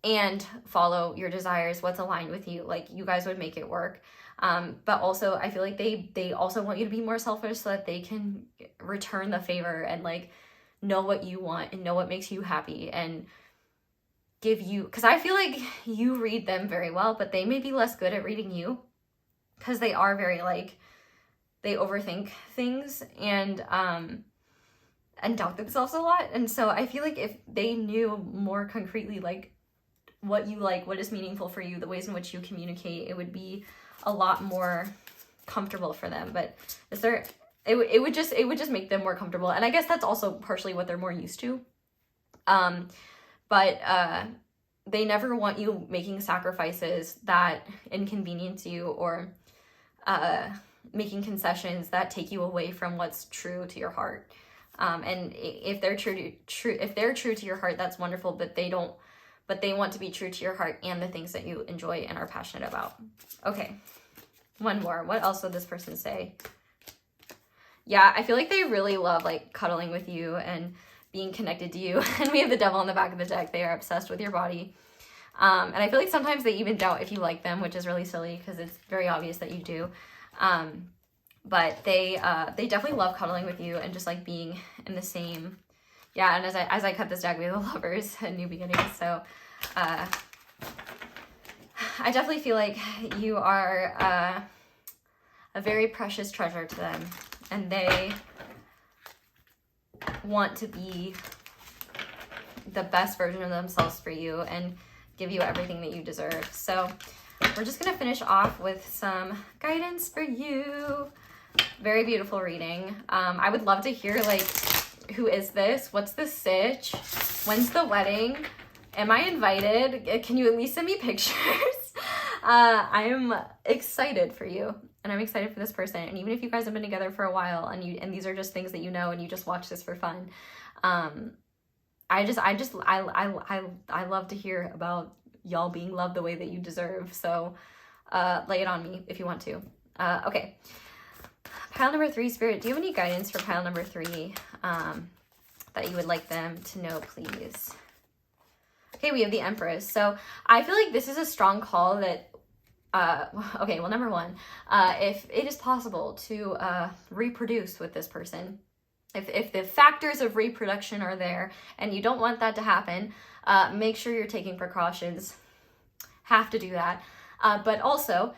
A: and follow your desires, what's aligned with you. Like you guys would make it work. But also I feel like they also want you to be more selfish so that they can return the favor and like know what you want and know what makes you happy and give you, because I feel like you read them very well, but they may be less good at reading you because they are very like, they overthink things and doubt themselves a lot. And so I feel like if they knew more concretely like what you like, what is meaningful for you, the ways in which you communicate, it would be a lot more comfortable for them. But is there, it would just make them more comfortable. And I guess that's also partially what they're more used to. But they never want you making sacrifices that inconvenience you or making concessions that take you away from what's true to your heart. And if they're true to your heart, that's wonderful, but they want to be true to your heart and the things that you enjoy and are passionate about. Okay, one more. What else did this person say? Yeah, I feel like they really love like cuddling with you and being connected to you. And we have the devil on the back of the deck. They are obsessed with your body. And I feel like sometimes they even doubt if you like them, which is really silly because it's very obvious that you do. But they definitely love cuddling with you and just like being in the same, yeah. And as I cut this deck, we have the Lovers and New Beginnings. So I definitely feel like you are a very precious treasure to them, and they want to be the best version of themselves for you and give you everything that you deserve. So we're just going to finish off with some guidance for you. Very beautiful reading. I would love to hear like, who is this? What's the sitch? When's the wedding? Am I invited? Can you at least send me pictures? I'm excited for you. And I'm excited for this person. And even if you guys have been together for a while and these are just things that you know and you just watch this for fun, I love to hear about y'all being loved the way that you deserve. So lay it on me if you want to. Okay. Pile number 3, Spirit, do you have any guidance for pile number 3 that you would like them to know, please? Okay, we have the Empress. So I feel like this is a strong call that okay, well, number one, if it is possible to reproduce with this person, if the factors of reproduction are there and you don't want that to happen, make sure you're taking precautions. Have to do that. But also,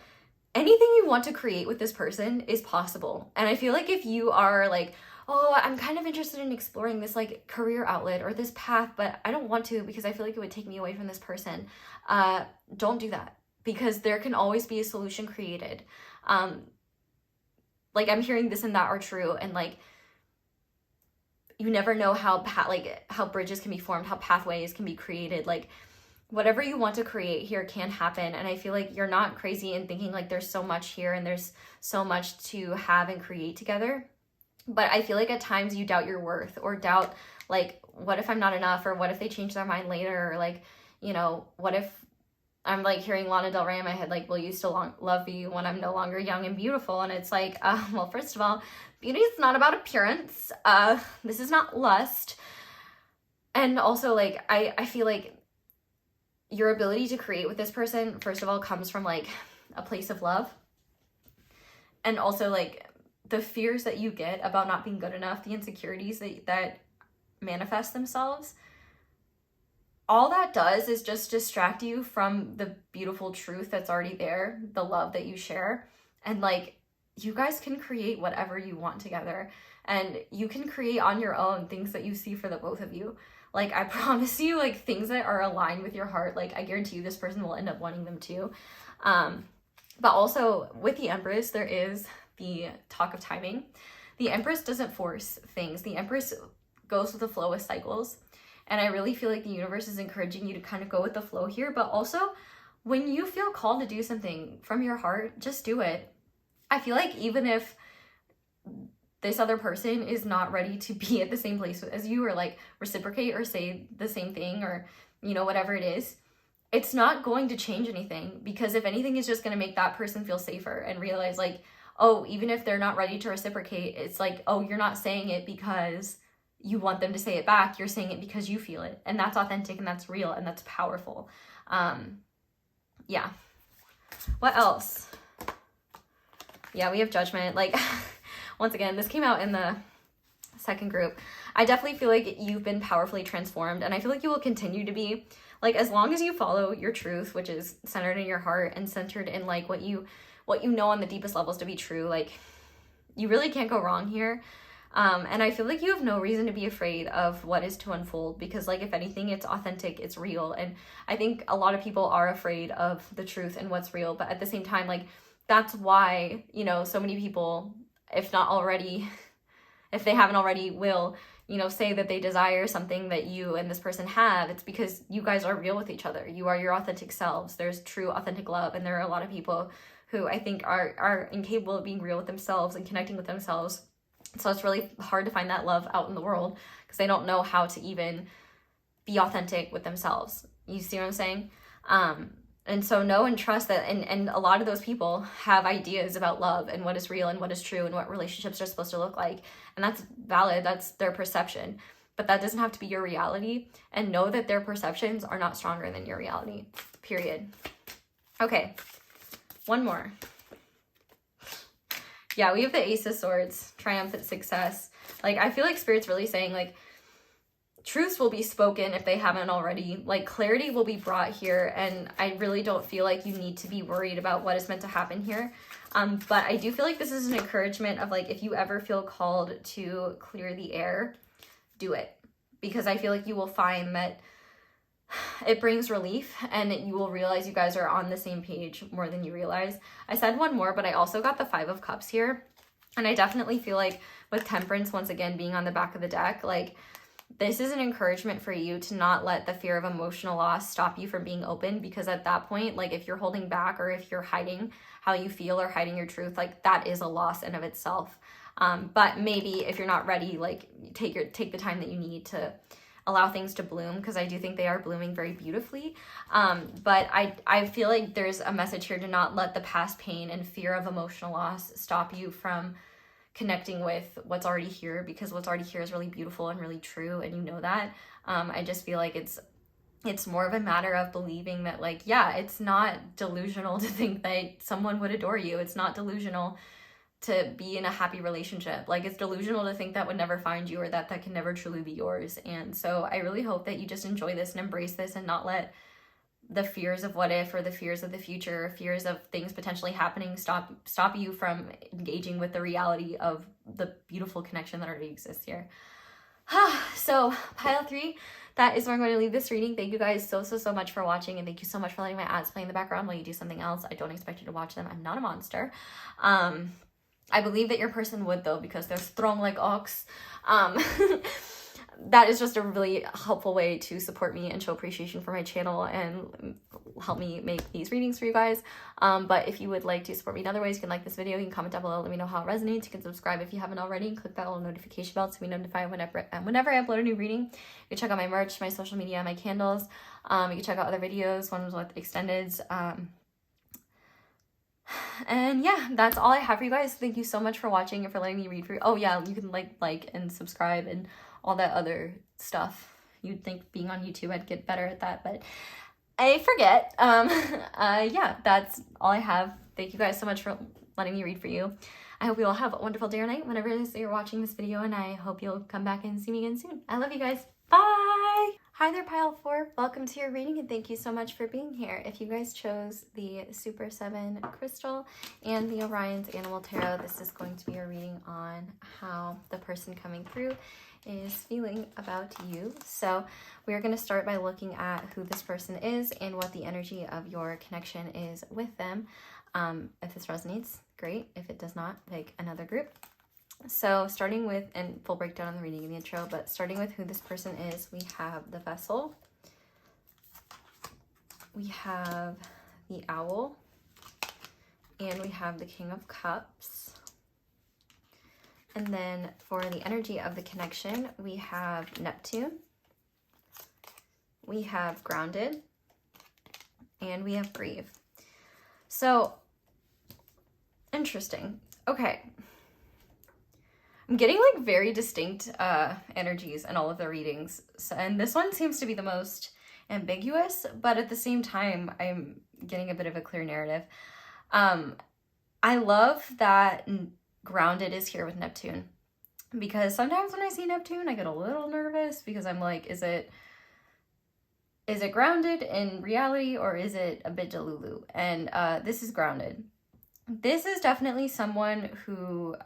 A: anything you want to create with this person is possible. And I feel like if you are like, oh, I'm kind of interested in exploring this like career outlet or this path, but I don't want to because I feel like it would take me away from this person, don't do that, because there can always be a solution created. Like, I'm hearing this and that are true, and like, you never know how bridges can be formed, how pathways can be created. Like, whatever you want to create here can happen. And I feel like you're not crazy in thinking like there's so much here and there's so much to have and create together. But I feel like at times you doubt your worth, or doubt like, what if I'm not enough, or what if they change their mind later, or like, you know, what if I'm like hearing Lana Del Rey in my head, like, will you still love me when I'm no longer young and beautiful? And it's like, well, first of all, beauty is not about appearance. This is not lust. And also, like, I feel like your ability to create with this person, first of all, comes from like a place of love. And also, like, the fears that you get about not being good enough, the insecurities that manifest themselves, all that does is just distract you from the beautiful truth that's already there, the love that you share. And like, you guys can create whatever you want together, and you can create on your own things that you see for the both of you. Like, I promise you, like, things that are aligned with your heart, like, I guarantee you this person will end up wanting them too. But also with the Empress, there is the talk of timing. The Empress doesn't force things. The Empress goes with the flow of cycles. And I really feel like the universe is encouraging you to kind of go with the flow here. But also, when you feel called to do something from your heart, just do it. I feel like even if this other person is not ready to be at the same place as you, or like reciprocate or say the same thing, or, you know, whatever it is, it's not going to change anything. Because if anything, it's just going to make that person feel safer and realize like, oh, even if they're not ready to reciprocate, it's like, oh, you're not saying it because you want them to say it back. You're saying it because you feel it. And that's authentic, and that's real, and that's powerful. Yeah. What else? Yeah, we have Judgment. Like, once again, this came out in the second group. I definitely feel like you've been powerfully transformed, and I feel like you will continue to be. Like, as long as you follow your truth, which is centered in your heart and centered in like what you know on the deepest levels to be true, like, you really can't go wrong here. And I feel like you have no reason to be afraid of what is to unfold, because like, if anything, it's authentic, it's real. And I think a lot of people are afraid of the truth and what's real, but at the same time, like, that's why, you know, so many people, if not already, if they haven't already, will, you know, say that they desire something that you and this person have. It's because you guys are real with each other. You are your authentic selves. There's true authentic love. And there are a lot of people who I think are incapable of being real with themselves and connecting with themselves. So it's really hard to find that love out in the world, because they don't know how to even be authentic with themselves. You see what I'm saying? And so know and trust that, and a lot of those people have ideas about love and what is real and what is true and what relationships are supposed to look like. And that's valid, that's their perception. But that doesn't have to be your reality. And know that their perceptions are not stronger than your reality, period. Okay, one more. Yeah, we have the Ace of Swords, triumphant success. Like, I feel like Spirit's really saying, like, truths will be spoken if they haven't already. Like, clarity will be brought here, and I really don't feel like you need to be worried about what is meant to happen here. But I do feel like this is an encouragement of, like, if you ever feel called to clear the air, do it. Because I feel like you will find that it brings relief, and you will realize you guys are on the same page more than you realize. I said one more, but I also got the 5 of Cups here. And I definitely feel like with Temperance, once again, being on the back of the deck, like, this is an encouragement for you to not let the fear of emotional loss stop you from being open. Because at that point, like, if you're holding back, or if you're hiding how you feel or hiding your truth, like, that is a loss in of itself. But maybe if you're not ready, like, take the time that you need to allow things to bloom, because I do think they are blooming very beautifully. But I feel like there's a message here to not let the past pain and fear of emotional loss stop you from connecting with what's already here, because what's already here is really beautiful and really true, and you know that. I just feel like it's It's more of a matter of believing that, like, yeah, it's not delusional to think that someone would adore you. It's not delusional to be in a happy relationship. Like, it's delusional to think that would never find you, or that can never truly be yours. And so I really hope that you just enjoy this and embrace this, and not let the fears of what if, or the fears of the future, or fears of things potentially happening stop you from engaging with the reality of the beautiful connection that already exists here. So pile 3, that is where I'm going to leave this reading. Thank you guys so much for watching, and thank you so much for letting my ads play in the background while you do something else. I don't expect you to watch them. I'm not a monster. I believe that your person would, though, because they're strong like ox. That is just a really helpful way to support me and show appreciation for my channel and help me make these readings for you guys. But if you would like to support me in other ways, you can like this video, you can comment down below, let me know how it resonates. You can subscribe if you haven't already, and click that little notification bell to be notified whenever I upload a new reading. You can check out my merch, my social media, my candles. You can check out other videos, ones with extendeds. And yeah, that's all I have for you guys. Thank you so much for watching and for letting me read for you. Oh yeah, you can like and subscribe and all that other stuff. You'd think being on YouTube I'd get better at that, but I forget. Yeah, that's all I have. Thank you guys so much for letting me read for you. I hope you all have a wonderful day or night whenever it is that you're watching this video, and I hope you'll come back and see me again soon. I love you guys. Bye! Hi there, pile 4. Welcome to your reading, and thank you so much for being here. If you guys chose the Super 7 Crystal and the Oriens Animal Tarot, this is going to be a reading on how the person coming through is feeling about you. So we're going to start by looking at who this person is and what the energy of your connection is with them. If this resonates, great. If it does not, pick another group. So starting with, and full breakdown on the reading in the intro, but starting with who this person is, we have the Vessel, we have the Owl, and we have the King of Cups. And then for the energy of the connection, we have Neptune, we have Grounded, and we have Grieve. So, interesting. Okay. I'm getting like very distinct energies in all of the readings. So, and this one seems to be the most ambiguous, but at the same time, I'm getting a bit of a clear narrative. I love that Grounded is here with Neptune, because sometimes when I see Neptune, I get a little nervous because I'm like, is it grounded in reality, or is it a bit delulu? And this is grounded. This is definitely someone who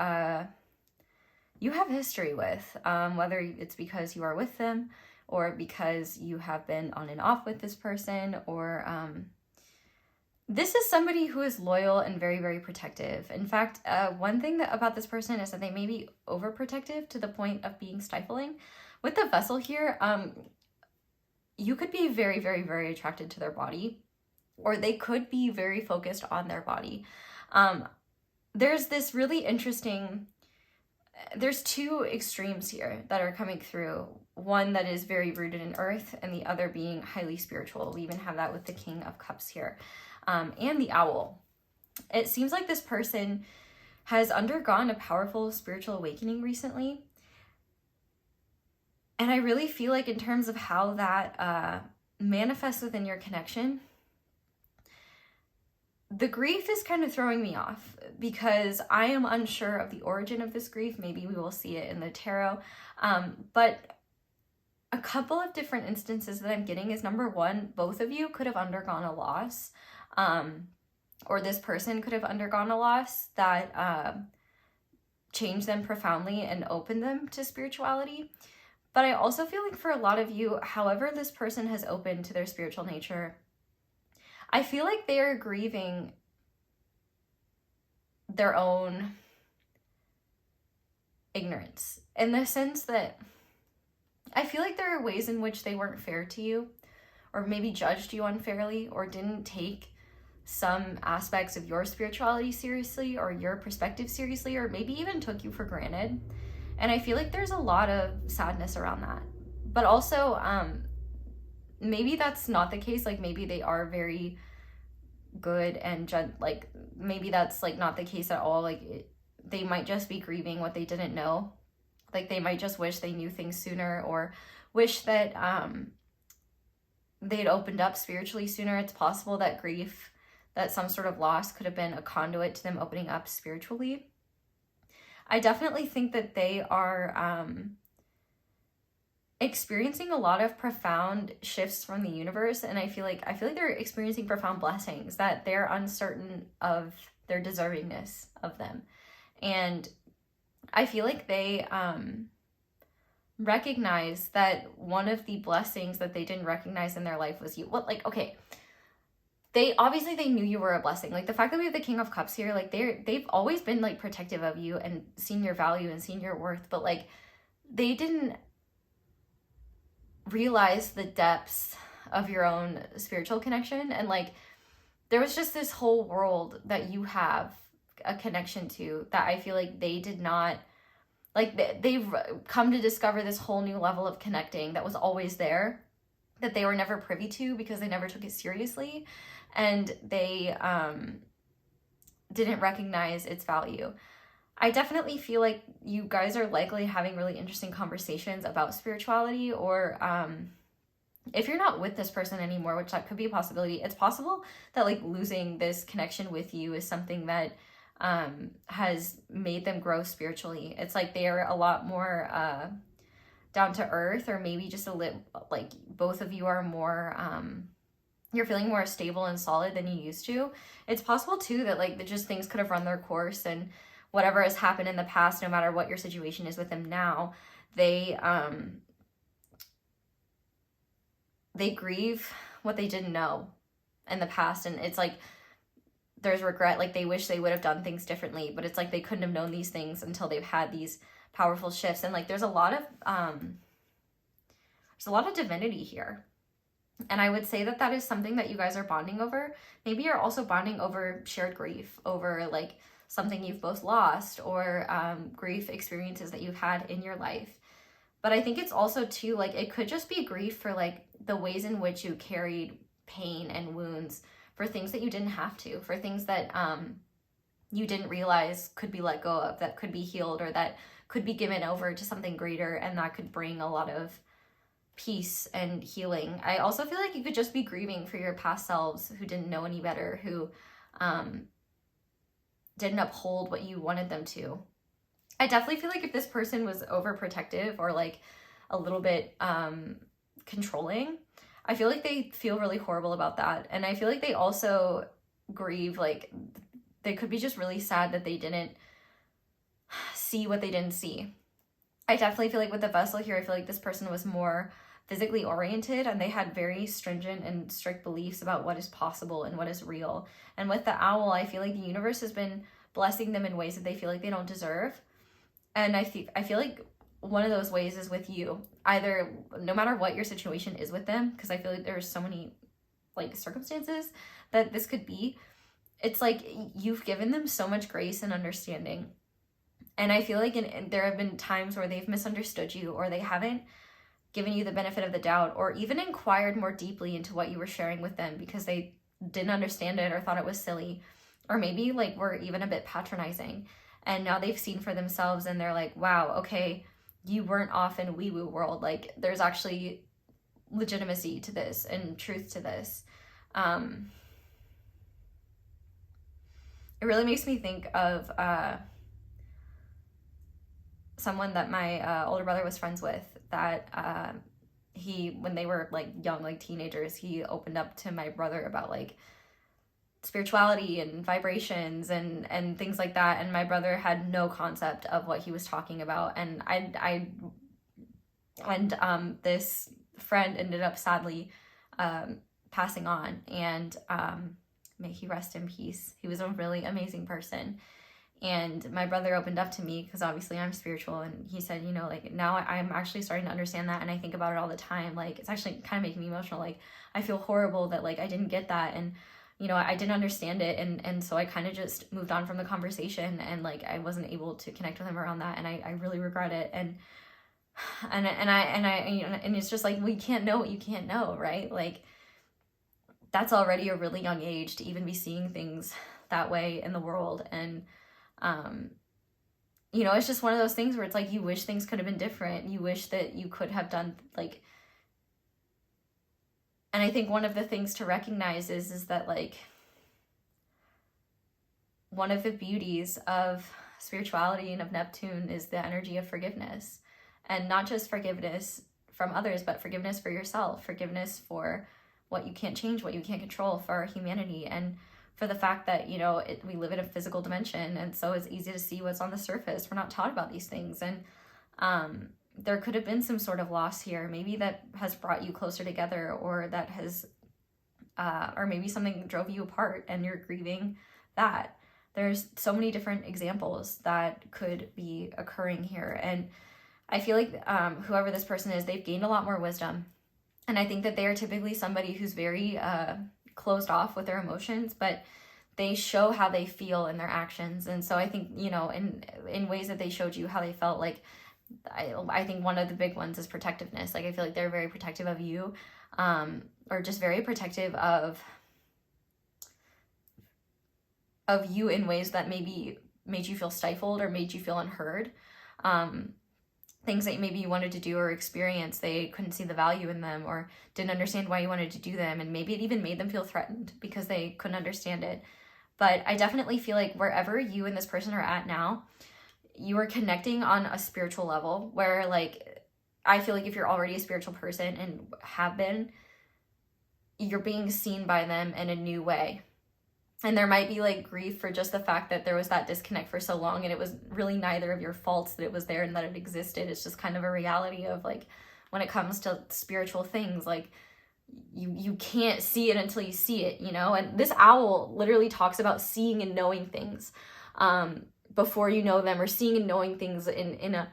A: you have history with, whether it's because you are with them or because you have been on and off with this person, or this is somebody who is loyal and very protective. In fact, one thing about this person is that they may be overprotective to the point of being stifling. With the Vessel here, you could be very attracted to their body, or they could be very focused on their body. There's this really interesting, there's two extremes here that are coming through. One that is very rooted in earth, and the other being highly spiritual. We even have that with the King of Cups here, and the Owl. It seems like this person has undergone a powerful spiritual awakening recently. And I really feel like in terms of how that manifests within your connection, the grief is kind of throwing me off, because I am unsure of the origin of this grief. Maybe we will see it in the tarot. But a couple of different instances that I'm getting is, number one, both of you could have undergone a loss, or this person could have undergone a loss that changed them profoundly and opened them to spirituality. But I also feel like for a lot of you, however this person has opened to their spiritual nature, I feel like they are grieving their own ignorance, in the sense that I feel like there are ways in which they weren't fair to you, or maybe judged you unfairly, or didn't take some aspects of your spirituality seriously, or your perspective seriously, or maybe even took you for granted. And I feel like there's a lot of sadness around that. But also, maybe that's not the case. Like, maybe they are very good and like, maybe that's like not the case at all. Like, they might just be grieving what they didn't know. Like, they might just wish they knew things sooner, or wish that they'd opened up spiritually sooner. It's possible that grief, that some sort of loss could have been a conduit to them opening up spiritually. I definitely think that they are experiencing a lot of profound shifts from the universe, and I feel like they're experiencing profound blessings that they're uncertain of their deservingness of them. And I feel like they recognize that one of the blessings that they didn't recognize in their life was you. What, like, okay, they knew you were a blessing. Like, the fact that we have the King of Cups here, like, they've always been, like, protective of you and seen your value and seen your worth, but, like, they didn't realize the depths of your own spiritual connection. And, like, there was just this whole world that you have a connection to that I feel like they did not, like, they've come to discover this whole new level of connecting that was always there, that they were never privy to because they never took it seriously, and they didn't recognize its value. I definitely feel like you guys are likely having really interesting conversations about spirituality, or if you're not with this person anymore, which that could be a possibility, it's possible that, like, losing this connection with you is something that has made them grow spiritually. It's like they're a lot more down to earth, or maybe just a little, like, both of you are more you're feeling more stable and solid than you used to. It's possible too that, like, just things could have run their course, and whatever has happened in the past, no matter what your situation is with them now, they grieve what they didn't know in the past, and it's like there's regret. Like, they wish they would have done things differently, but it's like they couldn't have known these things until they've had these powerful shifts. And, like, there's a lot of divinity here, and I would say that that is something that you guys are bonding over. Maybe you're also bonding over shared grief, over, like, something you've both lost, or grief experiences that you've had in your life. But I think it's also too, like, it could just be grief for, like, the ways in which you carried pain and wounds for things that you didn't have to, for things that you didn't realize could be let go of, that could be healed, or that could be given over to something greater, and that could bring a lot of peace and healing. I also feel like you could just be grieving for your past selves who didn't know any better, who didn't uphold what you wanted them to. I definitely feel like if this person was overprotective, or, like, a little bit controlling, I feel like they feel really horrible about that. And I feel like they also grieve, like, they could be just really sad that they didn't see what they didn't see. I definitely feel like with the vessel here, I feel like this person was more physically oriented, and they had very stringent and strict beliefs about what is possible and what is real. And with the owl, I feel like the universe has been blessing them in ways that they feel like they don't deserve. And I feel like one of those ways is with you. Either, no matter what your situation is with them, because I feel like there's so many, like, circumstances that this could be, it's like you've given them so much grace and understanding. And I feel like there have been times where they've misunderstood you, or they haven't given you the benefit of the doubt, or even inquired more deeply into what you were sharing with them because they didn't understand it or thought it was silly, or maybe, like, were even a bit patronizing. And now they've seen for themselves, and they're like, wow, okay, you weren't off in wee-woo world. Like, there's actually legitimacy to this and truth to this. It really makes me think of someone that my older brother was friends with, that when they were, like, young, like teenagers, he opened up to my brother about, like, spirituality and vibrations and things like that, and my brother had no concept of what he was talking about. And this friend ended up sadly passing on, and may he rest in peace. He was a really amazing person. And my brother opened up to me because obviously I'm spiritual, and he said, you know, like, now I'm actually starting to understand that, and I think about it all the time. Like, it's actually kind of making me emotional. Like, I feel horrible that, like, I didn't get that, and, you know, I didn't understand it, and so I kind of just moved on from the conversation, and, like, I wasn't able to connect with him around that, and I really regret it. And it's just like, we can't know what you can't know, right? Like, that's already a really young age to even be seeing things that way in the world. And you know, it's just one of those things where it's like, you wish things could have been different. You wish that you could have done, like, And I think one of the things to recognize is that, like, one of the beauties of spirituality and of Neptune is the energy of forgiveness. And not just forgiveness from others, but forgiveness for yourself, forgiveness for what you can't change, what you can't control, for our humanity, and for the fact that, you know, we live in a physical dimension, and so it's easy to see what's on the surface. We're not taught about these things, and there could have been some sort of loss here, maybe that has brought you closer together, or that has, or maybe something drove you apart and you're grieving that. There's so many different examples that could be occurring here, and I feel like whoever this person is, they've gained a lot more wisdom, and I think that they are typically somebody who's very closed off with their emotions, but they show how they feel in their actions. And so I think, you know, in ways that they showed you how they felt, like, I think one of the big ones is protectiveness. Like, I feel like they're very protective of you, or just very protective of you in ways that maybe made you feel stifled or made you feel unheard. Things that maybe you wanted to do or experience, they couldn't see the value in them, or didn't understand why you wanted to do them, and maybe it even made them feel threatened because they couldn't understand it. But I definitely feel like wherever you and this person are at now, you are connecting on a spiritual level where, like, I feel like if you're already a spiritual person and have been, you're being seen by them in a new way. And there might be, like, grief for just the fact that there was that disconnect for so long, and it was really neither of your faults that it was there and that it existed. It's just kind of a reality of, like, when it comes to spiritual things, like, you can't see it until you see it, you know? And this owl literally talks about seeing and knowing things before you know them, or seeing and knowing things in a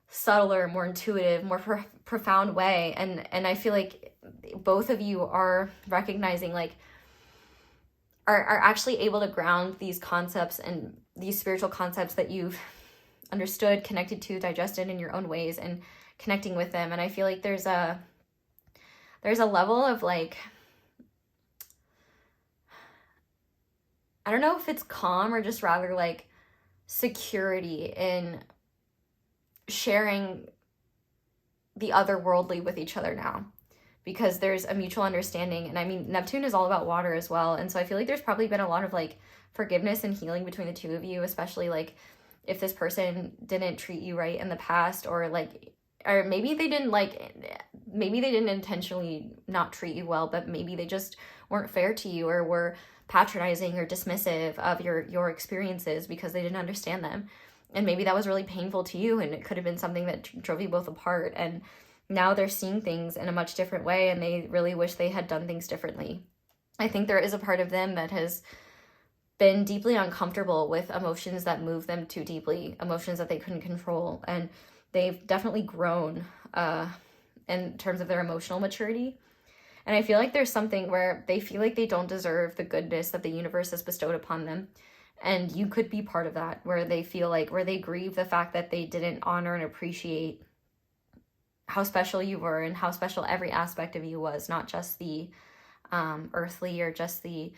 A: subtler, more intuitive, more profound way. And I feel like both of you are recognizing, like, are actually able to ground these concepts and these spiritual concepts that you've understood, connected to, digested in your own ways, and connecting with them. And I feel like there's a level of, like, I don't know if it's calm or just rather, like, security in sharing the otherworldly with each other now, because there's a mutual understanding. And I mean, Neptune is all about water as well. And so I feel like there's probably been a lot of, like, forgiveness and healing between the two of you, especially, like, if this person didn't treat you right in the past, or, like, or maybe they didn't, like, maybe they didn't intentionally not treat you well, but maybe they just weren't fair to you, or were patronizing or dismissive of your experiences because they didn't understand them. And maybe that was really painful to you, and it could have been something that drove you both apart. And now they're seeing things in a much different way, and they really wish they had done things differently. I think there is a part of them that has been deeply uncomfortable with emotions that move them too deeply, emotions that they couldn't control. And they've definitely grown in terms of their emotional maturity. And I feel like there's something where they feel like they don't deserve the goodness that the universe has bestowed upon them. And you could be part of that, where they feel like, where they grieve the fact that they didn't honor and appreciate how special you were, and how special every aspect of you was, not just the earthly, or just the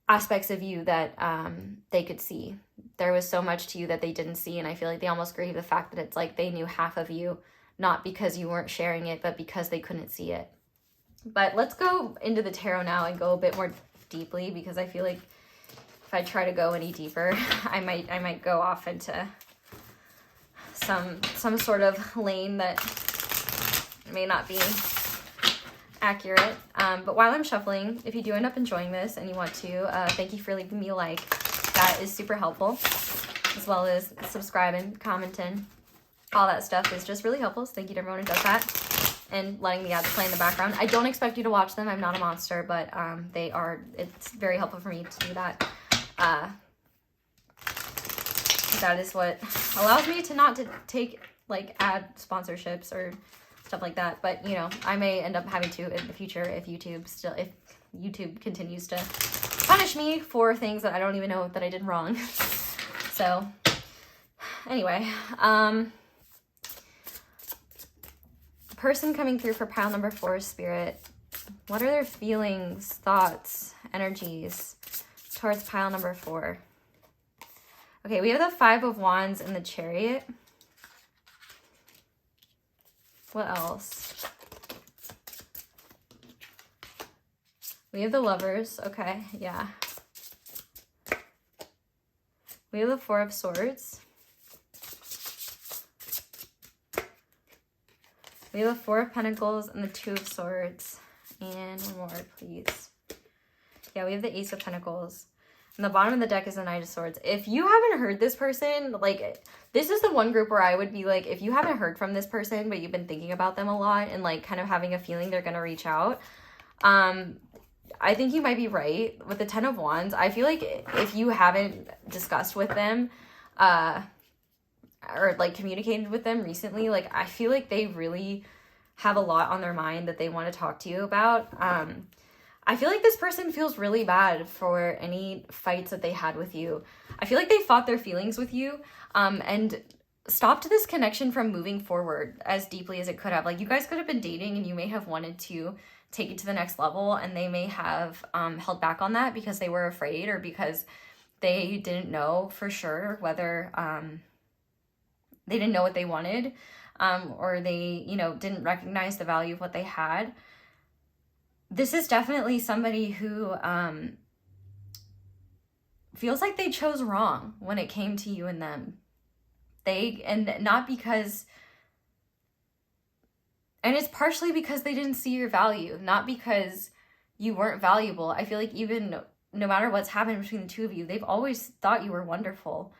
A: aspects of you that they could see. There was so much to you that they didn't see, and I feel like they almost grieve the fact that it's like they knew half of you, not because you weren't sharing it, but because they couldn't see it. But let's go into the tarot now and go a bit more deeply, because I feel like if I try to go any deeper, I might go off into some sort of lane that may not be accurate. But while I'm shuffling, if you do end up enjoying this and you want to, thank you for leaving me a like. That is super helpful, as well as subscribing, commenting. All that stuff is just really helpful. So thank you to everyone who does that, and letting the ads play in the background. I don't expect you to watch them. I'm not a monster, but it's very helpful for me to do that. That is what allows me to not to take, like, ad sponsorships or stuff like that. But, you know, I may end up having to in the future if YouTube continues to punish me for things that I don't even know that I did wrong. So anyway, person coming through for pile number 4, Spirit, what are their feelings, thoughts, energies towards pile number 4? Okay, we have the 5 of Wands and the Chariot. What else? We have the Lovers. Okay, yeah. We have the Four of Swords. We have the Four of Pentacles and the Two of Swords. And one more, please. Yeah, we have the Ace of Pentacles. And the bottom of the deck is the Knight of Swords. If you haven't heard this person, like, this is the one group where I would be like, if you haven't heard from this person, but you've been thinking about them a lot and, like, kind of having a feeling they're going to reach out, I think you might be right. With the Ten of Wands, I feel like if you haven't discussed with them, or, like, communicated with them recently, like, I feel like they really have a lot on their mind that they want to talk to you about. I feel like this person feels really bad for any fights that they had with you. I feel like they fought their feelings with you, and stopped this connection from moving forward as deeply as it could have. Like, you guys could have been dating and you may have wanted to take it to the next level, and they may have held back on that because they were afraid, or because they didn't know for sure whether they didn't know what they wanted, or they, you know, didn't recognize the value of what they had. This is definitely somebody who feels like they chose wrong when it came to you and them. And not because, and it's partially because they didn't see your value, not because you weren't valuable. I feel like even no matter what's happened between the two of you, they've always thought you were wonderful.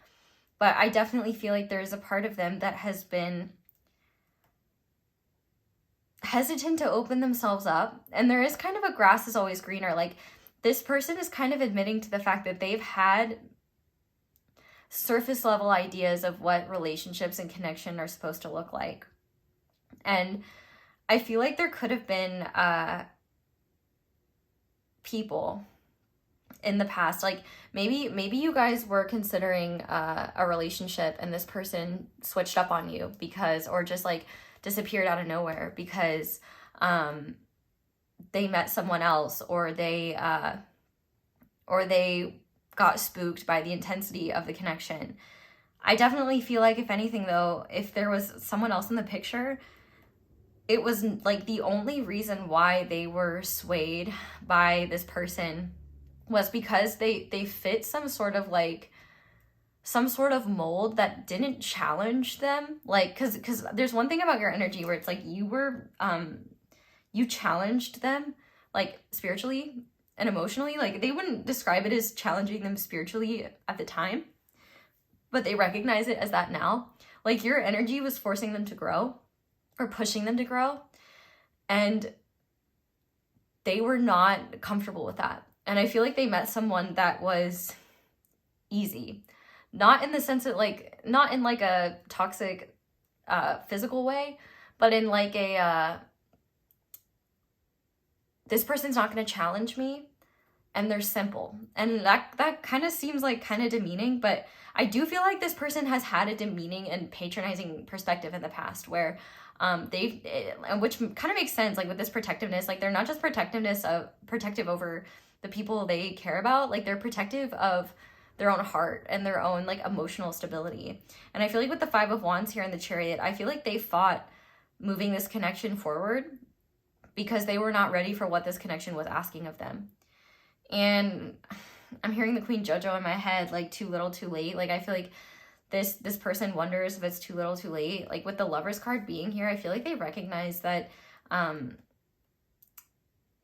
A: But I definitely feel like there's a part of them that has been hesitant to open themselves up. And there is kind of a grass is always greener. Like, this person is kind of admitting to the fact that they've had surface level ideas of what relationships and connection are supposed to look like. And I feel like there could have been people in the past, like maybe you guys were considering a relationship and this person switched up on you because, or just like disappeared out of nowhere because they met someone else, or they got spooked by the intensity of the connection. I definitely feel like, if anything though, if there was someone else in the picture, it was like the only reason why they were swayed by this person was because they fit some sort of mold that didn't challenge them. Like, cause there's one thing about your energy where it's like you were, you challenged them, like, spiritually and emotionally. Like, they wouldn't describe it as challenging them spiritually at the time, but they recognize it as that now. Like, your energy was forcing them to grow, or pushing them to grow, and they were not comfortable with that. And I feel like they met someone that was easy, not in the sense that, like, not in like a toxic physical way, but in like a this person's not going to challenge me, and they're simple. And that kind of seems like kind of demeaning, but I do feel like this person has had a demeaning and patronizing perspective in the past, where which kind of makes sense, like, with this protectiveness. Like, they're not just protective over the people they care about, like, they're protective of their own heart and their own, like, emotional stability. And I feel like with the Five of Wands here in the Chariot, I feel like they fought moving this connection forward because they were not ready for what this connection was asking of them. And I'm hearing the Queen Jojo in my head, like, too little, too late. Like, I feel like this person wonders if it's too little, too late. Like, with the Lovers card being here, I feel like they recognize that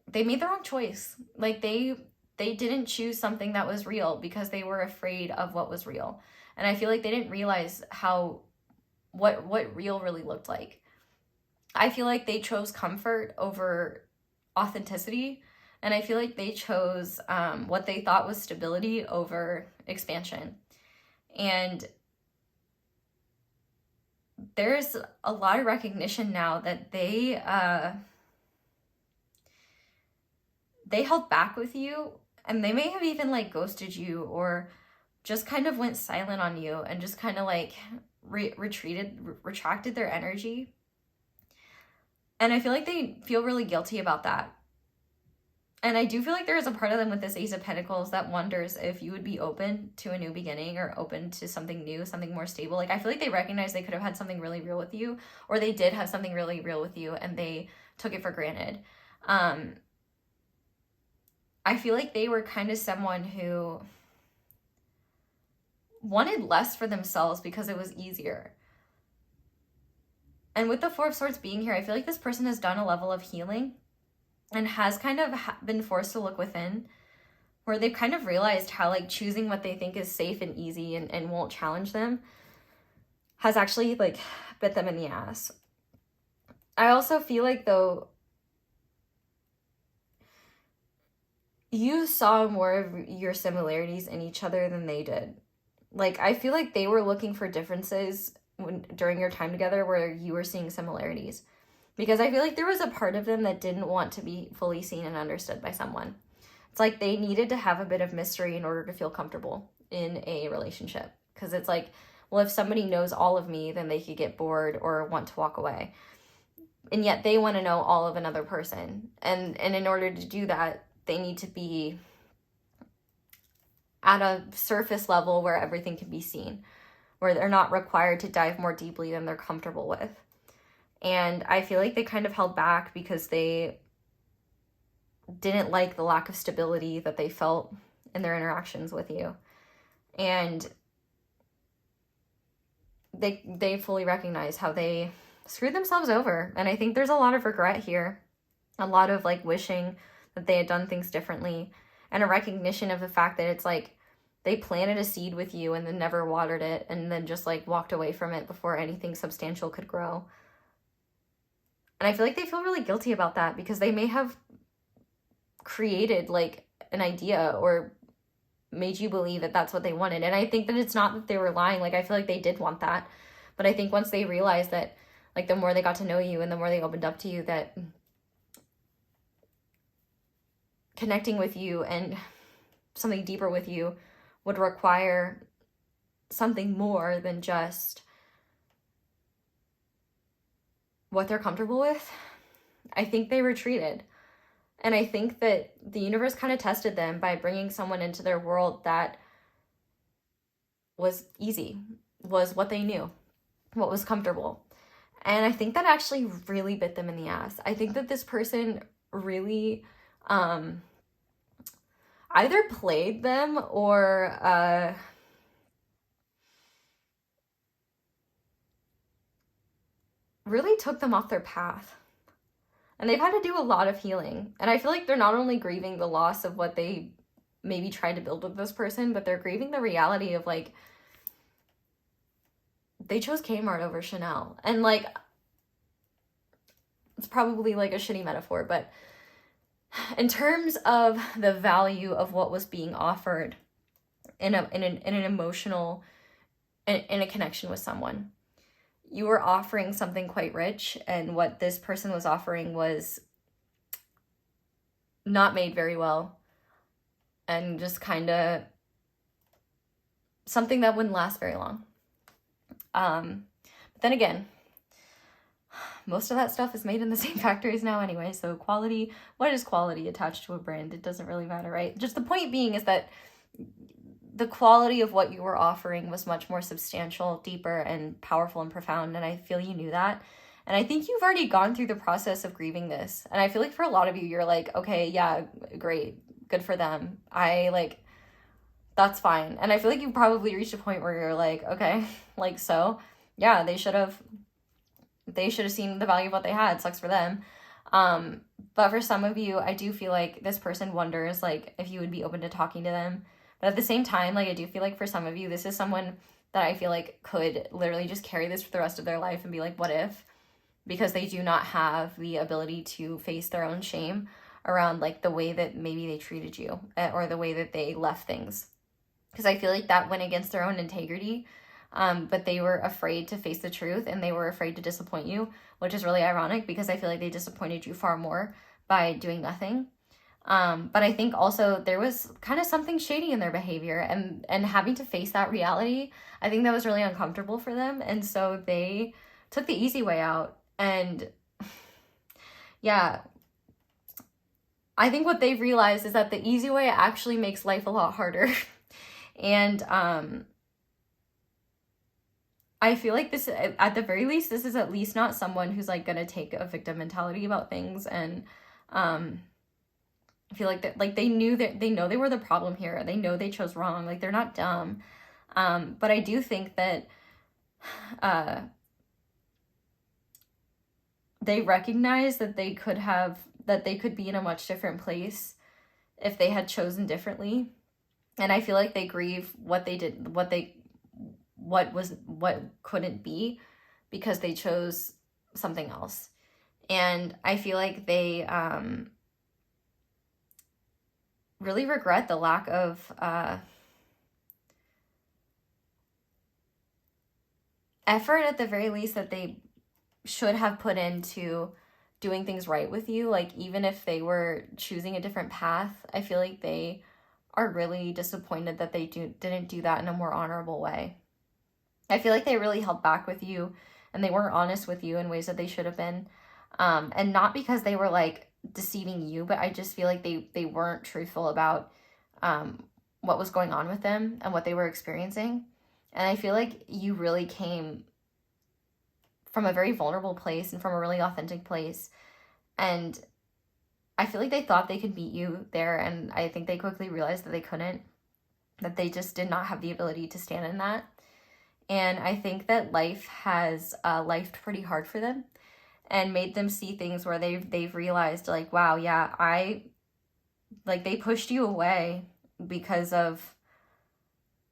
A: they made the wrong choice. Like, they didn't choose something that was real because they were afraid of what was real. And I feel like they didn't realize what real really looked like. I feel like they chose comfort over authenticity. And I feel like they chose what they thought was stability over expansion. And there's a lot of recognition now that they held back with you, and they may have even, like, ghosted you, or just kind of went silent on you and just kind of, like, retracted their energy. And I feel like they feel really guilty about that. And I do feel like there is a part of them with this Ace of Pentacles that wonders if you would be open to a new beginning, or open to something new, something more stable. Like, I feel like they recognize they could have had something really real with you, or they did have something really real with you, and they took it for granted. I feel like they were kind of someone who wanted less for themselves because it was easier. And with the Four of Swords being here, I feel like this person has done a level of healing and has kind of been forced to look within, where they've kind of realized how like choosing what they think is safe and easy and won't challenge them has actually like bit them in the ass. I also feel like though you saw more of your similarities in each other than they did. Like, I feel like they were looking for differences during your time together where you were seeing similarities. Because I feel like there was a part of them that didn't want to be fully seen and understood by someone. It's like they needed to have a bit of mystery in order to feel comfortable in a relationship. Because it's like, well, if somebody knows all of me, then they could get bored or want to walk away. And yet they want to know all of another person. And in order to do that, they need to be at a surface level where everything can be seen, where they're not required to dive more deeply than they're comfortable with. And I feel like they kind of held back because they didn't like the lack of stability that they felt in their interactions with you. And they fully recognize how they screwed themselves over. And I think there's a lot of regret here, a lot of like wishing that they had done things differently, and a recognition of the fact that it's like they planted a seed with you and then never watered it and then just like walked away from it before anything substantial could grow. And I feel like they feel really guilty about that because they may have created like an idea or made you believe that that's what they wanted. And I think that it's not that they were lying. Like, I feel like they did want that. But I think once they realized that, like, the more they got to know you and the more they opened up to you, that connecting with you and something deeper with you would require something more than just what they're comfortable with, I think they retreated. And I think that the universe kind of tested them by bringing someone into their world that was easy, was what they knew, what was comfortable. And I think that actually really bit them in the ass. I think that this person really either played them or really took them off their path. And they've had to do a lot of healing. And I feel like they're not only grieving the loss of what they maybe tried to build with this person, but they're grieving the reality of like, they chose Kmart over Chanel. And like, it's probably like a shitty metaphor, but in terms of the value of what was being offered in an emotional, in a connection with someone, you were offering something quite rich, and what this person was offering was not made very well and just kind of something that wouldn't last very long. But then again, most of that stuff is made in the same factories now anyway, so quality, what is quality attached to a brand? It doesn't really matter, right? Just the point being is that the quality of what you were offering was much more substantial, deeper, and powerful and profound, and I feel you knew that. And I think you've already gone through the process of grieving this. And I feel like for a lot of you, you're like, okay, yeah, great, good for them. That's fine. And I feel like you've probably reached a point where you're like, okay, like, so, yeah, they should have seen the value of what they had. Sucks for them. But for some of you, I do feel like this person wonders, like, if you would be open to talking to them. But at the same time, like, I do feel like for some of you, this is someone that I feel like could literally just carry this for the rest of their life and be like, what if? Because they do not have the ability to face their own shame around, like, the way that maybe they treated you or the way that they left things. Because I feel like that went against their own integrity, but they were afraid to face the truth and they were afraid to disappoint you, which is really ironic because I feel like they disappointed you far more by doing nothing. But I think also there was kind of something shady in their behavior, and having to face that reality, I think that was really uncomfortable for them. And so they took the easy way out. And yeah, I think what they've realized is that the easy way actually makes life a lot harder. And I feel like this, at the very least, this is at least not someone who's like going to take a victim mentality about things and I feel like that, like they knew that, they know they were the problem here. They know they chose wrong. Like they're not dumb. But I do think that they recognize that they could be in a much different place if they had chosen differently. And I feel like they grieve what they did, what couldn't be, because they chose something else. And I feel like they really regret the lack of effort, at the very least, that they should have put into doing things right with you. Like, even if they were choosing a different path, I feel like they are really disappointed that they didn't do that in a more honorable way. I feel like they really held back with you, and they weren't honest with you in ways that they should have been. And not because they were like deceiving you, but I just feel like they weren't truthful about what was going on with them and what they were experiencing. And I feel like you really came from a very vulnerable place and from a really authentic place. And I feel like they thought they could meet you there, and I think they quickly realized that they couldn't, that they just did not have the ability to stand in that. And I think that life has lifed pretty hard for them and made them see things where they've realized, like, wow, yeah, they pushed you away because of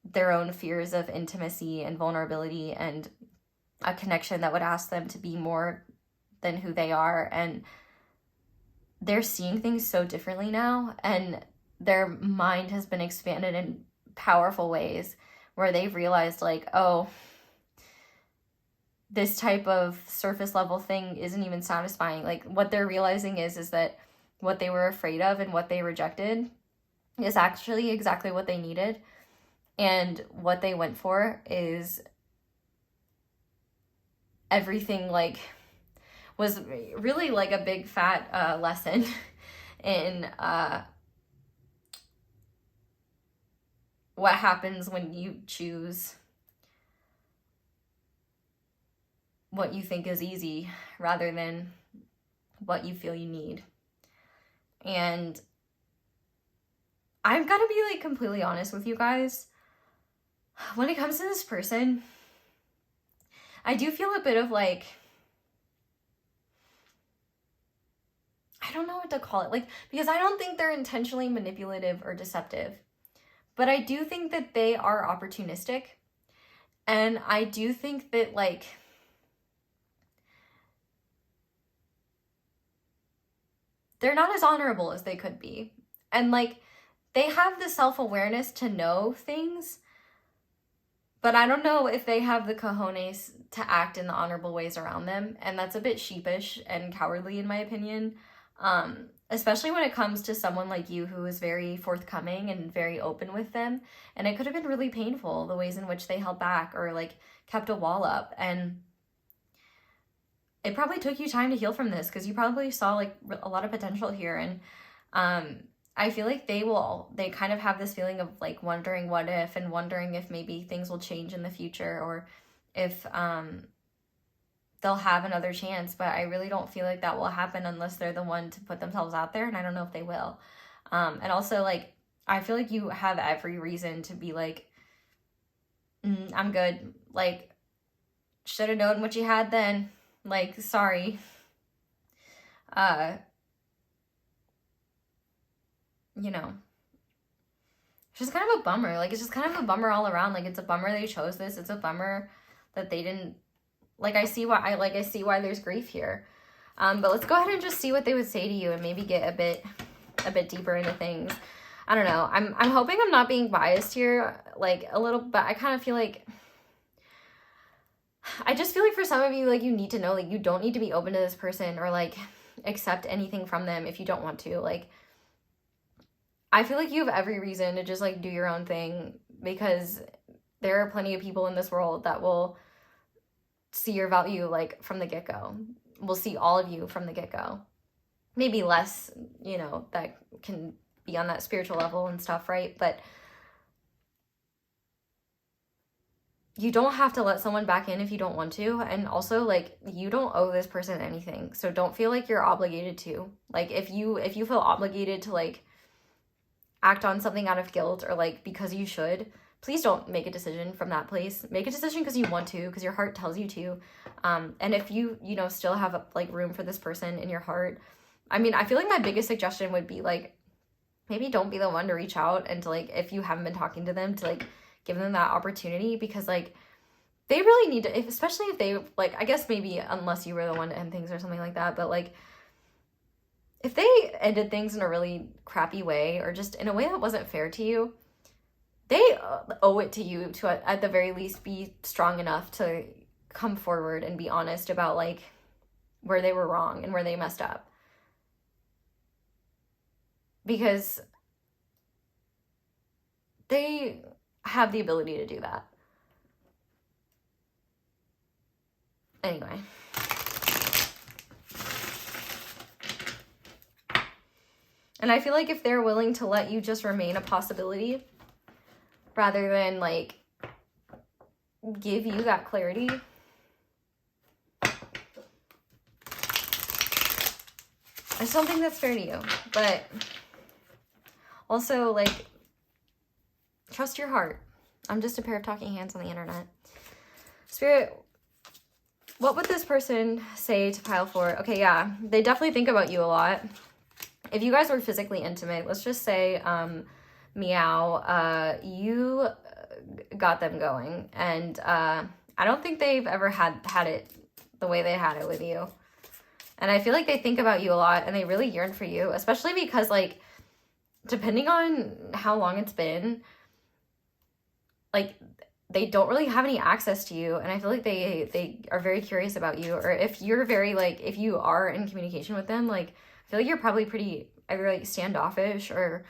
A: their own fears of intimacy and vulnerability and a connection that would ask them to be more than who they are. And they're seeing things so differently now, and their mind has been expanded in powerful ways where they've realized, like, oh, this type of surface level thing isn't even satisfying. Like, what they're realizing is that what they were afraid of and what they rejected is actually exactly what they needed. And what they went for is everything, like, was really like a big fat lesson in what happens when you choose what you think is easy rather than what you feel you need. And I'm gonna be like completely honest with you guys. When it comes to this person, I do feel a bit of like, I don't know what to call it, like, because I don't think they're intentionally manipulative or deceptive, but I do think that they are opportunistic. And I do think that, like, they're not as honorable as they could be. And, like, they have the self-awareness to know things, but I don't know if they have the cojones to act in the honorable ways around them. And that's a bit sheepish and cowardly, in my opinion. Especially when it comes to someone like you who is very forthcoming and very open with them. And it could have been really painful, the ways in which they held back or, like, kept a wall up. And it probably took you time to heal from this, because you probably saw, like, a lot of potential here. And I feel like they kind of have this feeling of, like, wondering what if, and wondering if maybe things will change in the future, or if they'll have another chance. But I really don't feel like that will happen unless they're the one to put themselves out there, and I don't know if they will. And also, like, I feel like you have every reason to be like, I'm good. Like, should have known what you had then. Like, sorry. You know, it's just kind of a bummer. Like, it's just kind of a bummer all around. Like, it's a bummer they chose this. It's a bummer that they didn't, like, I see why there's grief here. But let's go ahead and just see what they would say to you, and maybe get a bit deeper into things. I don't know. I'm hoping I'm not being biased here, like, a little, but I kind of feel like, I just feel like for some of you, like, you need to know, like, you don't need to be open to this person or, like, accept anything from them if you don't want to. Like, I feel like you have every reason to just, like, do your own thing, because there are plenty of people in this world that will see your value, like, from the get-go. Will see all of you from the get-go. Maybe less, you know, that can be on that spiritual level and stuff, right? But you don't have to let someone back in if you don't want to. And also, like, you don't owe this person anything. So don't feel like you're obligated to. Like, if you feel obligated to, like, act on something out of guilt or like because you should, please don't make a decision from that place. Make a decision because you want to, because your heart tells you to. And if you know, still have like room for this person in your heart, I mean, I feel like my biggest suggestion would be like, maybe don't be the one to reach out and to like, if you haven't been talking to them, to like give them that opportunity, because like they really need to, especially if they like, I guess maybe unless you were the one to end things or something like that, but like if they ended things in a really crappy way or just in a way that wasn't fair to you, they owe it to you to at the very least be strong enough to come forward and be honest about like where they were wrong and where they messed up. Because they have the ability to do that. Anyway. And I feel like if they're willing to let you just remain a possibility rather than like give you that clarity, I just don't think that's fair to you. But also, like, trust your heart. I'm just a pair of talking hands on the internet. Spirit, what would this person say to pile 4? Okay, yeah, they definitely think about you a lot. If you guys were physically intimate, let's just say, meow, you got them going. And I don't think they've ever had it the way they had it with you. And I feel like they think about you a lot and they really yearn for you, especially because, like, depending on how long it's been, like, they don't really have any access to you. And I feel like they are very curious about you. Or if you're very, like, if you are in communication with them, like, I feel like you're probably pretty either, like, standoffish or,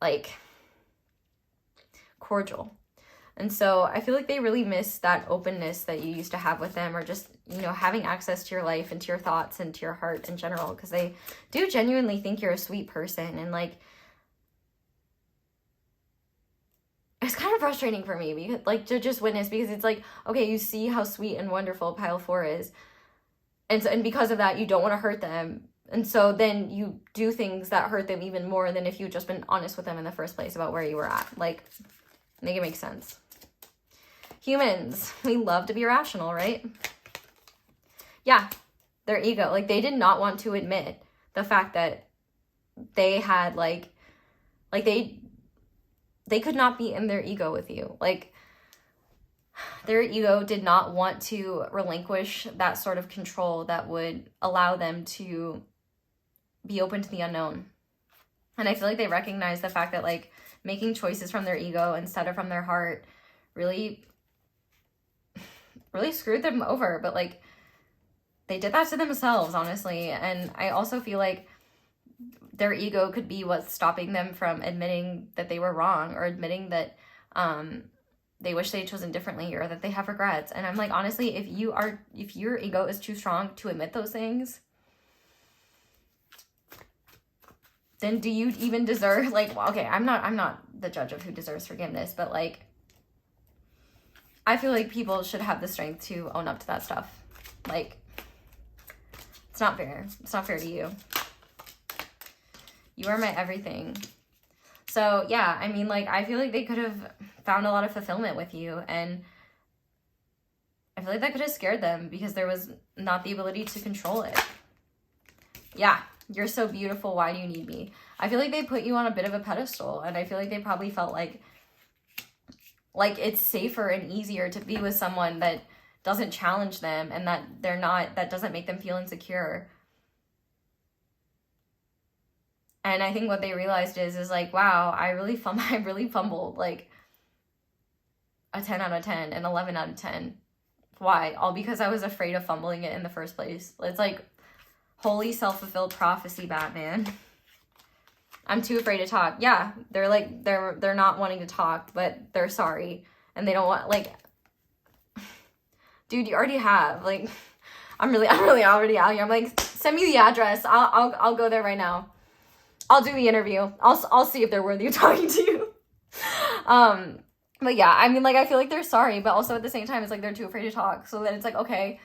A: like, cordial. And so I feel like they really miss that openness that you used to have with them, or just, you know, having access to your life and to your thoughts and to your heart in general, because they do genuinely think you're a sweet person. And like, it's kind of frustrating for me because, like, to just witness, because it's like, okay, you see how sweet and wonderful pile 4 is, and because of that, you don't want to hurt them. And so then you do things that hurt them even more than if you'd just been honest with them in the first place about where you were at. Like, make it make sense. Humans, we love to be rational, right? Yeah, their ego. Like, they did not want to admit the fact that they had, like they could not be in their ego with you. Like, their ego did not want to relinquish that sort of control that would allow them to be open to the unknown. And I feel like they recognize the fact that, like, making choices from their ego instead of from their heart really screwed them over. But, like, they did that to themselves, honestly. And I also feel like their ego could be what's stopping them from admitting that they were wrong, or admitting that they wish they had chosen differently, or that they have regrets. And I'm like, honestly, if your ego is too strong to admit those things, then do you even deserve, like, okay, I'm not the judge of who deserves forgiveness, but, like, I feel like people should have the strength to own up to that stuff. Like, it's not fair. It's not fair to you. You are my everything. So, yeah, I mean, like, I feel like they could have found a lot of fulfillment with you, and I feel like that could have scared them because there was not the ability to control it. Yeah, you're so beautiful. Why do you need me? I feel like they put you on a bit of a pedestal, and I feel like they probably felt like it's safer and easier to be with someone that doesn't challenge them, and that that doesn't make them feel insecure. And I think what they realized is like, wow, I really fumbled, like, a 10 out of 10, an 11 out of 10. Why? All because I was afraid of fumbling it in the first place. It's like holy self-fulfilled prophecy, Batman. I'm too afraid to talk. Yeah, they're like, they're not wanting to talk, but they're sorry. And they don't want, like, dude, you already have, like, I'm really already out here. I'm like, send me the address. I'll go there right now. I'll do the interview. I'll see if they're worthy of talking to you. But yeah, I mean, like, I feel like they're sorry, but also at the same time, it's like they're too afraid to talk. So then it's like, okay,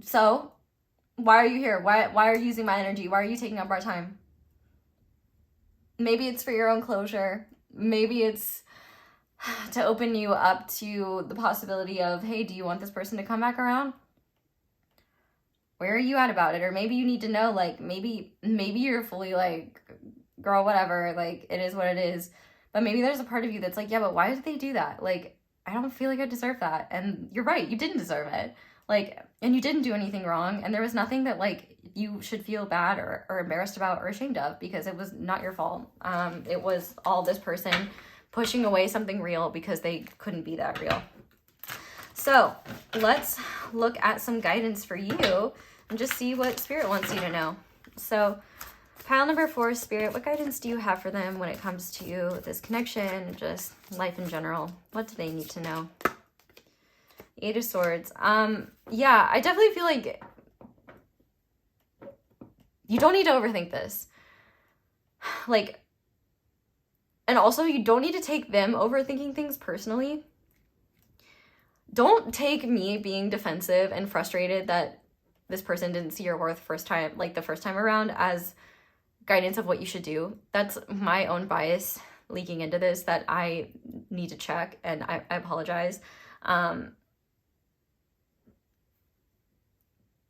A: so why are you here? Why are you using my energy? Why are you taking up our time? maybe it's for your own closure. Maybe it's to open you up to the possibility of, hey, do you want this person to come back around? Where are you at about it? Or maybe you need to know, like, maybe you're fully like, girl, whatever, like, it is what it is. But maybe there's a part of you that's like, yeah, but why did they do that? Like, I don't feel like I deserve that. And you're right, you didn't deserve it. Like, and you didn't do anything wrong. And there was nothing that, like, you should feel bad or embarrassed about or ashamed of, because it was not your fault. It was all this person pushing away something real because they couldn't be that real. So let's look at some guidance for you and just see what Spirit wants you to know. So pile number 4, Spirit, what guidance do you have for them when it comes to this connection, just life in general? What do they need to know? 8 of Swords. Yeah, I definitely feel like you don't need to overthink this. Like, and also you don't need to take them overthinking things personally. Don't take me being defensive and frustrated that this person didn't see your worth the first time around as guidance of what you should do. That's my own bias leaking into this that I need to check, and I apologize.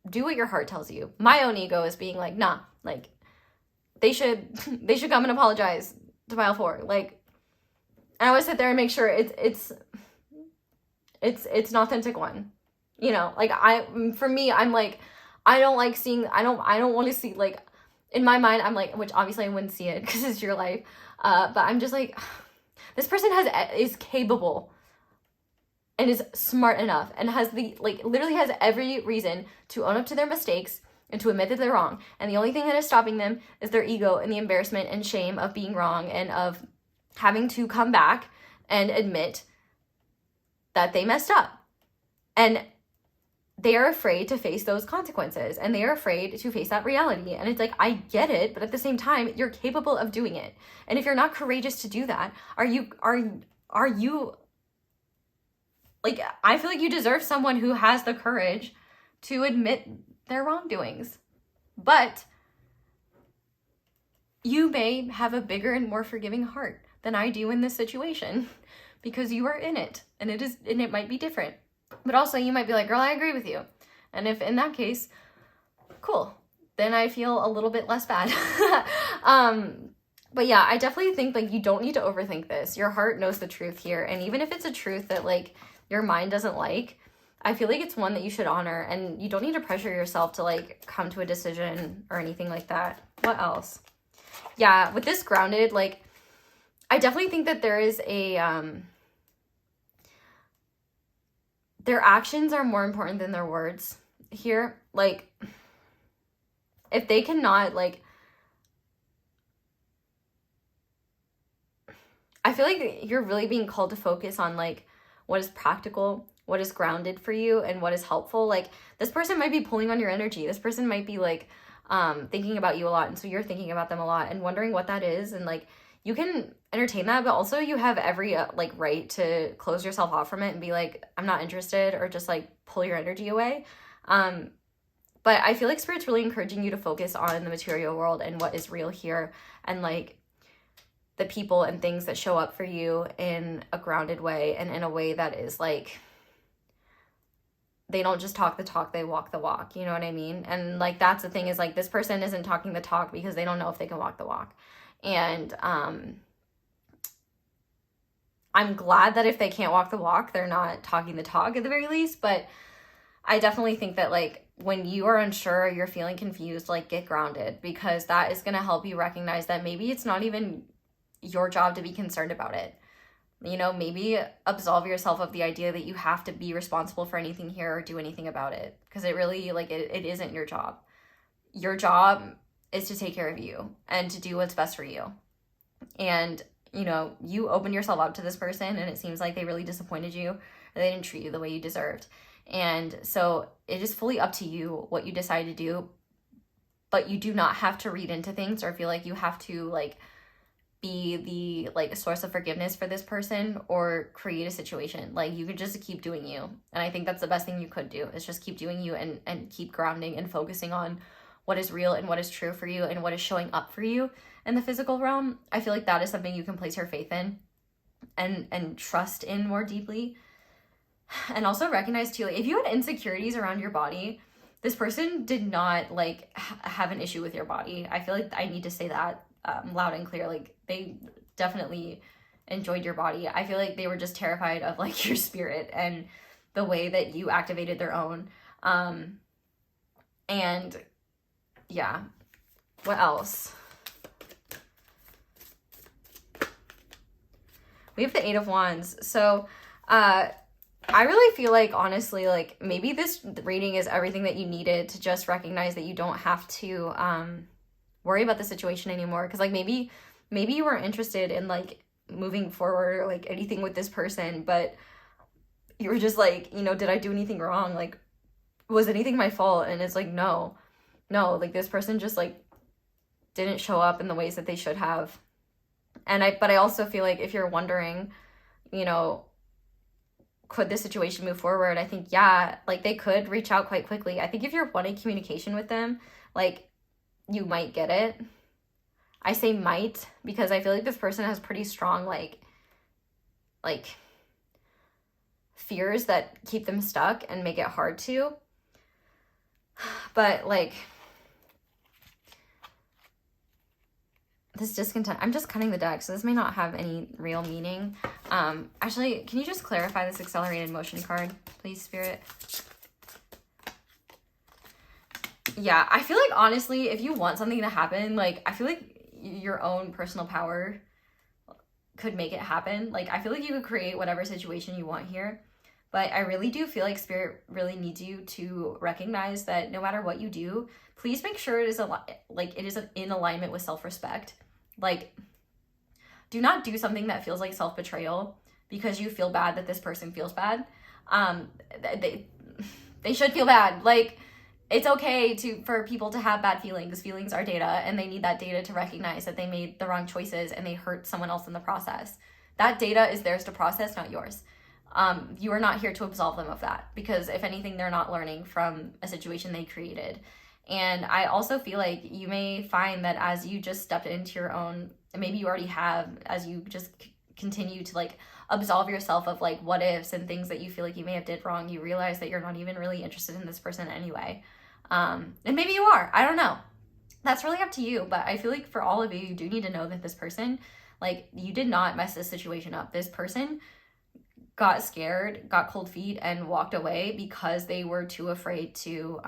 A: Do what your heart tells you. My own ego is being like, nah, like they should come and apologize to pile 4. Like, and I always sit there and make sure it's an authentic one. You know, like for me, I'm like, I don't want to see, like, in my mind, I'm like, which obviously I wouldn't see it because it's your life. But I'm just like, this person is capable and is smart enough and has literally has every reason to own up to their mistakes and to admit that they're wrong. And the only thing that is stopping them is their ego and the embarrassment and shame of being wrong and of having to come back and admit that they messed up. And they are afraid to face those consequences, and they are afraid to face that reality. And it's like, I get it, but at the same time, you're capable of doing it. And if you're not courageous to do that, are you like, I feel like you deserve someone who has the courage to admit their wrongdoings. But you may have a bigger and more forgiving heart than I do in this situation because you are in it, and it might be different. But also you might be like, girl, I agree with you. And if in that case, cool, then I feel a little bit less bad. But yeah, I definitely think like you don't need to overthink this. Your heart knows the truth here. And even if it's a truth that like your mind doesn't like, I feel like it's one that you should honor, and you don't need to pressure yourself to like come to a decision or anything like that. What else? Yeah, with this grounded, like, I definitely think that there is their actions are more important than their words here. Like, if they cannot, like, I feel like you're really being called to focus on like what is practical, what is grounded for you, and what is helpful. Like, this person might be pulling on your energy. This person might be like thinking about you a lot, and so you're thinking about them a lot and wondering what that is. And like, you can entertain that, but also you have every like right to close yourself off from it and be like, I'm not interested, or just like pull your energy away. But I feel like Spirit's really encouraging you to focus on the material world and what is real here, and like the people and things that show up for you in a grounded way, and in a way that is like, they don't just talk the talk, they walk the walk. You know what I mean? And like, that's the thing, is like, this person isn't talking the talk because they don't know if they can walk the walk. And I'm glad that if they can't walk the walk, they're not talking the talk at the very least. But I definitely think that like, when you are unsure, you're feeling confused, like, get grounded, because that is going to help you recognize that maybe it's not even your job to be concerned about it. You know, maybe absolve yourself of the idea that you have to be responsible for anything here or do anything about it, because it really, like, it isn't your job. Your job is to take care of you and to do what's best for you. And, you know, you opened yourself up to this person, and it seems like they really disappointed you, or they didn't treat you the way you deserved. And so it is fully up to you what you decide to do, but you do not have to read into things or feel like you have to like be the like source of forgiveness for this person or create a situation. Like, you could just keep doing you. And I think that's the best thing you could do, is just keep doing you and keep grounding and focusing on what is real and what is true for you and what is showing up for you in the physical realm, I feel like that is something you can place your faith in and trust in more deeply. And also recognize too, like, if you had insecurities around your body, this person did not like have an issue with your body. I feel like I need to say that loud and clear. Like, they definitely enjoyed your body. I feel like they were just terrified of like your spirit and the way that you activated their own. And yeah, what else? We have the Eight of Wands. So I really feel like, honestly, like maybe this reading is everything that you needed to just recognize that you don't have to worry about the situation anymore. Because like maybe you weren't interested in like moving forward or like anything with this person, but you were just like, you know, did I do anything wrong? Like, was anything my fault? And it's like, no, like this person just like didn't show up in the ways that they should have. But I also feel like if you're wondering, you know, could this situation move forward? I think, yeah, like they could reach out quite quickly. I think if you're wanting communication with them, like you might get it. I say might because I feel like this person has pretty strong like fears that keep them stuck and make it hard to. But like this discontent, I'm just cutting the deck, so this may not have any real meaning. Actually, can you just clarify this accelerated motion card, please, Spirit? Yeah, I feel like, honestly, if you want something to happen, like, I feel like your own personal power could make it happen. Like, I feel like you could create whatever situation you want here. But I really do feel like Spirit really needs you to recognize that no matter what you do, please make sure it is in alignment with self-respect. Like, do not do something that feels like self-betrayal because you feel bad that this person feels bad. They should feel bad. Like, it's okay for people to have bad feelings. Feelings are data, and they need that data to recognize that they made the wrong choices and they hurt someone else in the process. That data is theirs to process, not yours. You are not here to absolve them of that, because if anything, they're not learning from a situation they created. And I also feel like you may find that as you just stepped into your own, and maybe you already have, as you just continue to like absolve yourself of like what ifs and things that you feel like you may have did wrong, you realize that you're not even really interested in this person anyway. And maybe you are, I don't know. That's really up to you. But I feel like for all of you, you do need to know that this person, like, you did not mess this situation up. This person got scared, got cold feet, and walked away because they were too afraid to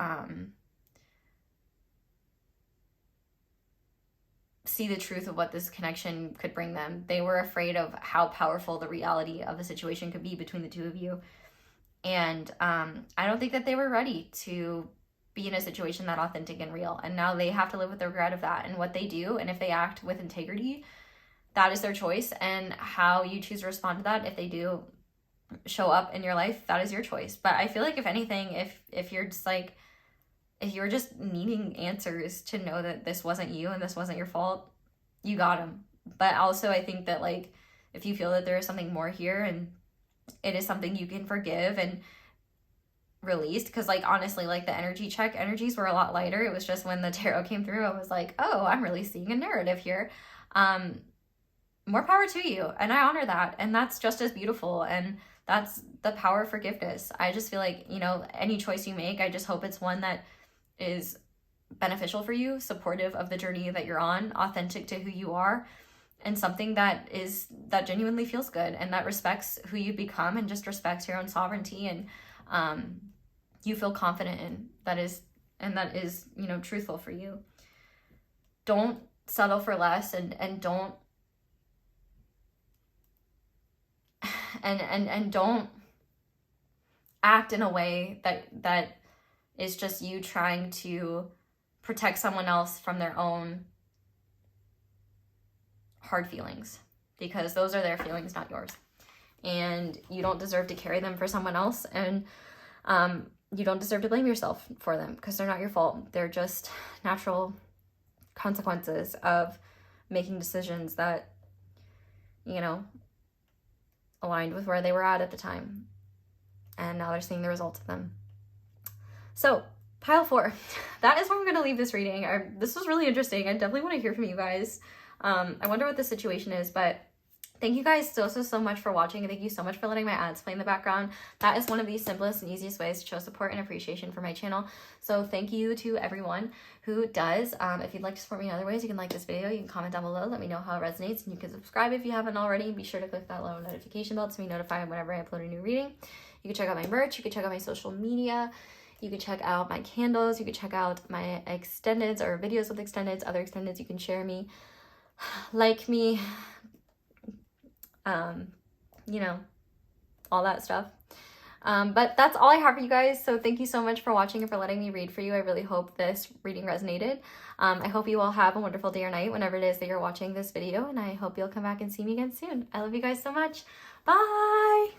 A: see the truth of what this connection could bring them. They were afraid of how powerful the reality of the situation could be between the two of you. And I don't think that they were ready to be in a situation that authentic and real. And now they have to live with the regret of that and what they do. And if they act with integrity, that is their choice. And how you choose to respond to that, if they do show up in your life, that is your choice. But I feel like if anything, if you're just like, if you're just needing answers to know that this wasn't you and this wasn't your fault, you got them. But also I think that like, if you feel that there is something more here and it is something you can forgive and release, because like honestly, like the energies were a lot lighter. It was just when the tarot came through, I was like, oh, I'm really seeing a narrative here. More power to you, and I honor that, and that's just as beautiful, and that's the power of forgiveness. I just feel like, you know, any choice you make, I just hope it's one that is beneficial for you, supportive of the journey that you're on, authentic to who you are, and something that genuinely feels good and that respects who you become and just respects your own sovereignty, and you feel confident in that is, you know, truthful for you. Don't settle for less, and don't and don't act in a way that is just you trying to protect someone else from their own hard feelings, because those are their feelings, not yours. And you don't deserve to carry them for someone else, and you don't deserve to blame yourself for them, because they're not your fault. They're just natural consequences of making decisions that, you know, aligned with where they were at the time, and now they're seeing the results of them. So Pile 4. That is where I'm going to leave this reading. This was really interesting. I definitely want to hear from you guys. I wonder what the situation is, but thank you guys so much for watching. And thank you so much for letting my ads play in the background. That is one of the simplest and easiest ways to show support and appreciation for my channel. So thank you to everyone who does. If you'd like to support me in other ways, you can like this video, you can comment down below, let me know how it resonates, and you can subscribe if you haven't already. Be sure to click that little notification bell to be notified whenever I upload a new reading. You can check out my merch, you can check out my social media, you can check out my candles, you can check out my extendeds or videos with extendeds, other extendeds. You can share me, like me, you know, all that stuff. But that's all I have for you guys. So thank you so much for watching and for letting me read for you. I really hope this reading resonated. I hope you all have a wonderful day or night whenever it is that you're watching this video, and I hope you'll come back and see me again soon. I love you guys so much. Bye!